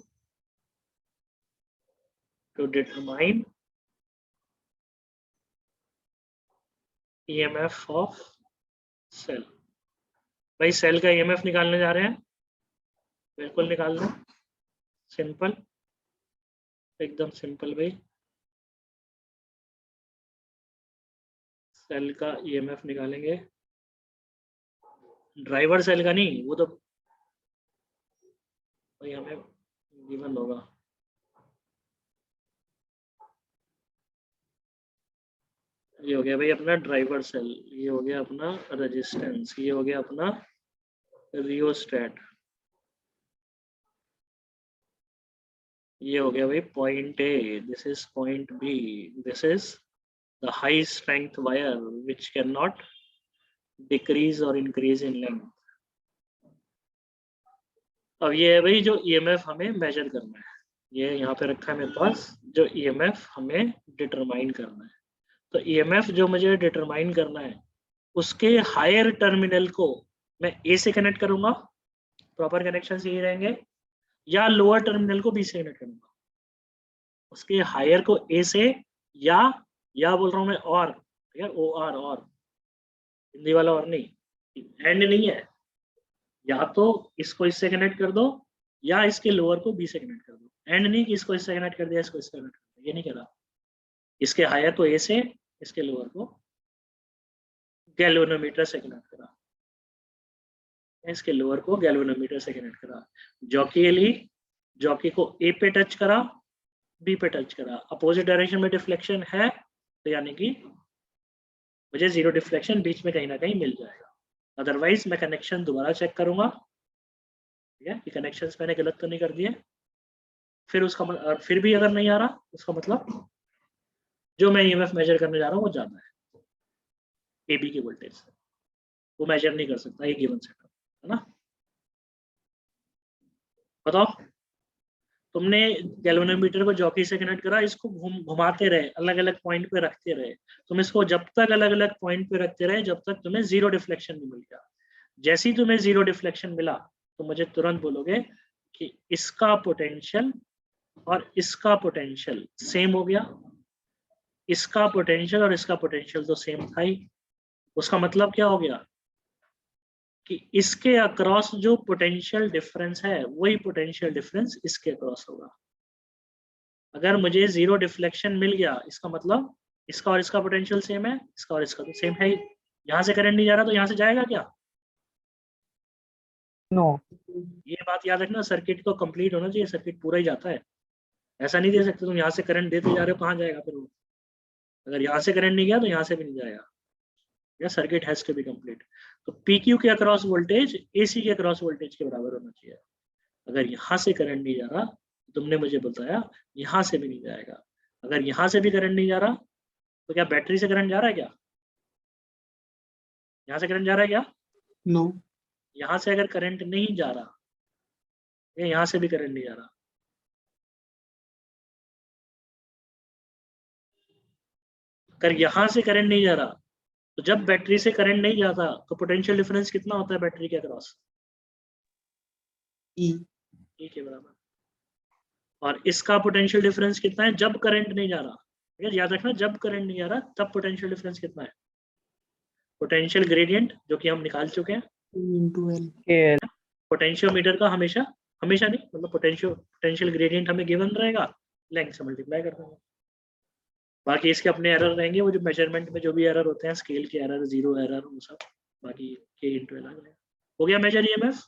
to determine EMF of cell. भाई सेल का ईएमएफ निकालने जा रहे हैं, बिल्कुल निकाल दो, सिंपल, एकदम सिंपल भाई। सेल का ईएमएफ निकालेंगे, ड्राइवर सेल का नहीं, वो तो भाई हमें गिवन होगा। ये हो गया भाई अपना ड्राइवर सेल, ये हो गया अपना रेजिस्टेंस, ये हो गया अपना रियोस्टेट, ये हो गया भाई point A, this is point B, this is the high strength wire which can not decrease और इंक्रीज इन लेंथ। अब ये है भाई जो ईएमएफ हमें मेजर करना है, ये यहाँ पे रखा है मेरे पास, जो ईएमएफ हमें डिटरमाइन करना है। तो ईएमएफ जो मुझे डिटरमाइन करना है, उसके हायर टर्मिनल को मैं ए से कनेक्ट करूंगा, प्रॉपर कनेक्शन यही रहेंगे, या लोअर टर्मिनल को बी से कनेक्ट करूंगा। उसके हायर को ए से, या बोल रहा हूं मैं और, ठीक है, ओ आर, और हिंदी वाला और नहीं, एंड नहीं है, या तो इसको इससे कनेक्ट कर दो या इसके लोअर को बी से कनेक्ट कर दो। एंड नहीं कि इसको इससे कनेक्ट कर दिया, इसको इससे कनेक्ट कर दिया, ये नहीं कह रहा। इसके हायर को ए से, इसके लोअर को गैल्वेनोमीटर से कनेक्ट करा, इसके लोअर को गैल्वेनोमीटर से कनेक्ट करा, जॉकी को ए पे टच करा, बी पे टच करा, अपोजिट डायरेक्शन में डिफ्लेक्शन है, तो यानी कि मुझे जीरो डिफ्लेक्शन बीच में कहीं ना कहीं मिल जाएगा। अदरवाइज मैं कनेक्शन दोबारा चेक करूंगा, ठीक है, कि कनेक्शंस मैंने गलत तो नहीं कर दिए। फिर उसका फिर भी अगर नहीं आ रहा, उसका मतलब जो मैं ईएमएफ मेजर करने जा रहा हूँ वो ज्यादा है एबी के वोल्टेज से, वो मेजर नहीं कर सकता ये गिवन सेटअप, है ना? बताओ, तुमने गैल्वेनोमीटर को जॉकी से कनेक्ट करा, इसको घुमाते रहे, अलग अलग पॉइंट पे रखते रहे, तुम इसको जब तक अलग अलग पॉइंट पे रखते रहे जब तक तुम्हें जीरो डिफ्लेक्शन नहीं मिल गया। जैसे ही तुम्हें जीरो डिफ्लेक्शन मिला तो मुझे तुरंत बोलोगे कि इसका पोटेंशियल और इसका पोटेंशियल सेम हो गया, इसका पोटेंशियल और इसका पोटेंशियल तो सेम था ही। उसका मतलब क्या हो गया कि इसके अक्रॉस जो पोटेंशियल डिफरेंस है वही पोटेंशियल डिफरेंस इसके अक्रॉस होगा। अगर मुझे 0 डिफ्लेक्शन मिल गया, इसका मतलब इसका और इसका पोटेंशियल सेम है, इसका और इसका तो सेम है ही। यहाँ से करंट नहीं जा रहा तो यहाँ से जाएगा क्या? नो। ये बात याद रखना, सर्किट को कंप्लीट होना चाहिए, सर्किट पूरा ही जाता है। ऐसा नहीं दे सकते तुम यहाँ से करंट देते जा रहे हो, कहाँ जाएगा फिर वो? अगर यहाँ से करंट नहीं गया तो यहाँ से भी नहीं जाएगा। या circuit has to be complete. तो PQ के अक्रॉस वोल्टेज AC के अक्रॉस वोल्टेज के बराबर होना चाहिए। अगर यहाँ से करंट नहीं जा रहा, तुमने मुझे बताया यहाँ से भी नहीं जाएगा। अगर यहाँ से भी करंट नहीं जा रहा तो क्या बैटरी से करंट जा रहा है क्या? यहाँ से करंट जा रहा है क्या? नो। यहाँ से अगर करंट नहीं जा रहा, या यहाँ से भी करंट नहीं जा रहा, अगर यहाँ से करंट नहीं जा रहा तो जब बैटरी से करंट नहीं जाता तो पोटेंशियल डिफरेंस कितना होता है बैटरी के अक्रॉस? ई। E के बराबर। और इसका पोटेंशियल डिफरेंस कितना है जब करंट नहीं जा रहा? ठीक है, याद रखना, जब करंट नहीं जा रहा तब पोटेंशियल डिफरेंस कितना है? पोटेंशियल ग्रेडियंट जो कि हम निकाल चुके हैं, इंटू एल। KL। पोटेंशियोमीटर का हमेशा नहीं, मतलब पोटेंशियल ग्रेडियंट हमें गिवन रहेगा, लेंथ से मल्टीप्लाई कर देंगे। बाकी इसके अपने एरर रहेंगे, वो जो मेजरमेंट में जो भी एरर होते हैं, स्केल के एरर, 0 एरर, वो सब बाकी K इंटू एल आ जाएगा। हो गया मेजर EMF?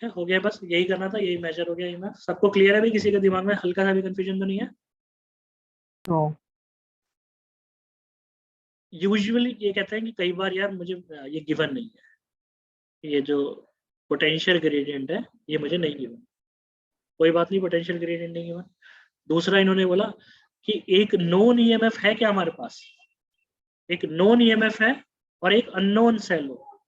हो गया, बस यही करना था, यही मेजर हो गया EMF। सबको क्लियर है भाई? किसी के दिमाग में हल्का सा भी कंफ्यूजन तो नहीं है? नो। यूजुअली ये कहते हैं कि कई बार यार मुझे ये गिवन नहीं है, ये जो पोटेंशियल ग्रेडियंट है ये मुझे नहीं गिवन। कोई बात नहीं, पोटेंशियल ग्रेडियंट नहीं गिवन। दूसरा इन्होंने बोला कि एक नोन EMF है क्या हमारे पास? एक नोन EMF है और एक अननोन सेल हो।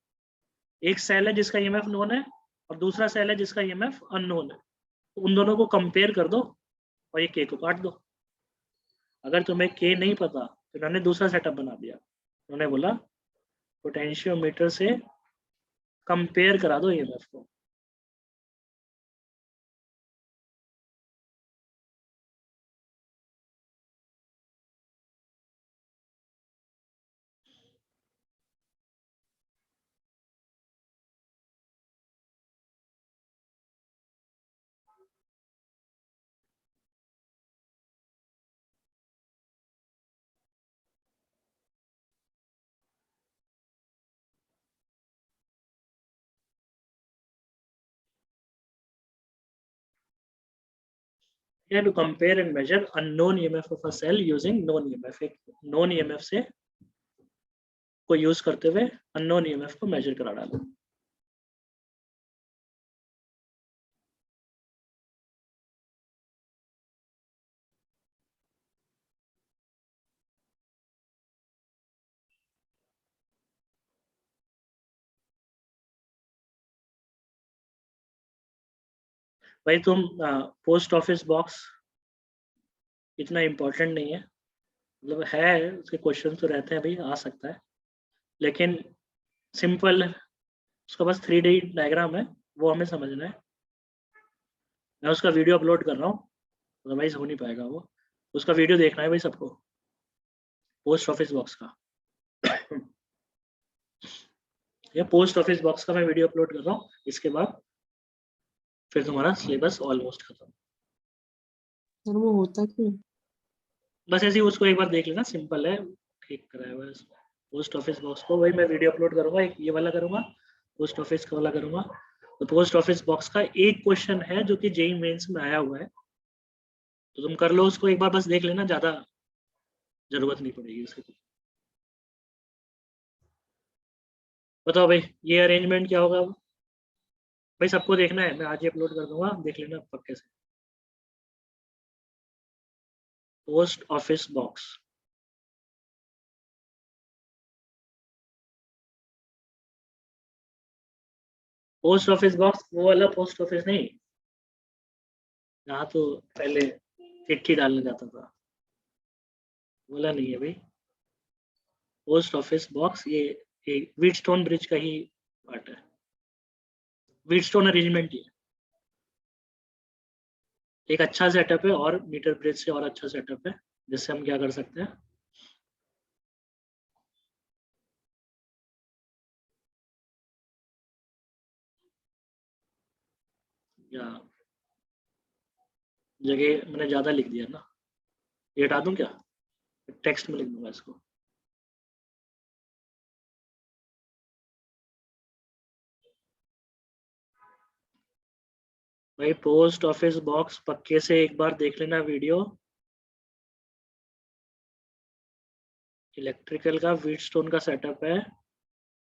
एक सेल है जिसका EMF नोन है और दूसरा सेल है जिसका EMF अननोन है। तो उन दोनों को कंपेयर कर दो और ये K को काट दो। अगर तुम्हें K नहीं पता तो इन्होंने दूसरा सेटअप बना दिया। उन्होंने बोला पोटेंशियोमीटर से कंपेयर करा दो EMF को। Yeah, to compare and measure unknown EMF of a cell using known EMF। एक known EMF से को यूज करते हुए unknown EMF को मेजर करा डालो। भाई तुम पोस्ट ऑफिस बॉक्स इतना इम्पोर्टेंट नहीं है, मतलब है, उसके क्वेश्चन तो रहते हैं भाई, आ सकता है, लेकिन सिंपल उसका बस 3D डायग्राम है, वो हमें समझना है। मैं उसका वीडियो अपलोड कर रहा हूँ, अदरवाइज हो नहीं पाएगा वो। उसका वीडियो देखना है भाई सबको, पोस्ट ऑफिस बॉक्स का। या पोस्ट ऑफिस बॉक्स का मैं वीडियो अपलोड कर रहा हूँ, इसके बाद फिर तुम्हारा सिलेबस ऑलमोस्ट खत्म। सर वो होता क्यों? बस ऐसे ही उसको एक बार देख लेना, सिंपल है, ठीक कराया हुआ है इसमें। पोस्ट ऑफिस बॉक्स को वही मैं वीडियो अपलोड करूंगा, एक ये वाला करूंगा, पोस्ट ऑफिस का वाला करूंगा। तो पोस्ट ऑफिस बॉक्स का एक क्वेश्चन है जो कि जेईई मेंस में आया हुआ है, तो तुम कर लो उसको एक बार, बस देख लेना, ज्यादा जरूरत नहीं पड़ेगी उसकी। बताओ भाई ये अरेंजमेंट क्या होगा? भाई सबको देखना है, मैं आज ही अपलोड कर दूंगा, देख लेना पक्के से। Post office box, post office box वो वाला पोस्ट ऑफिस नहीं, यहाँ तो पहले चिट्ठी डालने जाता था, बोला नहीं है भाई। पोस्ट ऑफिस बॉक्स ये व्हीटस्टोन ब्रिज का ही पार्ट है, व्हीटस्टोन अरेंजमेंट ही है। एक अच्छा सेटअप है और मीटर ब्रिज से और अच्छा सेटअप है, जिससे हम क्या कर सकते हैं, या जगह मैंने ज्यादा लिख दिया ना, ये हटा दूं क्या, टेक्स्ट में लिख दूंगा इसको। भाई पोस्ट ऑफिस बॉक्स पक्के से एक बार देख लेना वीडियो, इलेक्ट्रिकल का व्हीटस्टोन का सेटअप है,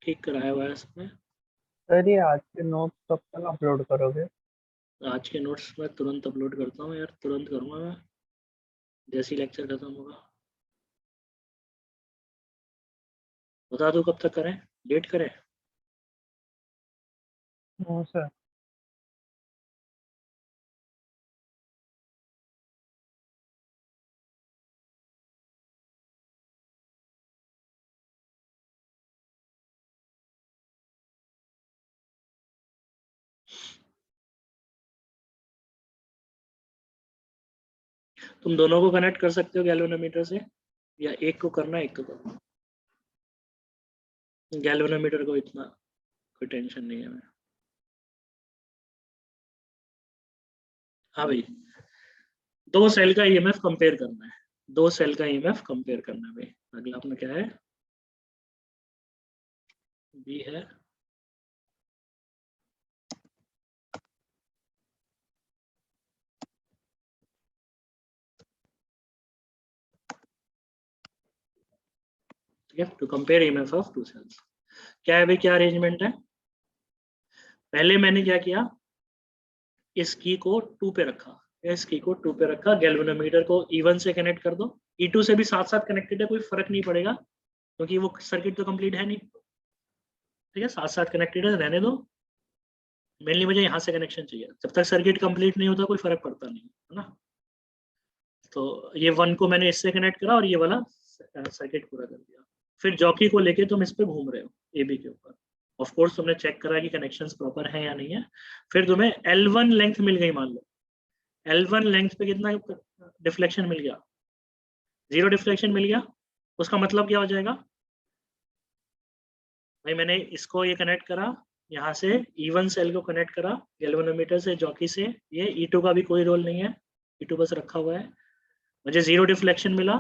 ठीक कराया हुआ है इसमें। सर ये आज के नोट्स कब तक अपलोड करोगे? आज के नोट्स में तुरंत अपलोड करता हूँ यार, तुरंत करूँगा मैं जैसे ही लेक्चर खत्म होगा। बता दो कब तक करें, डेट करें? No sir. तुम दोनों को कनेक्ट कर सकते हो गैल्वेनोमीटर से, या एक को करना एक को करना? गैल्वेनोमीटर को इतना कोई टेंशन नहीं है। हाँ भाई, दो सेल का ईएमएफ कंपेयर करना है, दो सेल का ईएमएफ कंपेयर करना है भाई। अगला अपना क्या है, बी है। ठीक है, to compare EMF of two cells. क्या है भाई, क्या अरेंजमेंट है? पहले मैंने क्या किया, इस की को 2 पे रखा, इस की को 2 पे रखा, गैल्वेनोमीटर को E1 से कनेक्ट कर दो, E2 से भी साथ साथ कनेक्टेड है, कोई फर्क नहीं पड़ेगा क्योंकि वो सर्किट तो कंप्लीट है नहीं। ठीक है, साथ साथ कनेक्टेड है, रहने दो। मेनली मुझे यहाँ से कनेक्शन चाहिए, जब तक सर्किट कंप्लीट नहीं होता कोई फर्क पड़ता नहीं है ना। तो ये 1 को मैंने इससे कनेक्ट करा और ये वाला सर्किट पूरा कर दिया। फिर जॉकी को लेके तुम इस पे घूम रहे हो AB के ऊपर, ऑफ कोर्स तुमने चेक करा कि कनेक्शंस प्रॉपर हैं या नहीं है। फिर तुम्हें L1 लेंथ मिल गई, मान लो L1 लेंथ पे कितना डिफ्लेक्शन मिल गया, 0 डिफ्लेक्शन मिल गया। उसका मतलब क्या हो जाएगा भाई, मैंने इसको ये कनेक्ट करा, यहाँ से E1 सेल को कनेक्ट करा गैल्वेनोमीटर से जॉकी से, ये E2 का भी कोई रोल नहीं है, E2 बस रखा हुआ है। मुझे 0 डिफ्लेक्शन मिला,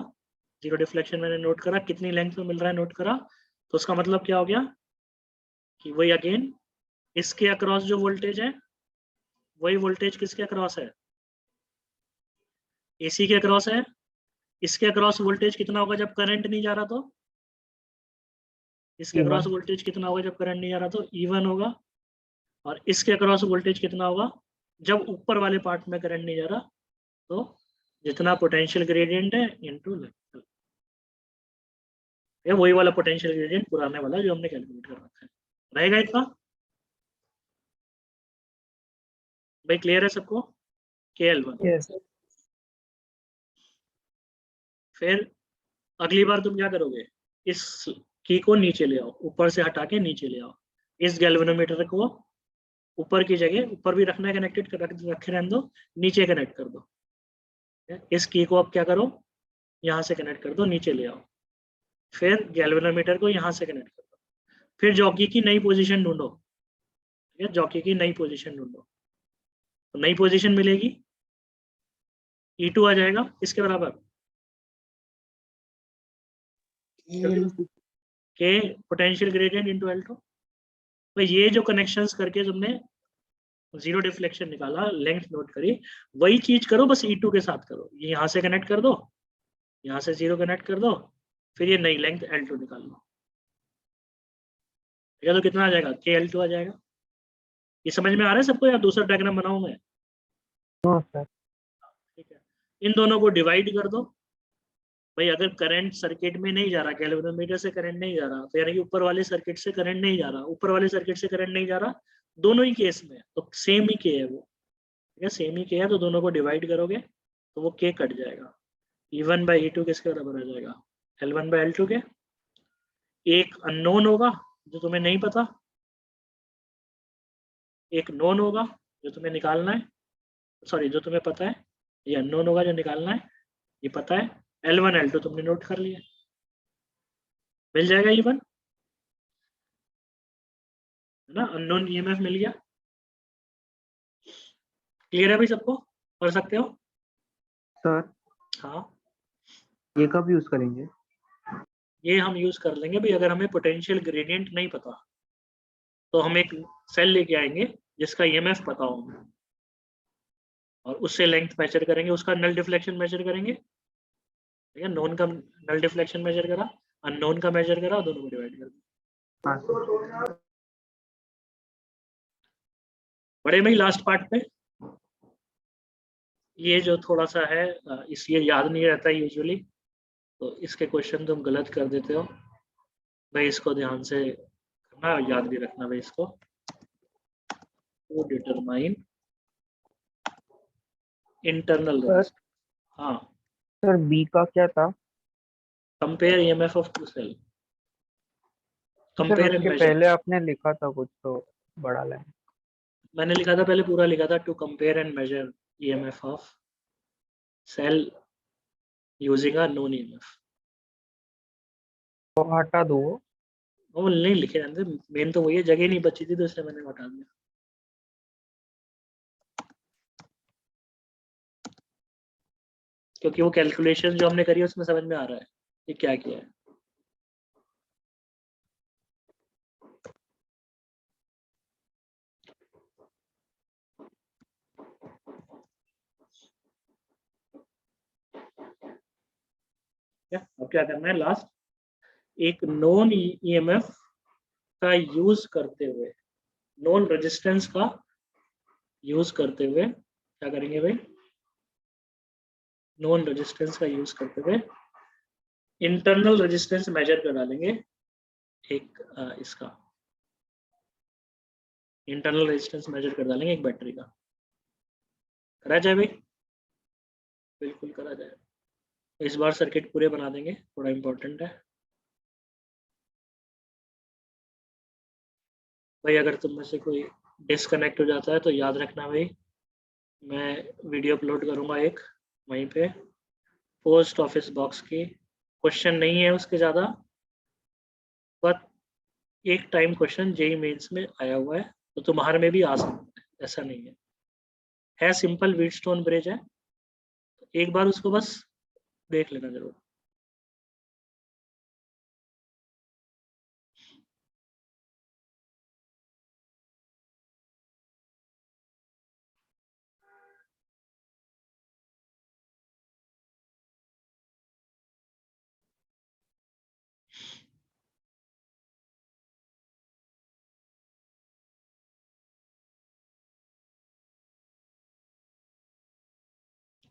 0 डिफ्लेक्शन मैंने नोट करा, कितनी लेंथ में मिल रहा है नोट करा। तो उसका मतलब क्या हो गया कि वही अगेन इसके अक्रॉस जो वोल्टेज है, वही वोल्टेज किसके अक्रॉस है, AC के अक्रॉस है। इसके अक्रॉस वोल्टेज कितना होगा जब करंट नहीं जा रहा, तो इसके अक्रॉस E1 वोल्टेज कितना होगा जब करंट नहीं जा रहा, तो E1 होगा। और इसके अक्रॉस वोल्टेज कितना होगा जब ऊपर वाले पार्ट में करंट नहीं जा रहा, तो जितना पोटेंशियल ग्रेडियंट है इनटू लेंथ, ये वही वाला पोटेंशियल ग्रेडियंट पुराने वाला जो हमने कैलकुलेट कर रखा है, रहेगा इतना। भाई क्लियर है सबको, KL1। यस। फिर अगली बार तुम क्या करोगे, इस की को नीचे ले आओ, ऊपर से हटा के नीचे ले आओ, इस गैल्वेनोमीटर को ऊपर की जगह, ऊपर भी रखना है कनेक्टेड, रखे रहने दो, नीचे कनेक्ट कर दो। इस की को अब क्या करो, यहाँ से कनेक्ट कर दो, नीचे ले आओ। फिर गैल्वेनोमीटर को यहाँ से कनेक्ट कर दो। फिर जॉकी की नई पोजीशन ढूंढो, ठीक है, जॉकी की नई पोजीशन ढूंढो। तो नई पोजीशन मिलेगी, E2 आ जाएगा इसके बराबर, के पोटेंशियल ग्रेडियंट इनटू L2। तो ये जो कनेक्शंस करके तुमने 0 डिफ्लेक्शन निकाला, लेंथ नोट करी, वही चीज करो बस E2 के साथ करो। ये यहाँ से कनेक्ट कर दो, यहाँ से 0 कनेक्ट कर दो, फिर ये नई लेंथ L2 निकाल लो। ठीक है, तो कितना आ जाएगा, KL2 आ जाएगा। ये समझ में आ रहा है सबको, या दूसरा डायग्राम बनाऊं मैं? No sir. ठीक है, इन दोनों को डिवाइड कर दो। भाई अगर करंट सर्किट में नहीं जा रहा, गैल्वेनोमीटर से करंट नहीं जा रहा, तो यानी कि ऊपर वाले सर्किट से करंट नहीं जा रहा, ऊपर वाले सर्किट से करंट नहीं जा रहा, दोनों ही केस में तो सेम ही के है वो। ठीक है, सेम ही के है, तो दोनों को डिवाइड करोगे तो वो के कट जाएगा। E1 बाई E2 किसके बराबर आ जाएगा, L1 बाई L2 के। एक अननोन होगा जो तुम्हें नहीं पता, एक नोन होगा जो तुम्हें निकालना है, सॉरी जो तुम्हें पता है, ये अननोन होगा जो निकालना है, ये पता है। L1 L2 तुमने नोट कर लिया, मिल जाएगा E1, है ना, अननोन EMF मिल गया। क्लियर है भाई सबको, कर सकते हो? सर हाँ, ये कब यूज करेंगे? ये हम यूज कर लेंगे भाई, अगर हमें पोटेंशियल ग्रेडियंट नहीं पता तो हम एक सेल लेके आएंगे जिसका ईएमएफ पता हो हमें, और उससे लेंथ मेजर करेंगे, उसका नल डिफ्लेक्शन मेजर करेंगे, ठीक है। नोन का नल डिफ्लेक्शन मेजर करा, अननोन का मेजर करा, दोनों को डिवाइड कर दिया। हाँ सर। बड़े भाई लास्ट पार्ट पे, ये जो थोड़ा सा है इसलिए याद नहीं रहता यूजुअली, तो इसके क्वेश्चन तुम गलत कर देते हो भाई, इसको ध्यान से करना, याद भी रखना भाई इसको। To determine internal sir resistance, हाँ, सर बी का क्या था? Compare EMF of two cell, sir compare and उसके मेजर। पहले आपने लिखा था कुछ तो बड़ा लाइन। मैंने लिखा था पहले, पूरा लिखा था, to compare and measure EMF of cell using a known EMF. तो हटा दो वो। वो नहीं लिखे रहते, मेन तो वही है, जगह नहीं बची थी तो इसलिए मैंने हटा दिया। क्योंकि वो कैलकुलेशन जो हमने करी है उसमें समझ में आ रहा है कि क्या किया है। अब क्या करना है लास्ट, एक नॉन ईएमएफ का यूज करते हुए, नॉन रेजिस्टेंस का यूज करते हुए क्या करेंगे भाई, नॉन रेजिस्टेंस का यूज करते हुए इंटरनल रेजिस्टेंस मेजर कर डालेंगे, एक इसका इंटरनल रेजिस्टेंस मेजर कर डालेंगे एक बैटरी का। करा जाए भाई, बिल्कुल करा जाए। इस बार सर्किट पूरे बना देंगे, थोड़ा इंपॉर्टेंट है भाई। अगर तुम में से कोई डिसकनेक्ट हो जाता है तो याद रखना भाई, मैं वीडियो अपलोड करूंगा एक वहीं पे, पोस्ट ऑफिस बॉक्स की। क्वेश्चन नहीं है उसके ज़्यादा, बट एक टाइम क्वेश्चन जेई मेंस में आया हुआ है, तो तुम्हारे में भी आ सकता है, ऐसा नहीं है सिंपल व्हीटस्टोन ब्रिज है, एक बार उसको बस देख लेना जरूर।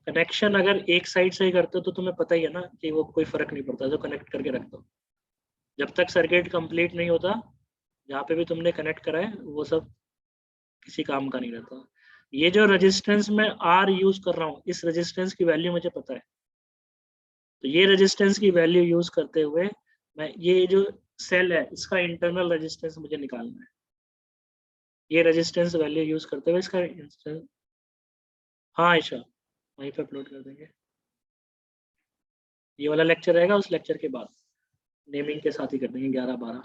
कनेक्शन अगर एक साइड से ही करते हो तो तुम्हें पता ही है ना कि वो कोई फर्क नहीं पड़ता, जो कनेक्ट करके रख दो। जब तक सर्किट कंप्लीट नहीं होता, जहाँ पे भी तुमने कनेक्ट करा है वो सब किसी काम का नहीं रहता। ये जो रेजिस्टेंस में आर यूज कर रहा हूँ, इस रेजिस्टेंस की वैल्यू मुझे पता है, तो ये रेजिस्टेंस की वैल्यू यूज करते हुए मैं ये जो सेल है इसका इंटरनल रेजिस्टेंस मुझे निकालना है। ये रेजिस्टेंस वैल्यू यूज करते हुए इसका हाँ आयशा, वहीं पे अपलोड कर देंगे। ये वाला लेक्चर रहेगा, उस लेक्चर के बाद नेमिंग के साथ ही कर देंगे 11-12।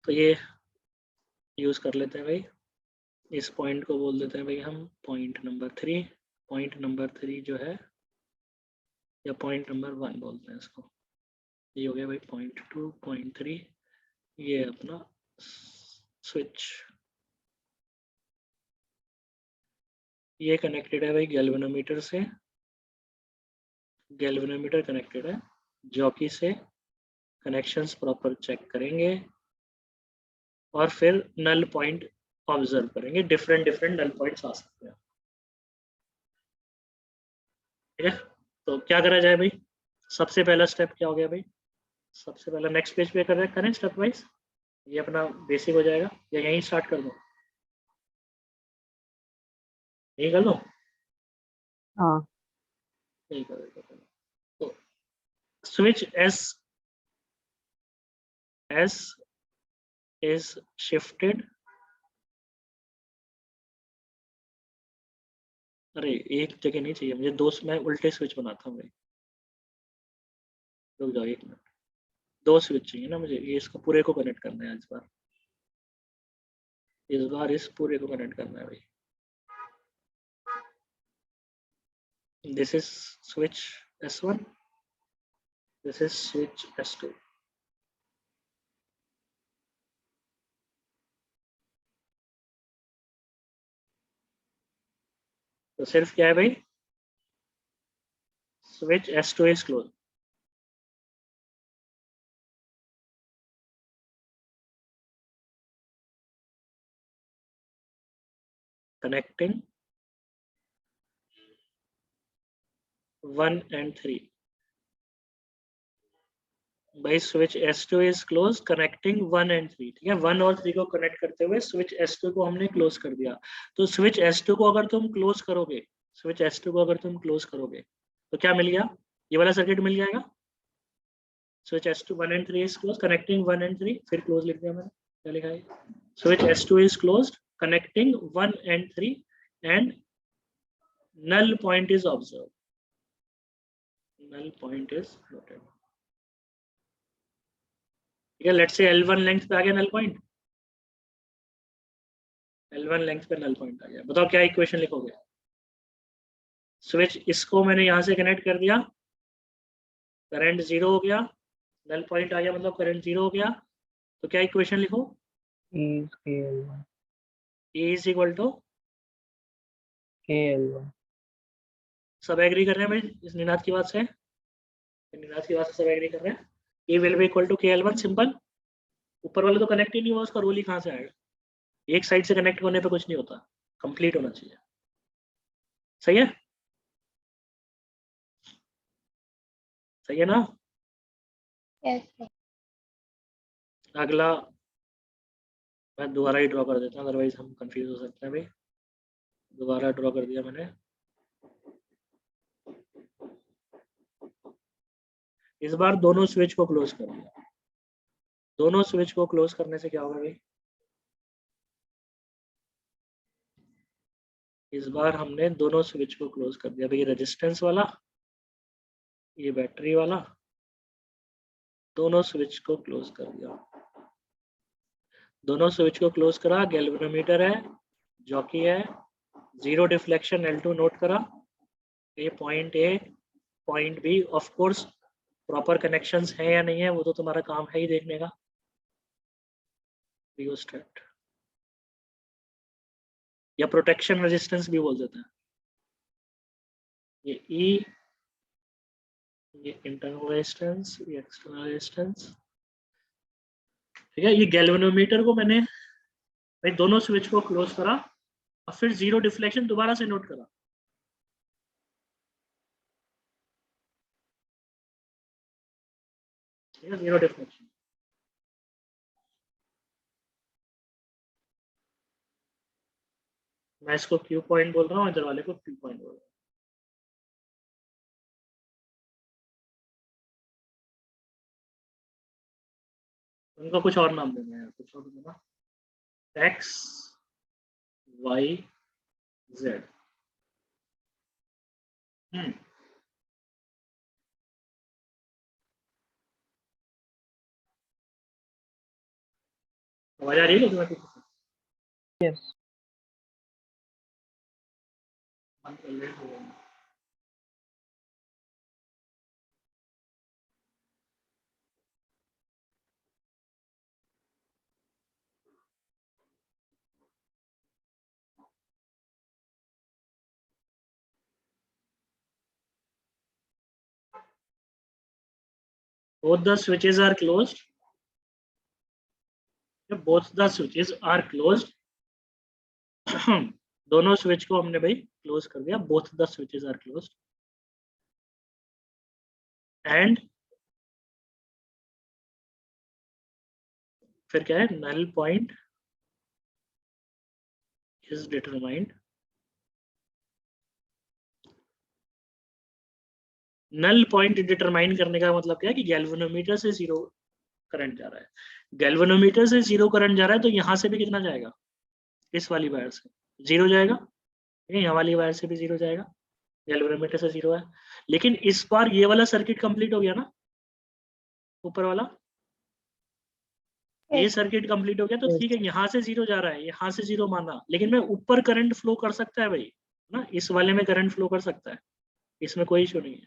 तो ये यूज कर लेते हैं भाई, इस पॉइंट को बोल देते हैं भाई हम पॉइंट नंबर 3। पॉइंट नंबर 3 जो है, या पॉइंट नंबर 1 बोलते हैं इसको, ये हो गया भाई पॉइंट 2, पॉइंट 3, ये अपना स्विच। ये कनेक्टेड है भाई गैल्वेनोमीटर से, गैल्वेनोमीटर कनेक्टेड है जॉकी से, कनेक्शंस प्रॉपर चेक करेंगे और फिर नल पॉइंट ऑब्जर्व करेंगे, डिफरेंट डिफरेंट नल पॉइंट्स आ सकते हैं, ठीक है। तो क्या करा जाए भाई, सबसे पहला स्टेप क्या हो गया भाई, सबसे पहला नेक्स्ट पेज पे करें स्टेप वाइज, ये अपना बेसिक हो जाएगा, या यहीं स्टार्ट कर दो, यही कर लो, हाँ यही कर दो। तो स्विच एस is shifted, अरे एक जगह नहीं चाहिए मुझे, दो मैं उल्टे स्विच बनाता हूँ भाई, रुक जाओ एक मिनट, दो स्विच चाहिए ना मुझे, ये इसको पूरे को कनेक्ट करना है इस बार इस पूरे को कनेक्ट करना है भाई। This is switch S1. This is switch S2. तो सिर्फ क्या है भाई, switch S2 is closed. Connecting 1 and 3. भाई switch S2 is closed, connecting 1 and 3. ठीक है, 1 और 3 को कनेक्ट करते हुए switch S2 को हमने क्लोज कर दिया. तो switch S2 को अगर तुम क्लोज करोगे, switch S2 को अगर तुम क्लोज करोगे तो क्या मिल गया, ये वाला सर्किट मिल जाएगा. switch S2 1 and 3 is closed, connecting 1 and 3. फिर क्लोज लिख दिया मैंने, क्या लिखा है, switch S2 is closed, connecting 1 and 3 and null point is observed. Null point is noted. ठीक है, लेट्स से L1 लेंथ पे आ गया नल पॉइंट, L1 लेंथ पे नल पॉइंट आ गया. बताओ क्या इक्वेशन लिखोगे. स्विच इसको मैंने यहां से कनेक्ट कर दिया, करंट 0 हो गया, नल पॉइंट आ गया, मतलब करंट 0 हो गया. तो क्या इक्वेशन लिखो, is KL1. E is equal to, KL1. सब एग्री कर रहे हैं भाई इस निनाद की बात से, निनाद की बात से सब एग्री कर रहे हैं. E will be equal to KL1. Simple. ऊपर वाले तो कनेक्ट ही नहीं हुआ, उसका रोल ही कहां से आएगा. एक साइड से कनेक्ट होने पे कुछ नहीं होता, कंप्लीट होना चाहिए. सही है, सही है ना. Yes, sir. अगला मैं दोबारा ही ड्रॉ कर देता हूँ, अदरवाइज हम कंफ्यूज हो सकते हैं भाई. दोबारा ड्रॉ कर दिया मैंने. इस बार दोनों स्विच को क्लोज कर दिया. दोनों स्विच को क्लोज करने से क्या होगा भाई, इस बार हमने दोनों स्विच को क्लोज कर दिया. भाई रेजिस्टेंस वाला, ये बैटरी वाला, दोनों स्विच को क्लोज कर दिया. दोनों स्विच को क्लोज करा. गैल्वेनोमीटर है, जॉकी है, 0 डिफ्लेक्शन L2 नोट करा. ये point A, point B, of course proper connections है या नहीं है वो तो तुम्हारा काम है ही देखने का. रियोस्टेट या प्रोटेक्शन रेजिस्टेंस भी बोल देते हैं. ये E, ये इंटरनल रेजिस्टेंस, ये एक्सटर्नल रेजिस्टेंस. ठीक है, ये गैल्वेनोमीटर को मैंने भाई दोनों स्विच को क्लोज करा और फिर 0 डिफ्लेक्शन दोबारा से नोट करा. ठीक है, 0 डिफ्लेक्शन. मैं इसको Q पॉइंट बोल रहा हूँ, इधर वाले को P पॉइंट बोल रहा हूँ. उनको कुछ और नाम देना है, कुछ और देना. X, Y, Z. आवाज आ रही है तुम्हें? Yes. Both the switches are closed. Both the switches are closed. दोनों स्विच को हमने भाई क्लोज कर दिया. Both the switches are closed. And फिर क्या है, null point is determined. Null point determine करने का मतलब क्या है कि गैल्वेनोमीटर से 0 करंट जा रहा है. गैल्वेनोमीटर से 0 करंट जा रहा है तो यहाँ से भी कितना जाएगा, इस वाली वायर से 0 जाएगा. यहाँ वाली वायर से भी 0 जाएगा. गैल्वेनोमीटर से 0 है. लेकिन इस बार ये वाला सर्किट कंप्लीट हो गया ना, ऊपर वाला ये सर्किट कंप्लीट हो गया. तो ठीक है, यहाँ से 0 जा रहा है, यहाँ से 0 माना, लेकिन मैं ऊपर करंट फ्लो कर सकता है भाई ना, इस वाले में करंट फ्लो कर सकता है, इसमें कोई इशू नहीं है।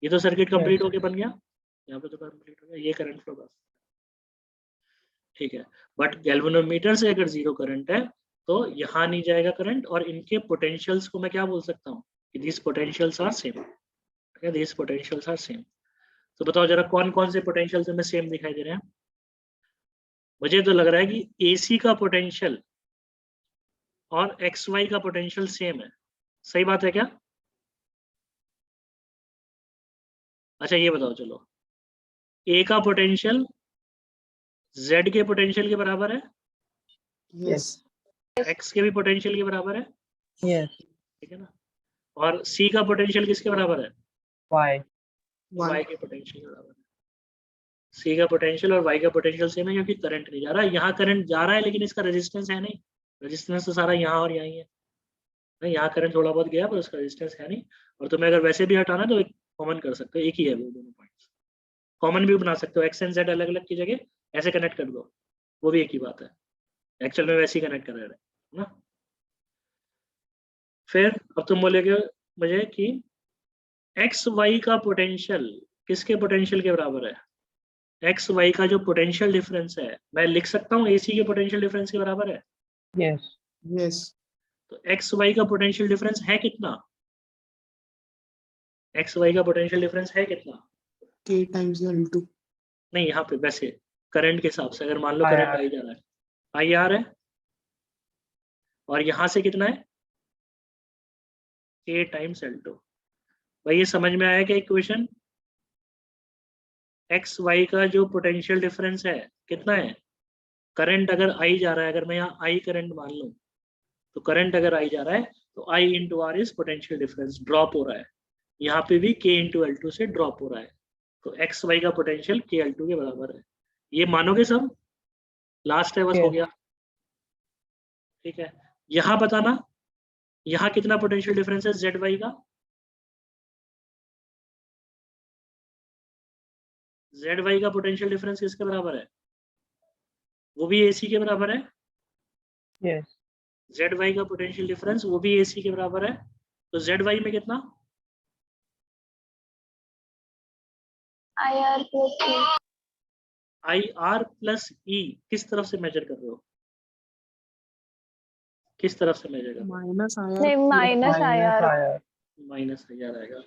ये तो सर्किट कंप्लीट Yes. होके बन गया, यहाँ पे तो कंप्लीट हो गया, ये करंट फ्लो बस, ठीक है। बट गैल्वेनोमीटर से अगर जीरो करंट है तो यहाँ नहीं जाएगा करंट, और इनके पोटेंशियल्स को मैं क्या बोल सकता हूँ कि this potentials are same, this potentials are same. तो बताओ जरा कौन कौन से पोटेंशियल्स हमें सेम दिखाई दे रहे हैं। मुझे तो लग रहा है कि एसी का पोटेंशियल और एक्स वाई का पोटेंशियल सेम है, सही बात है क्या? अच्छा ये बताओ चलो, ए का पोटेंशियल जेड के पोटेंशियल के बराबर है, यस एक्स के भी पोटेंशियल के बराबर है, Yes. ठीक है ना। और सी का पोटेंशियल किसके बराबर है? Why? वाई के पोटेंशियल के बराबर है। सी का पोटेंशियल और वाई का पोटेंशियल सेम है क्योंकि करंट नहीं जा रहा है, यहाँ करंट जा रहा है लेकिन इसका रेजिस्टेंस है नहीं, रेजिस्टेंस तो सारा यहाँ और यहीं है, यहाँ करंट थोड़ा बहुत गया पर उसका रेजिस्टेंस है नहीं। और तुम्हें अगर वैसे भी हटाना तो कॉमन कर सकते हो, एक ही है वो दोनों पॉइंट्स, कॉमन भी बना सकते हो, एक्स एंड जेड अलग अलग की जगह ऐसे कनेक्ट कर दो, वो भी एक ही बात है, एक्चुअल में वैसे ही कनेक्ट कर रहे हैं ना। फिर अब तुम बोलोगे मुझे कि एक्स वाई का पोटेंशियल किसके पोटेंशियल के बराबर है? एक्स वाई का जो पोटेंशियल डिफरेंस है मैं लिख सकता हूँ एसी के पोटेंशियल डिफरेंस के बराबर है। Yes. यस तो एक्स वाई का पोटेंशियल डिफरेंस है कितना? एक्स वाई का पोटेंशियल डिफरेंस है कितना? k टाइम्स L2 नहीं यहाँ पे वैसे करंट के हिसाब से, अगर मान लो करंट IR. आई जा रहा है, आई आर है, और यहाँ से कितना है? k times L2। भाई ये समझ में आया क्या इक्वेशन? एक्स वाई का जो पोटेंशियल डिफरेंस है कितना है? करंट अगर आई जा रहा है, अगर मैं यहाँ आई करंट मान लूँ, तो करंट अगर आई जा रहा है तो I into R is potential difference, drop हो रहा है, यहाँ पे भी k इंटू L2 से ड्रॉप हो रहा है, तो एक्स वाई का पोटेंशियल k L2 के बराबर है। ये मानोगे सब? लास्ट है बस, हो Yes. गया, ठीक है। यहाँ बताना यहाँ कितना पोटेंशियल डिफरेंस है जेड वाई का? जेड वाई का पोटेंशियल डिफरेंस किसके बराबर है? वो भी एसी के बराबर है। Yes. जेड वाई का पोटेंशियल डिफरेंस वो भी एसी के बराबर है, तो जेड वाई में कितना? IR plus E. I R plus E, किस तरफ से मेजर कर रहे हो? किस तरफ से मेजर कर रहे हो? माइनस नहीं आया minus Minus IR. IR. Minus हजार आएगा।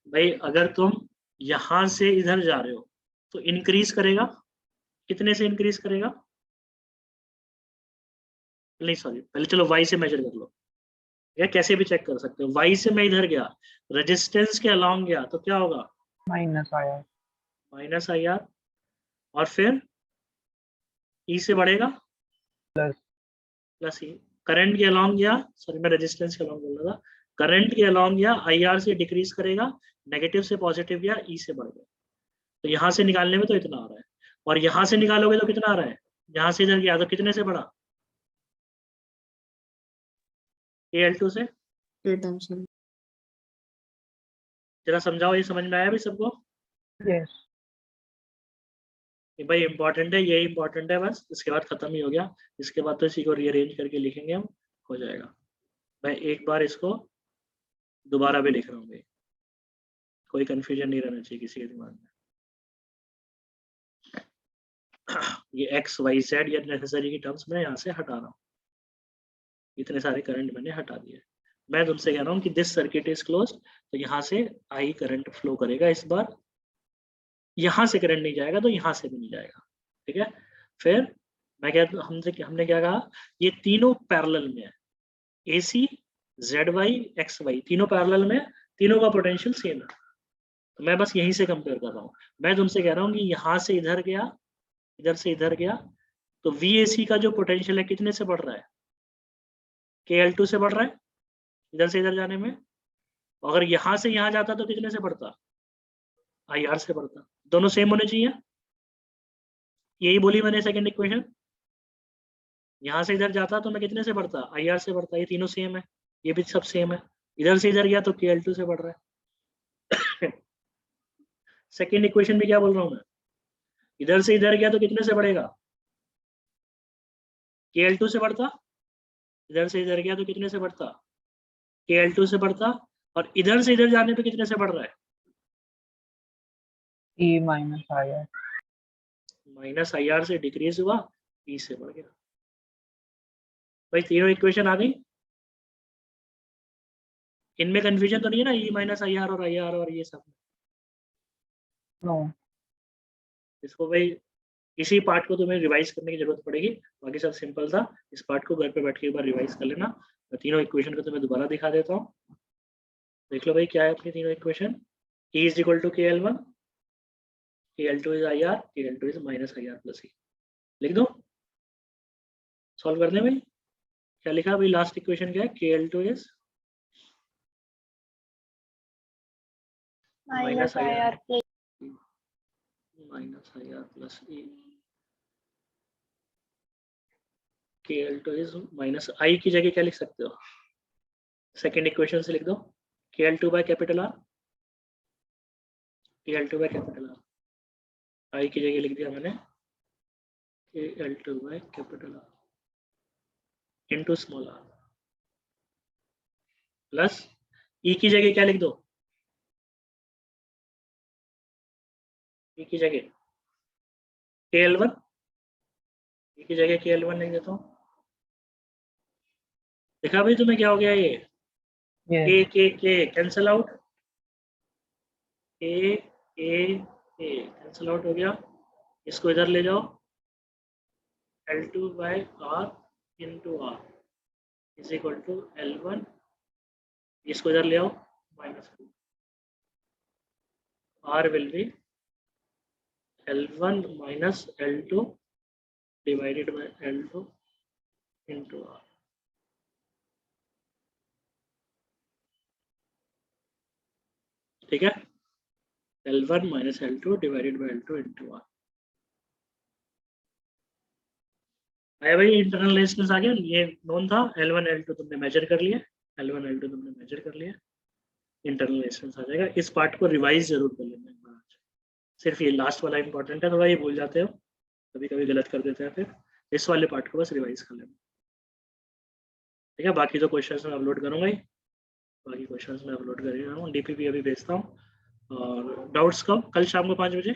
भाई अगर तुम यहां से इधर जा रहे हो तो इंक्रीज करेगा, कितने से इंक्रीज करेगा? नहीं सॉरी, पहले चलो वाई से मेजर कर लो, या कैसे भी चेक कर सकते हो। वाई से मैं इधर गया, रेजिस्टेंस के अलॉन्ग गया तो क्या होगा? Minus IR. Minus I R, और फिर ई से बढ़ेगा Plus. प्लस ई। करंट के अलॉन्ग गया, सॉरी मैं रेजिस्टेंस के अलॉन्ग बोल रहा था, करंट के अलॉन्ग गया आई आर से डिक्रीज करेगा, नेगेटिव से पॉजिटिव गया ई से बढ़ गया, तो यहाँ से निकालने में तो इतना आ रहा है, और यहाँ से निकालोगे तो कितना आ रहा है? यहाँ से इधर गया तो कितने से बढ़ा? L2 से। k टाइम्स L जरा समझाओ, ये समझ में आया भी सबको? Yes. ये भाई इंपॉर्टेंट है, ये इंपॉर्टेंट है, बस इसके बाद खत्म ही हो गया। इसके बाद तो इसी को रीअरेंज करके लिखेंगे हम, हो जाएगा। मैं एक बार इसको दोबारा भी लिख रहा हूँ भाई, कोई कंफ्यूजन नहीं रहना चाहिए किसी के दिमाग में। ये एक्स वाई जेड या नेसेसरी की टर्म्स में यहाँ से हटा रहा हूँ, इतने सारे करंट मैंने हटा दिए। मैं तुमसे कह रहा हूँ कि दिस सर्किट इज क्लोज, तो यहाँ से आई करंट फ्लो करेगा इस बार, यहाँ से करंट नहीं जाएगा तो यहाँ से भी नहीं जाएगा, ठीक है। फिर मैं क्या, हमने क्या कहा, ये तीनों पैरेलल में है, AC Z Y X Y तीनों पैरेलल में, तीनों का पोटेंशियल सेम है, तो मैं बस यहीं से कंपेयर कर रहा हूँ। मैं तुमसे कह रहा हूँ कि यहाँ से इधर गया, इधर से इधर गया, तो VAC का जो पोटेंशियल है कितने से बढ़ रहा है? KL2 से बढ़ रहा है इधर से इधर जाने में। अगर यहाँ से यहाँ जाता तो कितने से बढ़ता? IR से बढ़ता। दोनों सेम होने चाहिए, यही बोली मैंने सेकंड इक्वेशन। यहाँ से इधर जाता तो मैं कितने से बढ़ता? IR से बढ़ता। ये तीनों सेम है, ये भी सब सेम है। इधर से इधर गया तो KL2 से बढ़ रहा है। सेकंड इक्वेशन में क्या बोल रहा हूँ मैं, इधर से इधर गया तो कितने से बढ़ेगा? KL2 से बढ़ता। इधर से इधर गया तो कितने से बढ़ता? KL2 से बढ़ता। और इधर से इधर जाने पे कितने से बढ़ रहा है? E minus IR. Minus I R से डिक्रीज हुआ, ई से बढ़ गया। भाई तीनों इक्वेशन आ गई, इनमें कंफ्यूजन तो नहीं है ना, ई माइनस आई आर और ये सब? No. इसको भाई इसी पार्ट को तुम्हें रिवाइज करने की जरूरत पड़ेगी, बाकी सब सिंपल था। इस पार्ट को घर पे बैठ के एक बार रिवाइज कर लेना। मैं तीनों इक्वेशन को तुम्हें दोबारा दिखा देता हूँ। देख लो भाई क्या है अपनी तीनों equation. E is equal to KL1, KL2 is IR, KL2 is minus IR plus E। लिख दो, सॉल्व कर दें भाई। क्या लिखा भाई, लास्ट इक्वेशन क्या है? KL2 is minus IR plus minus IR plus E, KL2 is minus I की जगह क्या लिख सकते हो? सेकेंड इक्वेशन से लिख दो, KL2 by capital R, KL2 by capital R। I की जगह लिख दिया मैंने KL2 by capital R into small r, plus E की जगह क्या लिख दो? E की जगह KL1, E की जगह KL1 लिख देता हूँ। देखा भाई तुम्हें क्या हो गया? ये Yes. K cancel out, K cancel out हो गया। इसको इधर ले जाओ, L2 by R into R is equal to L1, इसको इधर ले आओ minus R will be L1 minus L2 divided by L2 into R। ठीक है, L1 minus L2 divided by L2 into R। आया भाई, इंटरनल रेजिस्टेंस आ गया। ये नोन था, L1 L2 तुमने मेजर कर लिया, L1 L2 तुमने मेजर कर लिया, इंटरनल रेजिस्टेंस आ जाएगा। इस पार्ट को रिवाइज जरूर कर लेना एक बार आज। सिर्फ ये लास्ट वाला इंपॉर्टेंट है, थोड़ा ये भूल जाते हो, कभी कभी गलत कर देते हैं, फिर इस वाले पार्ट को बस रिवाइज कर लेना। ठीक है, बाकी तो क्वेश्चंस मैं अपलोड करूंगा ही, बाकी क्वेश्चंस मैं अपलोड कर रहा हूँ, DPP अभी भेजता हूँ। और डाउट्स कब? कल शाम को 5 बजे।